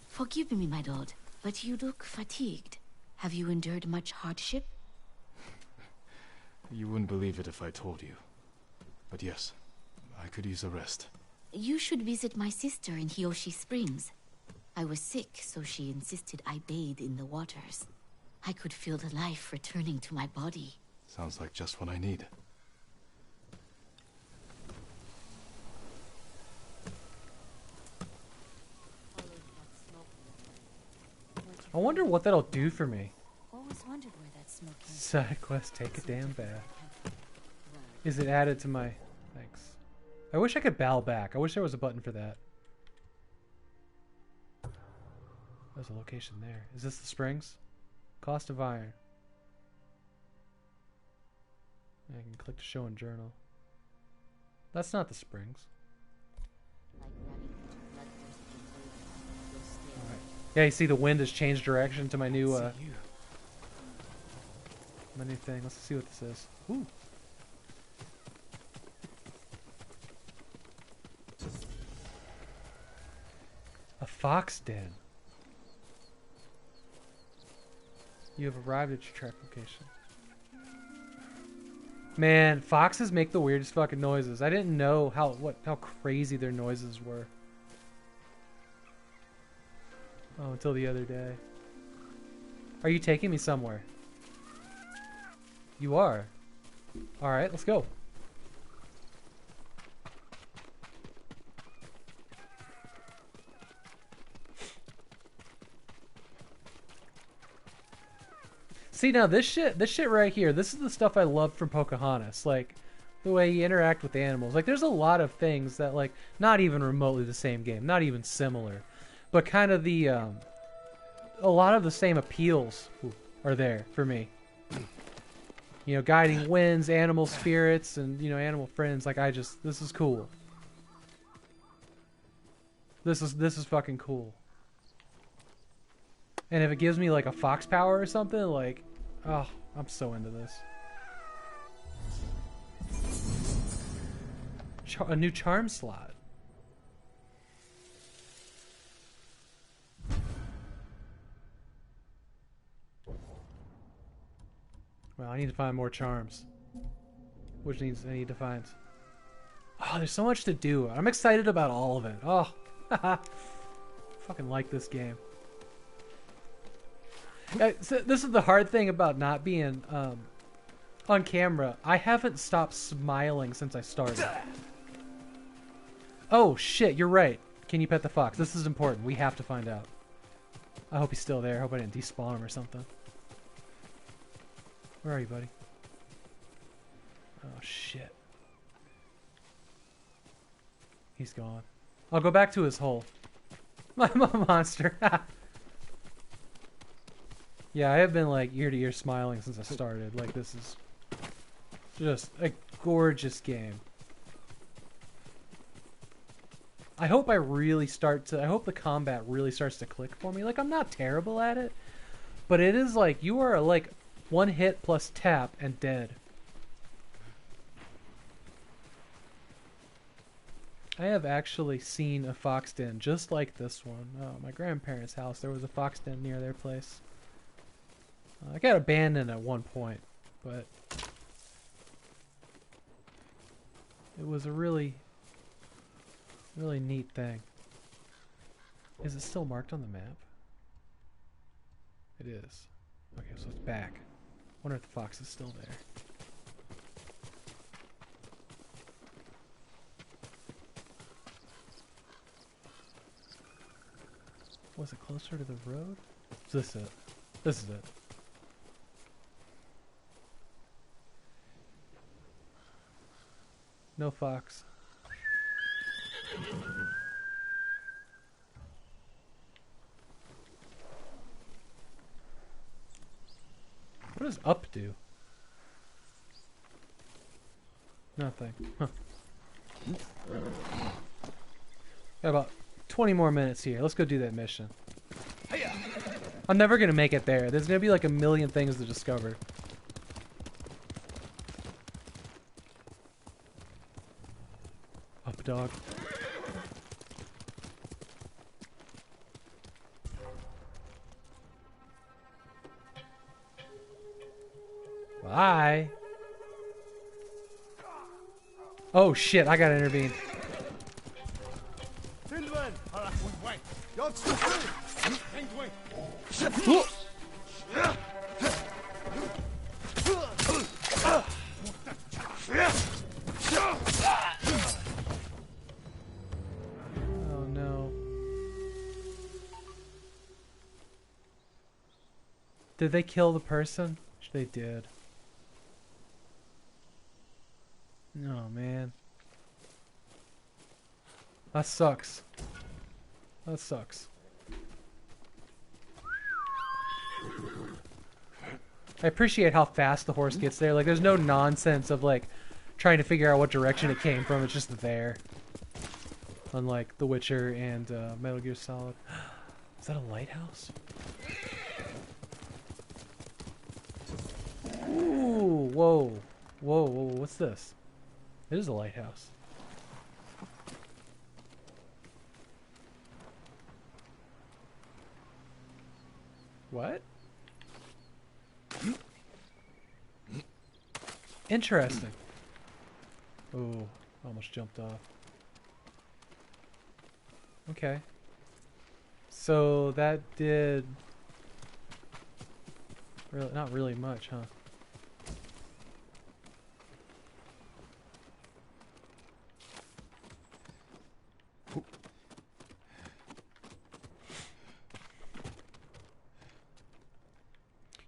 Speaker 16: Forgive me, my lord, but you look fatigued. Have you endured much hardship?
Speaker 2: You wouldn't believe it if I told you. But yes, I could use a rest.
Speaker 16: You should visit my sister in Hiyoshi Springs. I was sick, so she insisted I bathe in the waters. I could feel the life returning to my body.
Speaker 2: Sounds like just what I need.
Speaker 1: I wonder what that'll do for me.
Speaker 11: Always wondered where that smoke came from.
Speaker 1: Side quest, take a damn bath. Is it added to my... Thanks. I wish I could bow back. I wish there was a button for that. There's a location there. Is this the springs? Cost of iron. I can click to show in journal. That's not the springs. Alright. Yeah, you see the wind has changed direction to my new my new thing. Let's see what this is. Ooh. A fox den. You have arrived at your track location. Man, foxes make the weirdest fucking noises. I didn't know how crazy their noises were. Oh, until the other day. Are you taking me somewhere? You are. Alright, let's go. See, now this shit right here, this is the stuff I love from Pocahontas. Like, the way you interact with animals. Like, there's a lot of things that, like, not even remotely the same game, not even similar, but kind of the, a lot of the same appeals are there for me. You know, guiding winds, animal spirits, and, you know, animal friends. Like, this is cool. This is fucking cool. And if it gives me, like, a fox power or something, like, oh, I'm so into this. A new charm slot. Well, I need to find more charms. Which means I need to find... Oh, there's so much to do. I'm excited about all of it. Oh, fucking like this game. So this is the hard thing about not being on camera. I haven't stopped smiling since I started. Oh, shit, you're right. Can you pet the fox? This is important. We have to find out. I hope he's still there. I hope I didn't despawn him or something. Where are you, buddy? Oh, shit. He's gone. I'll go back to his hole. I'm a monster. Yeah, I have been like ear to ear smiling since I started. Like, this is just a gorgeous game. I hope I hope the combat really starts to click for me. Like, I'm not terrible at it, but it is like, you are like one hit plus tap and dead. I have actually seen a fox den just like this one. Oh, my grandparents' house, there was a fox den near their place. I got abandoned at one point. but it was a really neat thing. Is it still marked on the map? It is. Okay, so it's back. Wonder if the fox is still there. Was it closer to the road? Is this it? This is it. No fox. What does up do? Nothing. Huh. Got about 20 more minutes here. Let's go do that mission. I'm never gonna make it there. There's gonna be like a million things to discover. Up, dog. Bye. Oh shit, I gotta intervene. Oh no. Did they kill the person? They did. Oh man. That sucks. That sucks. I appreciate how fast the horse gets there. Like, there's no nonsense of, like, trying to figure out what direction it came from. It's just there. Unlike The Witcher and Metal Gear Solid. Is that a lighthouse? Ooh, whoa. Whoa, whoa, what's this? It is a lighthouse. What? Interesting. Oh, almost jumped off. Okay. So that did really not really much, huh?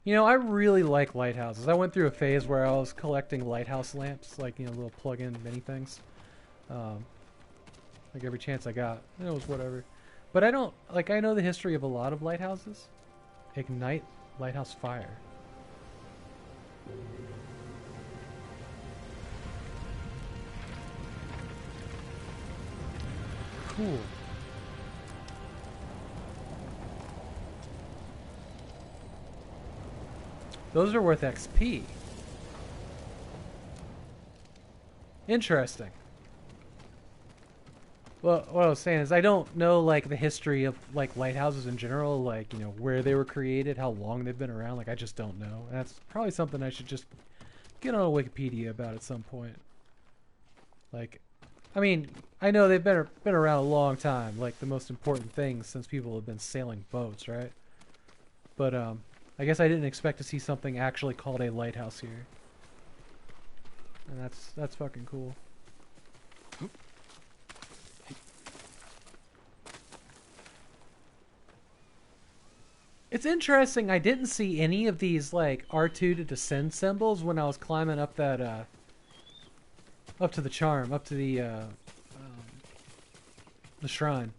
Speaker 1: You know, I really like lighthouses. I went through a phase where I was collecting lighthouse lamps, like, you know, little plug-in mini things. Like every chance I got. It was whatever. But I don't, like, I know the history of a lot of lighthouses. Ignite lighthouse fire. Cool. Those are worth XP. Interesting. Well, what I was saying is I don't know, like, the history of, like, lighthouses in general, like, you know, where they were created, how long they've been around. Like, I just don't know. And that's probably something I should just get on a Wikipedia about at some point. Like, I mean, I know they've been around a long time, like the most important things since people have been sailing boats, right? But, I guess I didn't expect to see something actually called a lighthouse here. And that's fucking cool. It's interesting, I didn't see any of these, like, R2 to descend symbols when I was climbing up that, up to the charm, up to the shrine.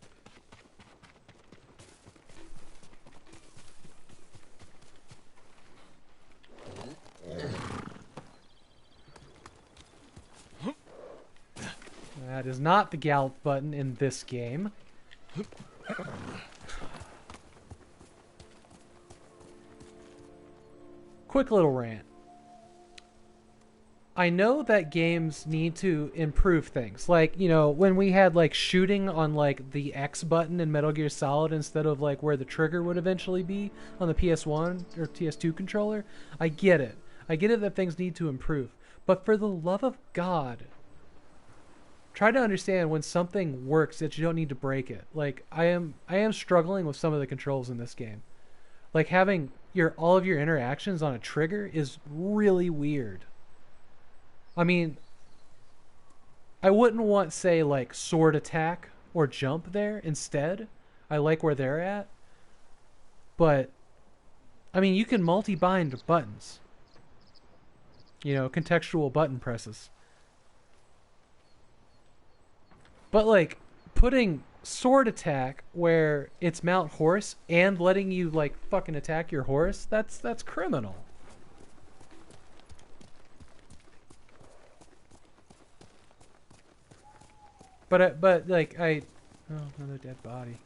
Speaker 1: That is not the gallop button in this game. Quick little rant. I know that games need to improve things. Like, you know, when we had, like, shooting on, like, the X button in Metal Gear Solid instead of, like, where the trigger would eventually be on the PS1 or PS2 controller, I get it. I get it that things need to improve. But for the love of God, try to understand when something works that you don't need to break it. Like, I am struggling with some of the controls in this game. Like, having all of your interactions on a trigger is really weird. I mean, I wouldn't want, say, like, sword attack or jump there instead. I like where they're at. But, I mean, you can multi-bind buttons. You know, contextual button presses. But, like, putting sword attack where it's mount horse and letting you, like, fucking attack your horse, that's criminal. But like, oh, another dead body.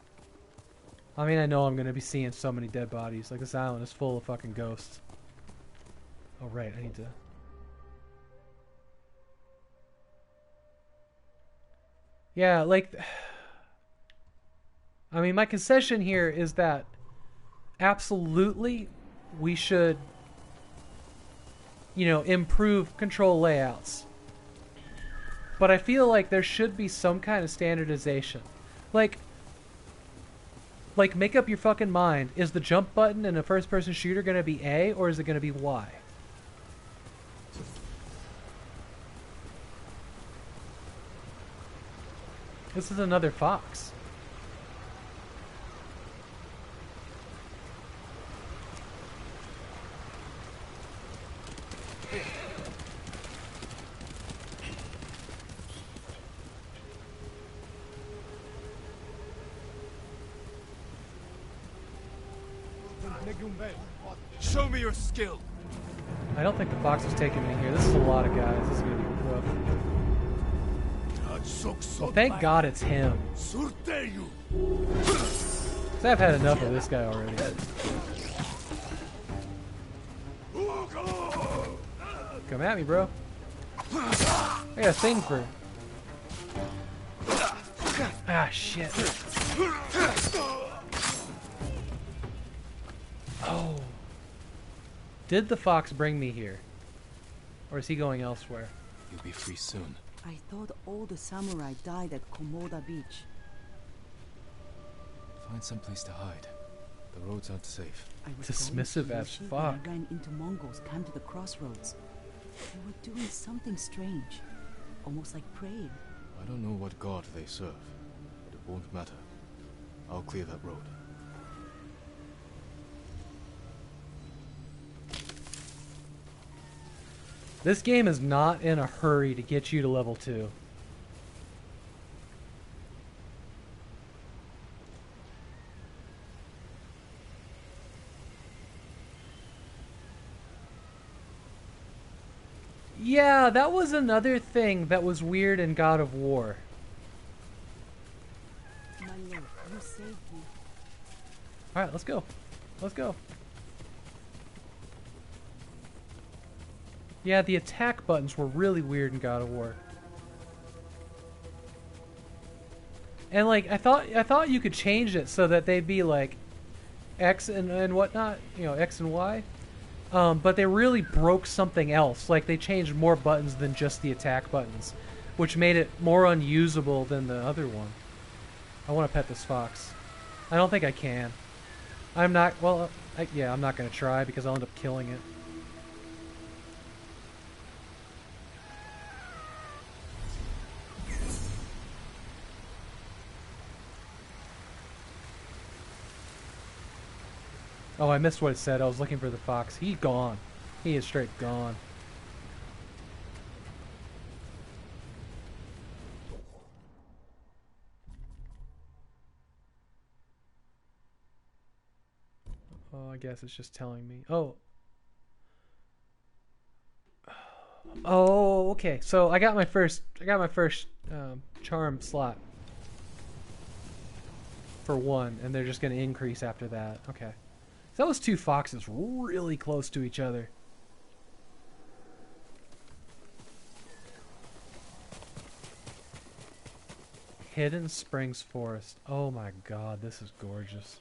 Speaker 1: I mean, I know I'm gonna be seeing so many dead bodies. Like, this island is full of fucking ghosts. Oh, right, I need to... Yeah, like... I mean, my concession here is that absolutely we should, you know, improve control layouts. But I feel like there should be some kind of standardization. Like, make up your fucking mind. Is the jump button in a first-person shooter going to be A, or is it going to be Y? This is another fox.
Speaker 2: Show me your skill.
Speaker 1: I don't think the fox was taking me here. This is a lot of guys. This is going to be rough. Well, thank God it's him. 'Cause I've had enough of this guy already. Come at me, bro. I got a thing for... Ah, shit. Oh. Did the fox bring me here? Or is he going elsewhere?
Speaker 2: You'll be free soon.
Speaker 10: I thought all the samurai died at Komoda Beach.
Speaker 2: Find some place to hide. The roads aren't safe.
Speaker 10: I was
Speaker 1: Dismissive as
Speaker 10: going to
Speaker 1: fuck.
Speaker 10: when I ran into Mongols camped at the crossroads. They were doing something strange. Almost like praying.
Speaker 2: I don't know what god they serve, but it won't matter. I'll clear that road.
Speaker 1: This game is not in a hurry to get you to level 2. Yeah, that was another thing that was weird in God of War.
Speaker 10: My lord, you saved me.
Speaker 1: Alright, let's go. Let's go. Yeah, the attack buttons were really weird in God of War. And like I thought you could change it so that they'd be like X and whatnot, you know, X and Y. But they really broke something else. Like they changed more buttons than just the attack buttons, which made it more unusable than the other one. I want to pet this fox. I don't think I can. I'm not, well, yeah, I'm not going to try because I'll end up killing it. Oh, I missed what it said. I was looking for the fox. He's gone. He is straight gone. Oh, I guess it's just telling me. Oh. Oh, okay. So I got my first charm slot for 1, and they're just going to increase after that. Okay. So those 2 foxes really close to each other. Hidden Springs Forest. Oh my god, this is gorgeous.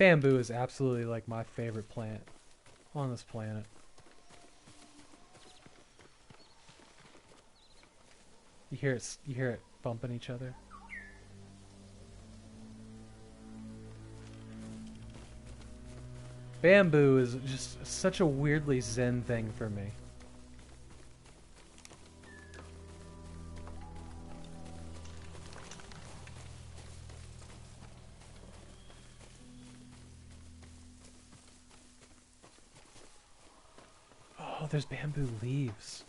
Speaker 1: Bamboo is absolutely like my favorite plant on this planet. You hear it bumping each other. Bamboo is just such a weirdly zen thing for me. Oh, there's bamboo leaves.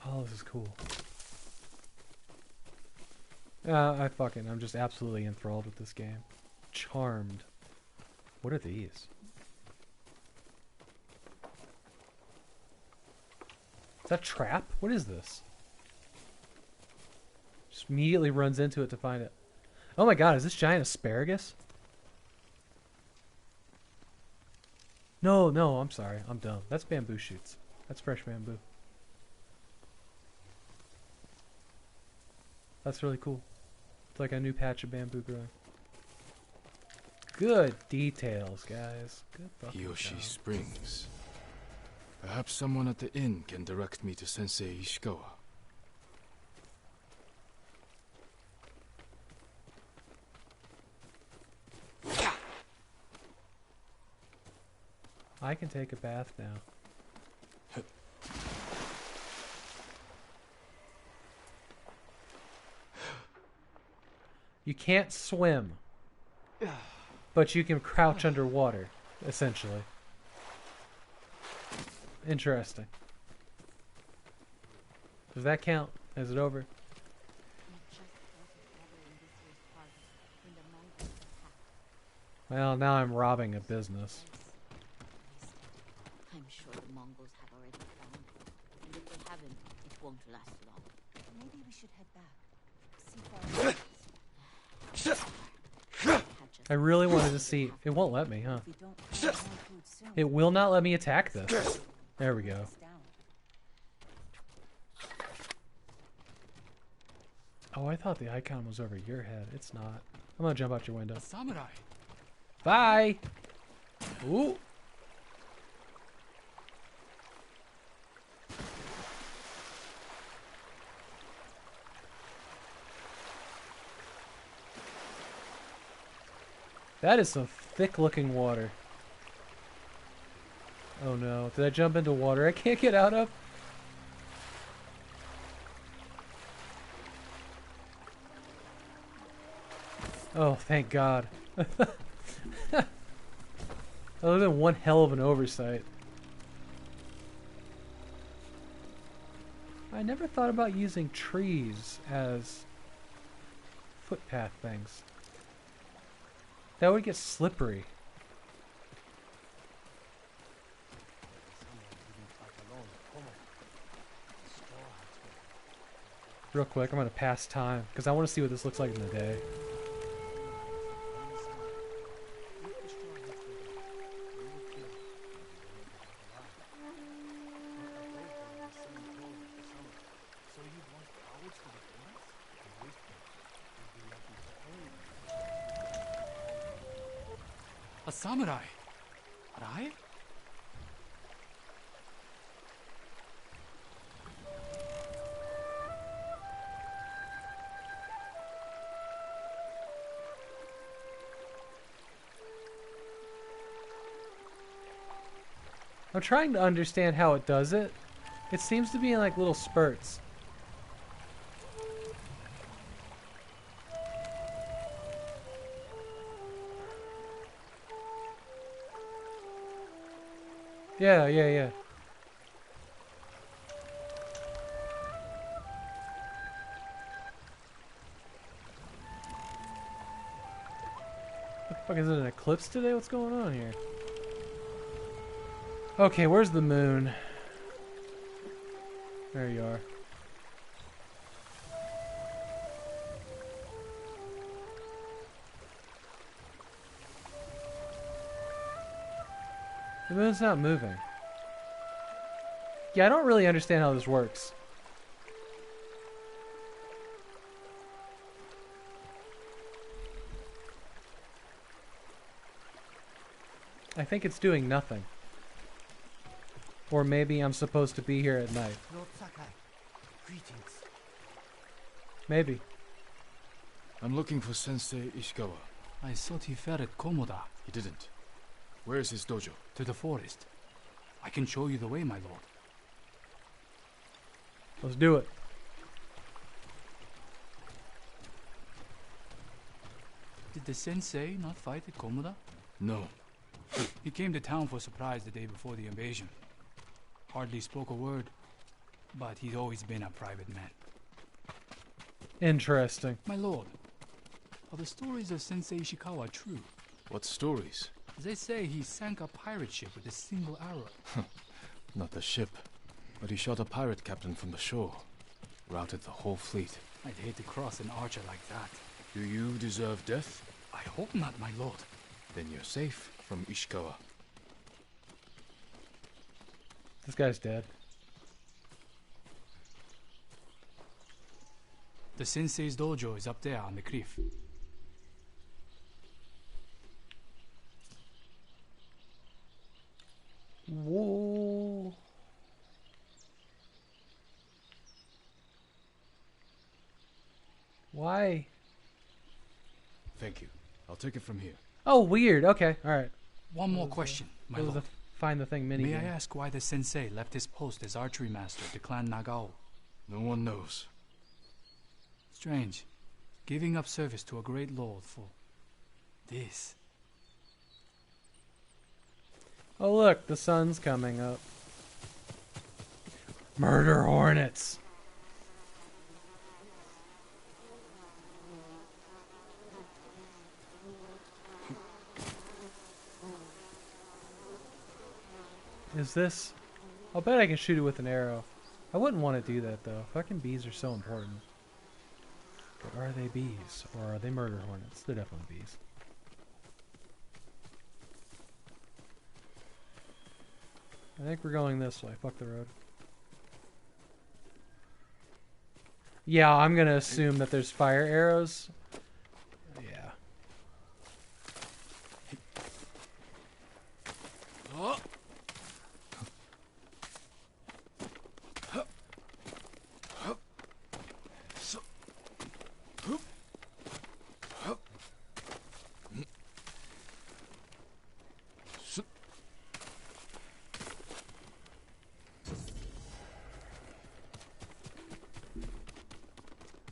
Speaker 1: Oh, this is cool. I'm just absolutely enthralled with this game. Charmed. What are these? Is that a trap? What is this? Just immediately runs into it to find it. Oh my god, is this giant asparagus? No, I'm sorry. I'm dumb. That's bamboo shoots. That's fresh bamboo. That's really cool. It's like a new patch of bamboo growing. Good details, guys. Good fucking
Speaker 2: Hiyoshi
Speaker 1: job.
Speaker 2: Springs. Perhaps someone at the inn can direct me to Sensei Ishikawa.
Speaker 1: I can take a bath now. You can't swim, but you can crouch underwater, essentially. Interesting. Does that count? Is it over? Well, now I'm robbing a business.
Speaker 16: I'm sure the Mongols have already found it. And if they haven't, it won't last long.
Speaker 11: Maybe we should head back. See
Speaker 1: I really wanted to see. It won't let me, huh? It will not let me attack this. There we go. Oh, I thought the icon was over your head. It's not. I'm gonna jump out your window.
Speaker 13: Samurai.
Speaker 1: Bye. Ooh. That is some thick-looking water. Oh no, did I jump into water I can't get out of? Oh, thank God. That would have been one hell of an oversight. I never thought about using trees as footpath things. That would get slippery. Real quick, I'm gonna pass time because I want to see what this looks like in the day.
Speaker 13: A samurai. Right?
Speaker 1: I'm trying to understand how it does it. It seems to be in like little spurts. Yeah. What the fuck, is it an eclipse today? What's going on here? Okay, where's the moon? There you are. The moon's not moving. Yeah, I don't really understand how this works. I think it's doing nothing. Or maybe I'm supposed to be here at night.
Speaker 13: Lord Sakai, greetings.
Speaker 1: Maybe.
Speaker 2: I'm looking for Sensei Ishikawa.
Speaker 13: I thought he fell at Komoda.
Speaker 2: He didn't. Where is his dojo?
Speaker 13: To the forest. I can show you the way, my lord.
Speaker 1: Let's do it.
Speaker 13: Did the sensei not fight at Komoda?
Speaker 2: No.
Speaker 13: He came to town for surprise the day before the invasion. Hardly spoke a word, but he'd always been a private man.
Speaker 1: Interesting.
Speaker 13: My lord, are the stories of Sensei Ishikawa true?
Speaker 2: What stories?
Speaker 13: They say he sank a pirate ship with a single arrow.
Speaker 2: Not the ship, but he shot a pirate captain from the shore. Routed the whole fleet.
Speaker 13: I'd hate to cross an archer like that.
Speaker 2: Do you deserve death?
Speaker 13: I hope not, my lord.
Speaker 2: Then you're safe from Ishikawa.
Speaker 1: This guy's dead.
Speaker 13: The sensei's dojo is up there on the cliff.
Speaker 1: Whoa. Why?
Speaker 2: Thank you. I'll take it from here.
Speaker 1: Oh, weird. Okay, alright.
Speaker 13: One more question, my lord.
Speaker 1: Find the thing mini.
Speaker 13: May I ask why the sensei left his post as archery master to Clan Nagao?
Speaker 2: No one knows.
Speaker 13: Strange. Giving up service to a great lord for this.
Speaker 1: Oh look, the sun's coming up. Murder hornets. Is this? I'll bet I can shoot it with an arrow. I wouldn't want to do that though. Fucking bees are so important. But are they bees? Or are they murder hornets? They're definitely bees. I think we're going this way. Fuck the road. Yeah, I'm gonna assume that there's fire arrows. Yeah.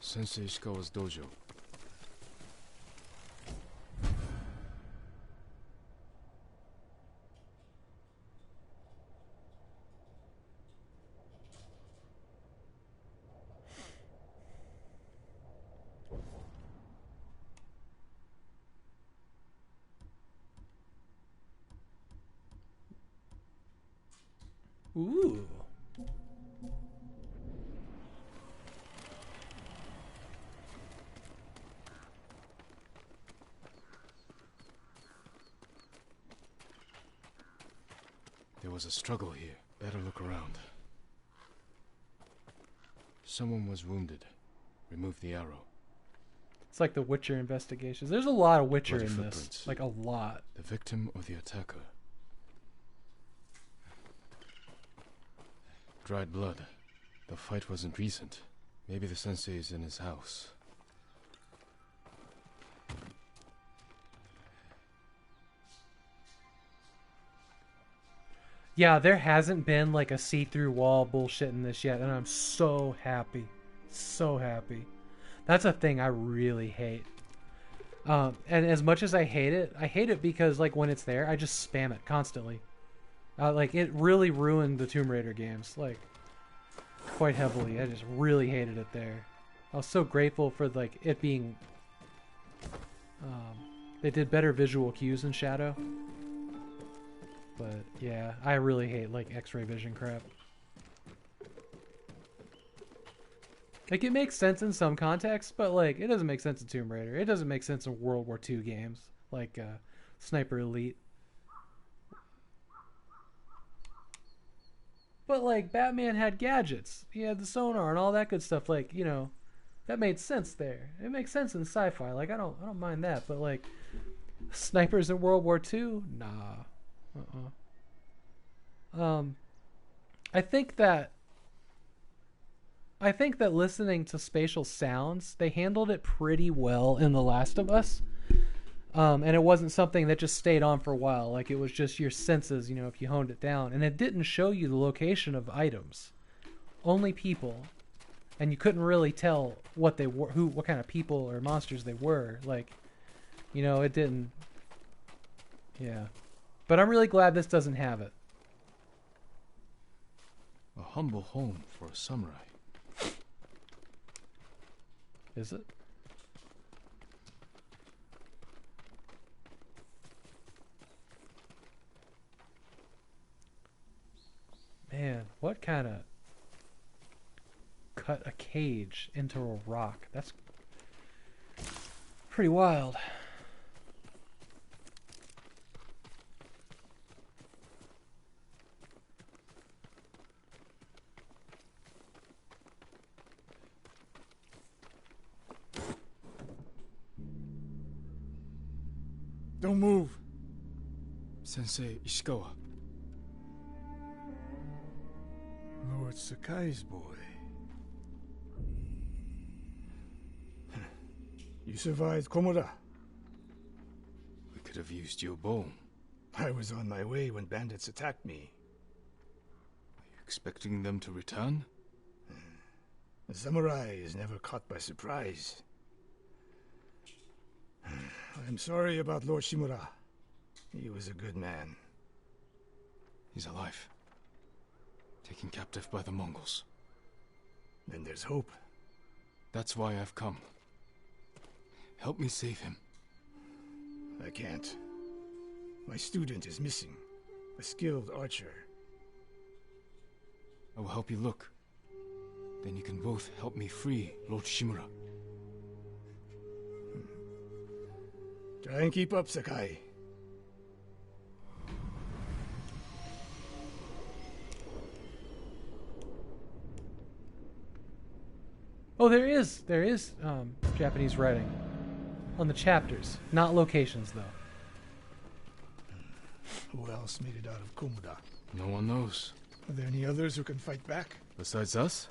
Speaker 2: Sensei Ishikawa's dojo.
Speaker 1: Ooh.
Speaker 2: There was a struggle here. Better look around. Someone was wounded. Remove the arrow.
Speaker 1: It's like the Witcher investigations. There's a lot of Witcher
Speaker 2: Bloody
Speaker 1: in
Speaker 2: footprints.
Speaker 1: this. Like a lot.
Speaker 2: The victim or the attacker? Dried blood. The fight wasn't recent. Maybe the sensei is in his house.
Speaker 1: Yeah, there hasn't been like a see-through wall bullshit in this yet, and I'm so happy. So happy. That's a thing I really hate. And as much as I hate it because like when it's there, I just spam it constantly. Like it really ruined the Tomb Raider games, like quite heavily. I just really hated it there. I was so grateful for like it being. They did better visual cues in Shadow. But yeah, I really hate like X-ray vision crap. Like it makes sense in some contexts, but like it doesn't make sense in Tomb Raider. It doesn't make sense in World War II games like Sniper Elite. But like Batman had gadgets, he had the sonar and all that good stuff. Like that made sense there. It makes sense in sci-fi. Like I don't mind that. But like snipers in World War II, nah. I think that listening to spatial sounds, they handled it pretty well in The Last of Us. And it wasn't something that just stayed on for a while. Like, it was just your senses, if you honed it down. And it didn't show you the location of items. Only people. And you couldn't really tell what they were, what kind of people or monsters they were. Like, it didn't. Yeah. But I'm really glad this doesn't have it.
Speaker 2: A humble home for a samurai.
Speaker 1: Is it? Man, what kind of cut a cage into a rock? That's pretty wild.
Speaker 9: Don't move.
Speaker 2: Sensei Ishikawa.
Speaker 9: Lord Sakai's boy. You survived Komoda.
Speaker 2: We could have used your bow.
Speaker 9: I was on my way when bandits attacked me.
Speaker 2: Are you expecting them to return?
Speaker 9: A samurai is never caught by surprise. I'm sorry about Lord Shimura. He was a good man.
Speaker 2: He's alive. Taken captive by the Mongols.
Speaker 9: Then there's hope.
Speaker 2: That's why I've come. Help me save him.
Speaker 9: I can't. My student is missing. A skilled archer.
Speaker 2: I will help you look. Then you can both help me free Lord Shimura.
Speaker 9: Try and keep up, Sakai.
Speaker 1: Oh, there is Japanese writing on the chapters, not locations though.
Speaker 9: Who else made it out of Komoda?
Speaker 2: No one knows.
Speaker 9: Are there any others who can fight back?
Speaker 2: Besides us?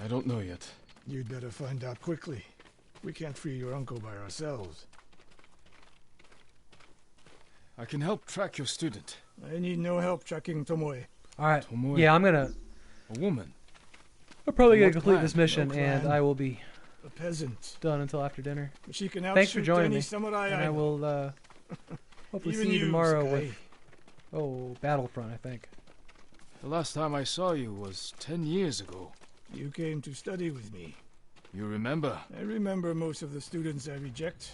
Speaker 2: I don't know yet.
Speaker 9: You'd better find out quickly. We can't free your uncle by ourselves.
Speaker 2: I can help track your student.
Speaker 9: I need no help tracking Tomoe.
Speaker 1: Alright.
Speaker 2: Tomoe.
Speaker 1: Yeah, I'm gonna...
Speaker 2: A woman.
Speaker 1: I'm probably gonna
Speaker 2: What
Speaker 1: complete
Speaker 2: clan?
Speaker 1: this mission,
Speaker 9: No
Speaker 1: and
Speaker 9: clan.
Speaker 1: I will be
Speaker 9: A peasant.
Speaker 1: done until after dinner.
Speaker 9: She can
Speaker 1: Thanks for
Speaker 9: outshoot
Speaker 1: joining
Speaker 9: any
Speaker 1: me.
Speaker 9: samurai
Speaker 1: And I
Speaker 9: idol.
Speaker 1: will hopefully
Speaker 9: Even
Speaker 1: see you tomorrow
Speaker 9: Sakai.
Speaker 1: with Battlefront, I think.
Speaker 2: The last time I saw you was 10 years ago.
Speaker 9: You came to study with me.
Speaker 2: You remember?
Speaker 9: I remember most of the students I reject.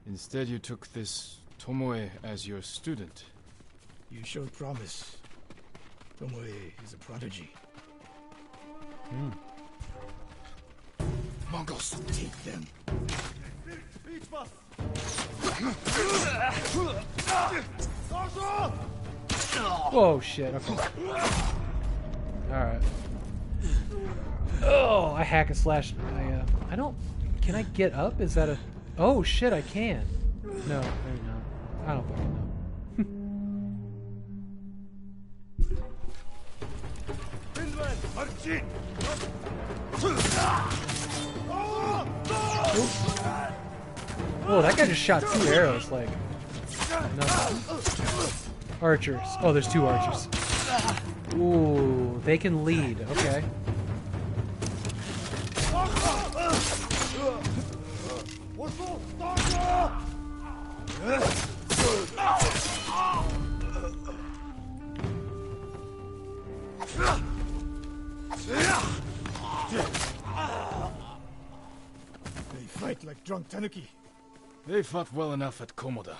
Speaker 2: Instead you took this Tomoe as your student.
Speaker 9: You showed promise. Tomoe is a prodigy.
Speaker 2: Mongols!
Speaker 9: Take them.
Speaker 1: Whoa, shit. Okay. Alright. Oh, I hack and slash. I don't... Can I get up? Is that a... Oh, shit, I can. No, maybe not. I don't fucking know. Oh, that guy just shot 2 arrows, like... nothing. Archers. Oh, there's 2 archers. Ooh, they can lead. Okay.
Speaker 9: They fight like drunk tanuki.
Speaker 2: They fought well enough at Komoda.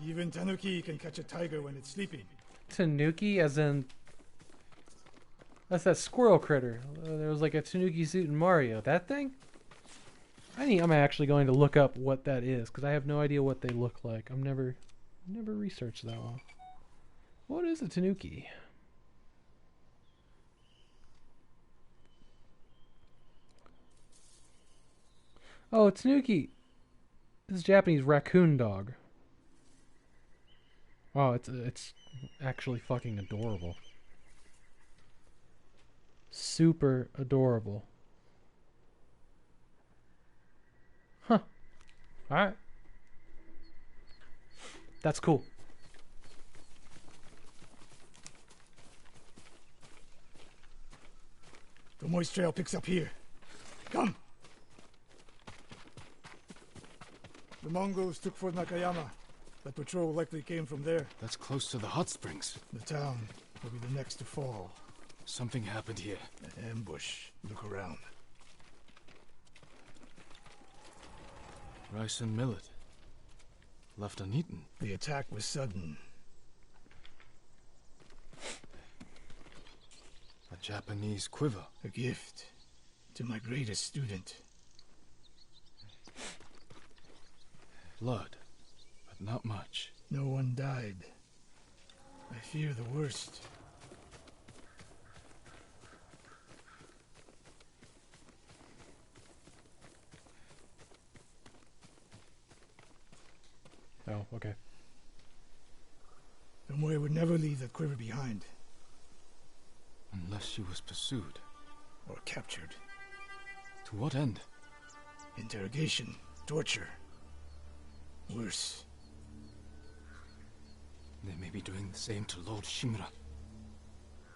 Speaker 9: Even tanuki can catch a tiger when it's sleeping.
Speaker 1: Tanuki, as in... That's that squirrel critter. There was like a Tanuki suit in Mario. That thing? I'm actually going to look up what that is, because I have no idea what they look like. I've never researched that one. What is a Tanuki? Oh, Tanuki. This is Japanese raccoon dog. Oh, it's actually fucking adorable. Super adorable. Huh. Alright. That's cool.
Speaker 17: The moist trail picks up here. Come! The Mongols took Fort Nakayama. The patrol likely came from there.
Speaker 2: That's close to the hot springs.
Speaker 17: The town will be the next to fall.
Speaker 2: Something happened here.
Speaker 17: An ambush. Look around.
Speaker 2: Rice and millet. Left uneaten.
Speaker 17: The attack was sudden.
Speaker 2: A Japanese quiver.
Speaker 17: A gift to my greatest student.
Speaker 2: Blood, but not much.
Speaker 17: No one died. I fear the worst.
Speaker 1: Oh, okay.
Speaker 17: Tomoe would never leave that quiver behind.
Speaker 2: Unless she was pursued.
Speaker 17: Or captured.
Speaker 2: To what end?
Speaker 17: Interrogation. Torture. Worse.
Speaker 2: They may be doing the same to Lord Shimura.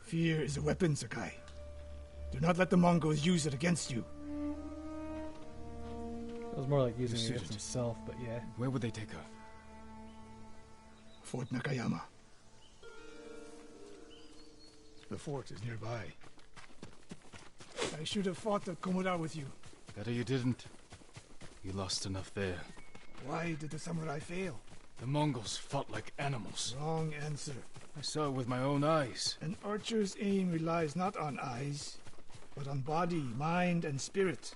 Speaker 17: Fear is a weapon, Sakai. Do not let the Mongols use it against you.
Speaker 1: It was more like using it against himself, but yeah.
Speaker 2: Where would they take her?
Speaker 17: Fort Nakayama. The fort is nearby. I should have fought at Komura with you.
Speaker 2: Better you didn't. You lost enough there.
Speaker 17: Why did the samurai fail?
Speaker 2: The Mongols fought like animals.
Speaker 17: Wrong answer.
Speaker 2: I saw it with my own eyes.
Speaker 17: An archer's aim relies not on eyes, but on body, mind, and spirit.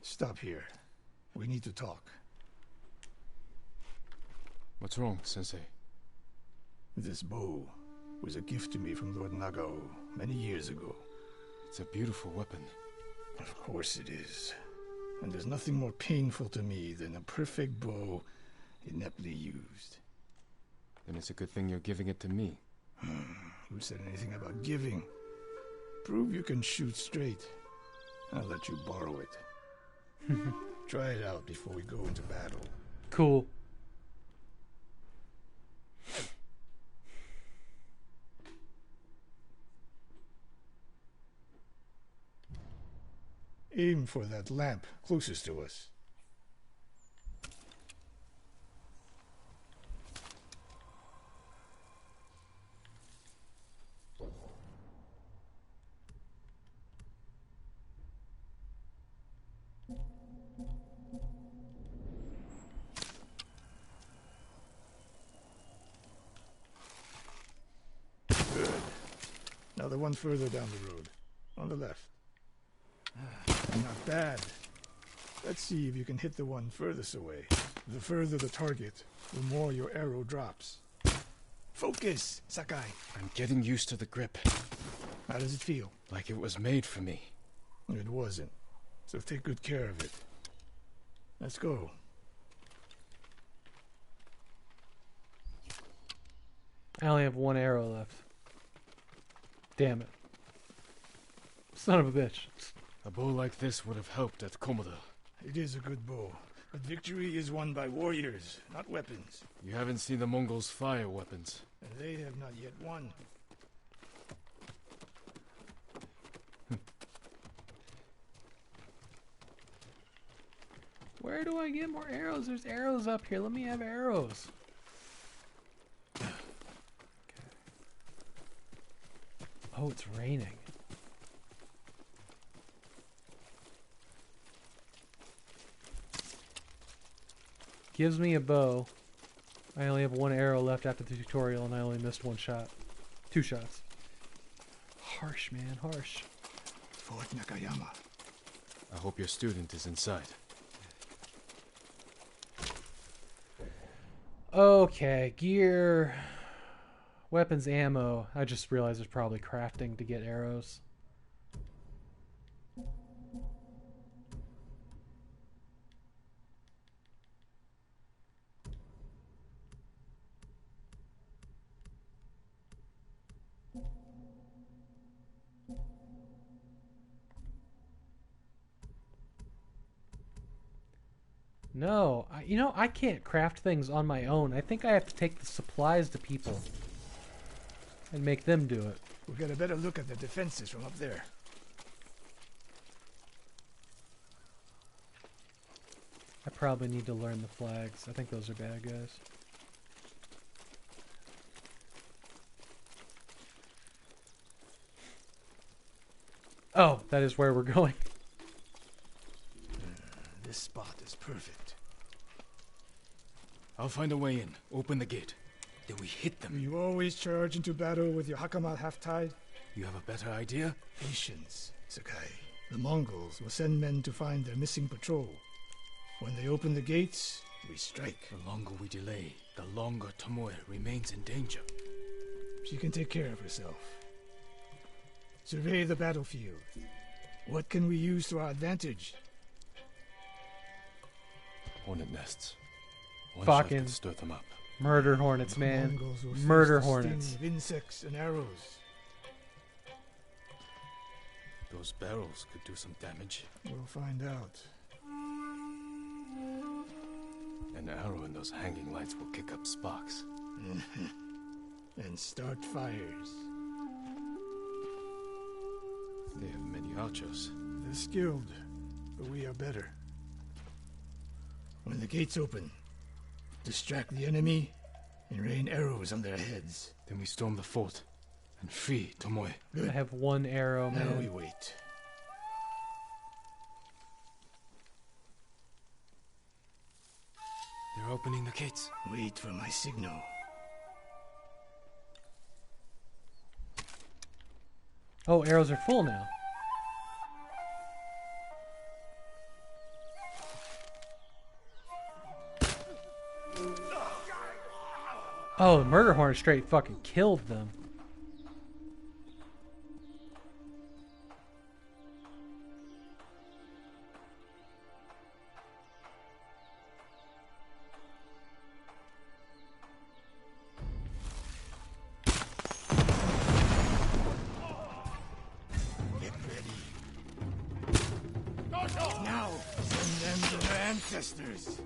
Speaker 17: Stop here. We need to talk.
Speaker 2: What's wrong, Sensei?
Speaker 17: This bow was a gift to me from Lord Nagao many years ago.
Speaker 2: It's a beautiful weapon.
Speaker 17: Of course it is. And there's nothing more painful to me than a perfect bow ineptly used.
Speaker 2: Then it's a good thing you're giving it to me.
Speaker 17: Who said anything about giving? Prove you can shoot straight. I'll let you borrow it. Try it out before we go into battle.
Speaker 1: Cool.
Speaker 17: Aim for that lamp closest to us. Good. Now the one further down the road. On the left. Not bad. Let's see if you can hit the one furthest away. The further the target, the more your arrow drops. Focus, Sakai.
Speaker 2: I'm getting used to the grip.
Speaker 17: How does it feel?
Speaker 2: Like it was made for me.
Speaker 17: It wasn't. So take good care of it. Let's go.
Speaker 1: I only have one arrow left. Damn it. Son of a bitch.
Speaker 2: A bow like this would have helped at Komura.
Speaker 17: It is a good bow, but victory is won by warriors, not weapons.
Speaker 2: You haven't seen the Mongols fire weapons.
Speaker 17: And they have not yet won.
Speaker 1: Where do I get more arrows? There's arrows up here. Let me have arrows. Okay. Oh, it's raining. Gives me a bow. I only have one arrow left after the tutorial, and I only missed one shot. 2 shots. Harsh, man, harsh.
Speaker 17: Fort Nakayama.
Speaker 2: I hope your student is inside.
Speaker 1: Okay, gear, weapons, ammo. I just realized there's probably crafting to get arrows. No, you know, I can't craft things on my own. I think I have to take the supplies to people and make them do it.
Speaker 17: We'll get a better look at the defenses from up there.
Speaker 1: I probably need to learn the flags. I think those are bad guys. Oh, that is where we're going.
Speaker 17: This spot is perfect.
Speaker 2: I'll find a way in. Open the gate. Then we hit them.
Speaker 17: You always charge into battle with your hakama half-tied?
Speaker 2: You have a better idea?
Speaker 17: Patience, Sakai. The Mongols will send men to find their missing patrol. When they open the gates, we strike.
Speaker 2: The longer we delay, the longer Tomoe remains in danger.
Speaker 17: She can take care of herself. Survey the battlefield. What can we use to our advantage?
Speaker 2: Hornet nests. One
Speaker 1: Fucking
Speaker 2: shot can stir them up.
Speaker 1: Murder hornets,
Speaker 17: The
Speaker 1: man.
Speaker 17: Mongols will
Speaker 1: Murder
Speaker 17: face the
Speaker 1: hornets.
Speaker 17: sting of insects and arrows.
Speaker 2: Those barrels could do some damage.
Speaker 17: We'll find out.
Speaker 2: An arrow in those hanging lights will kick up sparks.
Speaker 17: And start fires.
Speaker 2: They have many archers.
Speaker 17: They're skilled, but we are better. When the gates open, distract the enemy and rain arrows on their heads.
Speaker 2: Then we storm the fort and free Tomoe.
Speaker 17: Good.
Speaker 1: I have one arrow, man.
Speaker 17: Now we wait.
Speaker 2: They're opening the gates.
Speaker 17: Wait for my signal.
Speaker 1: Oh, arrows are full now. Oh, the murder hornet straight fucking killed them.
Speaker 17: Get ready. Now, send them to their ancestors.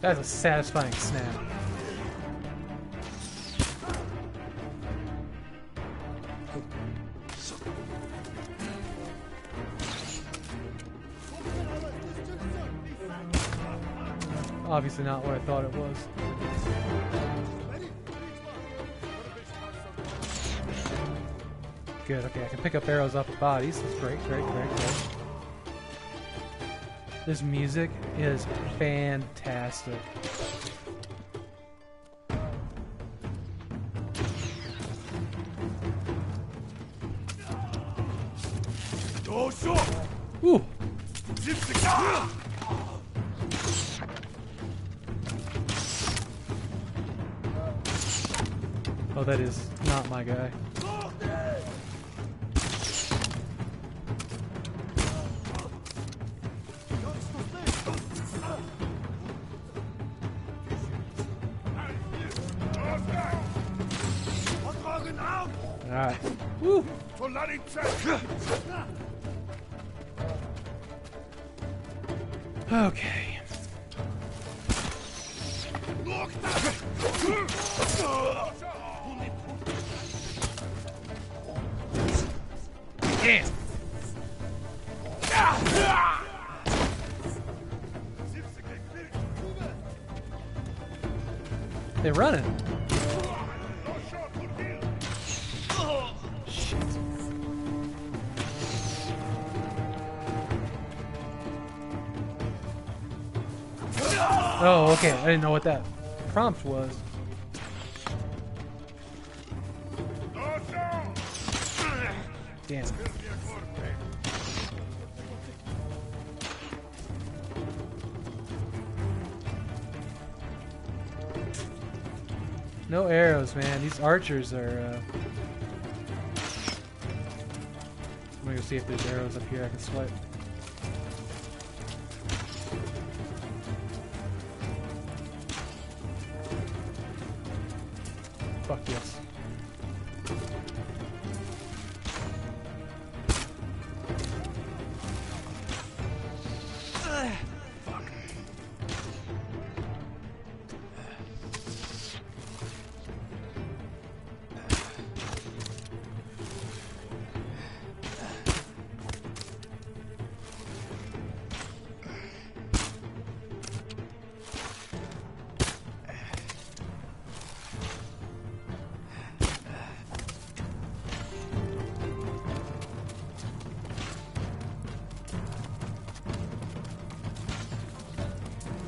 Speaker 1: That's a satisfying snap. Obviously not what I thought it was. Good, okay, I can pick up arrows off the bodies. That's great, great, great, great. This music is fantastic. Ooh. Oh, that is not my guy. Alright. Woo! Okay. Damn. They're running. Shit. Oh, okay. I didn't know what that prompt was. Damn. No arrows, man. These archers are, I'm gonna go see if there's arrows up here I can swipe. Fuck yes.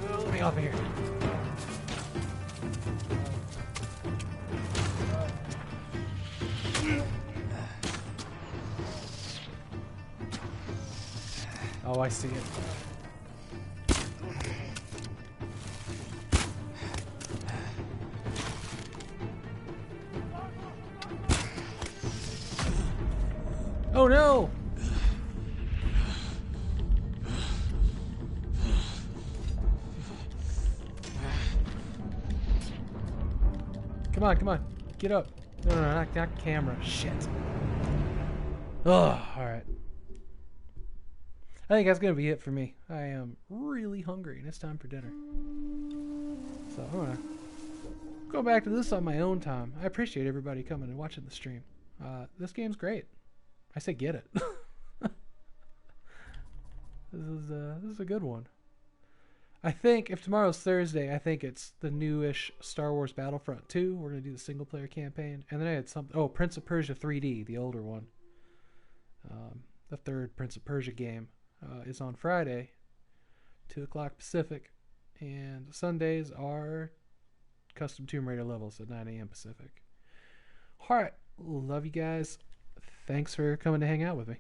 Speaker 1: Let me off of here. Oh, I see it. Oh no! Come on, come on. Get up. No, no, no, not camera. Shit. Ugh, alright. I think that's going to be it for me. I am really hungry, and it's time for dinner. So I'm going to go back to this on my own time. I appreciate everybody coming and watching the stream. This game's great. I say get it. This is a good one. I think if tomorrow's Thursday, I think it's the newish Star Wars Battlefront 2. We're going to do the single player campaign. And then I had something. Oh, Prince of Persia 3D, the older one. The third Prince of Persia game is on Friday, 2 o'clock Pacific. And Sundays are custom Tomb Raider levels at 9 a.m. Pacific. Alright, love you guys. Thanks for coming to hang out with me.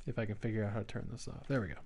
Speaker 1: If I can figure out how to turn this off. There we go.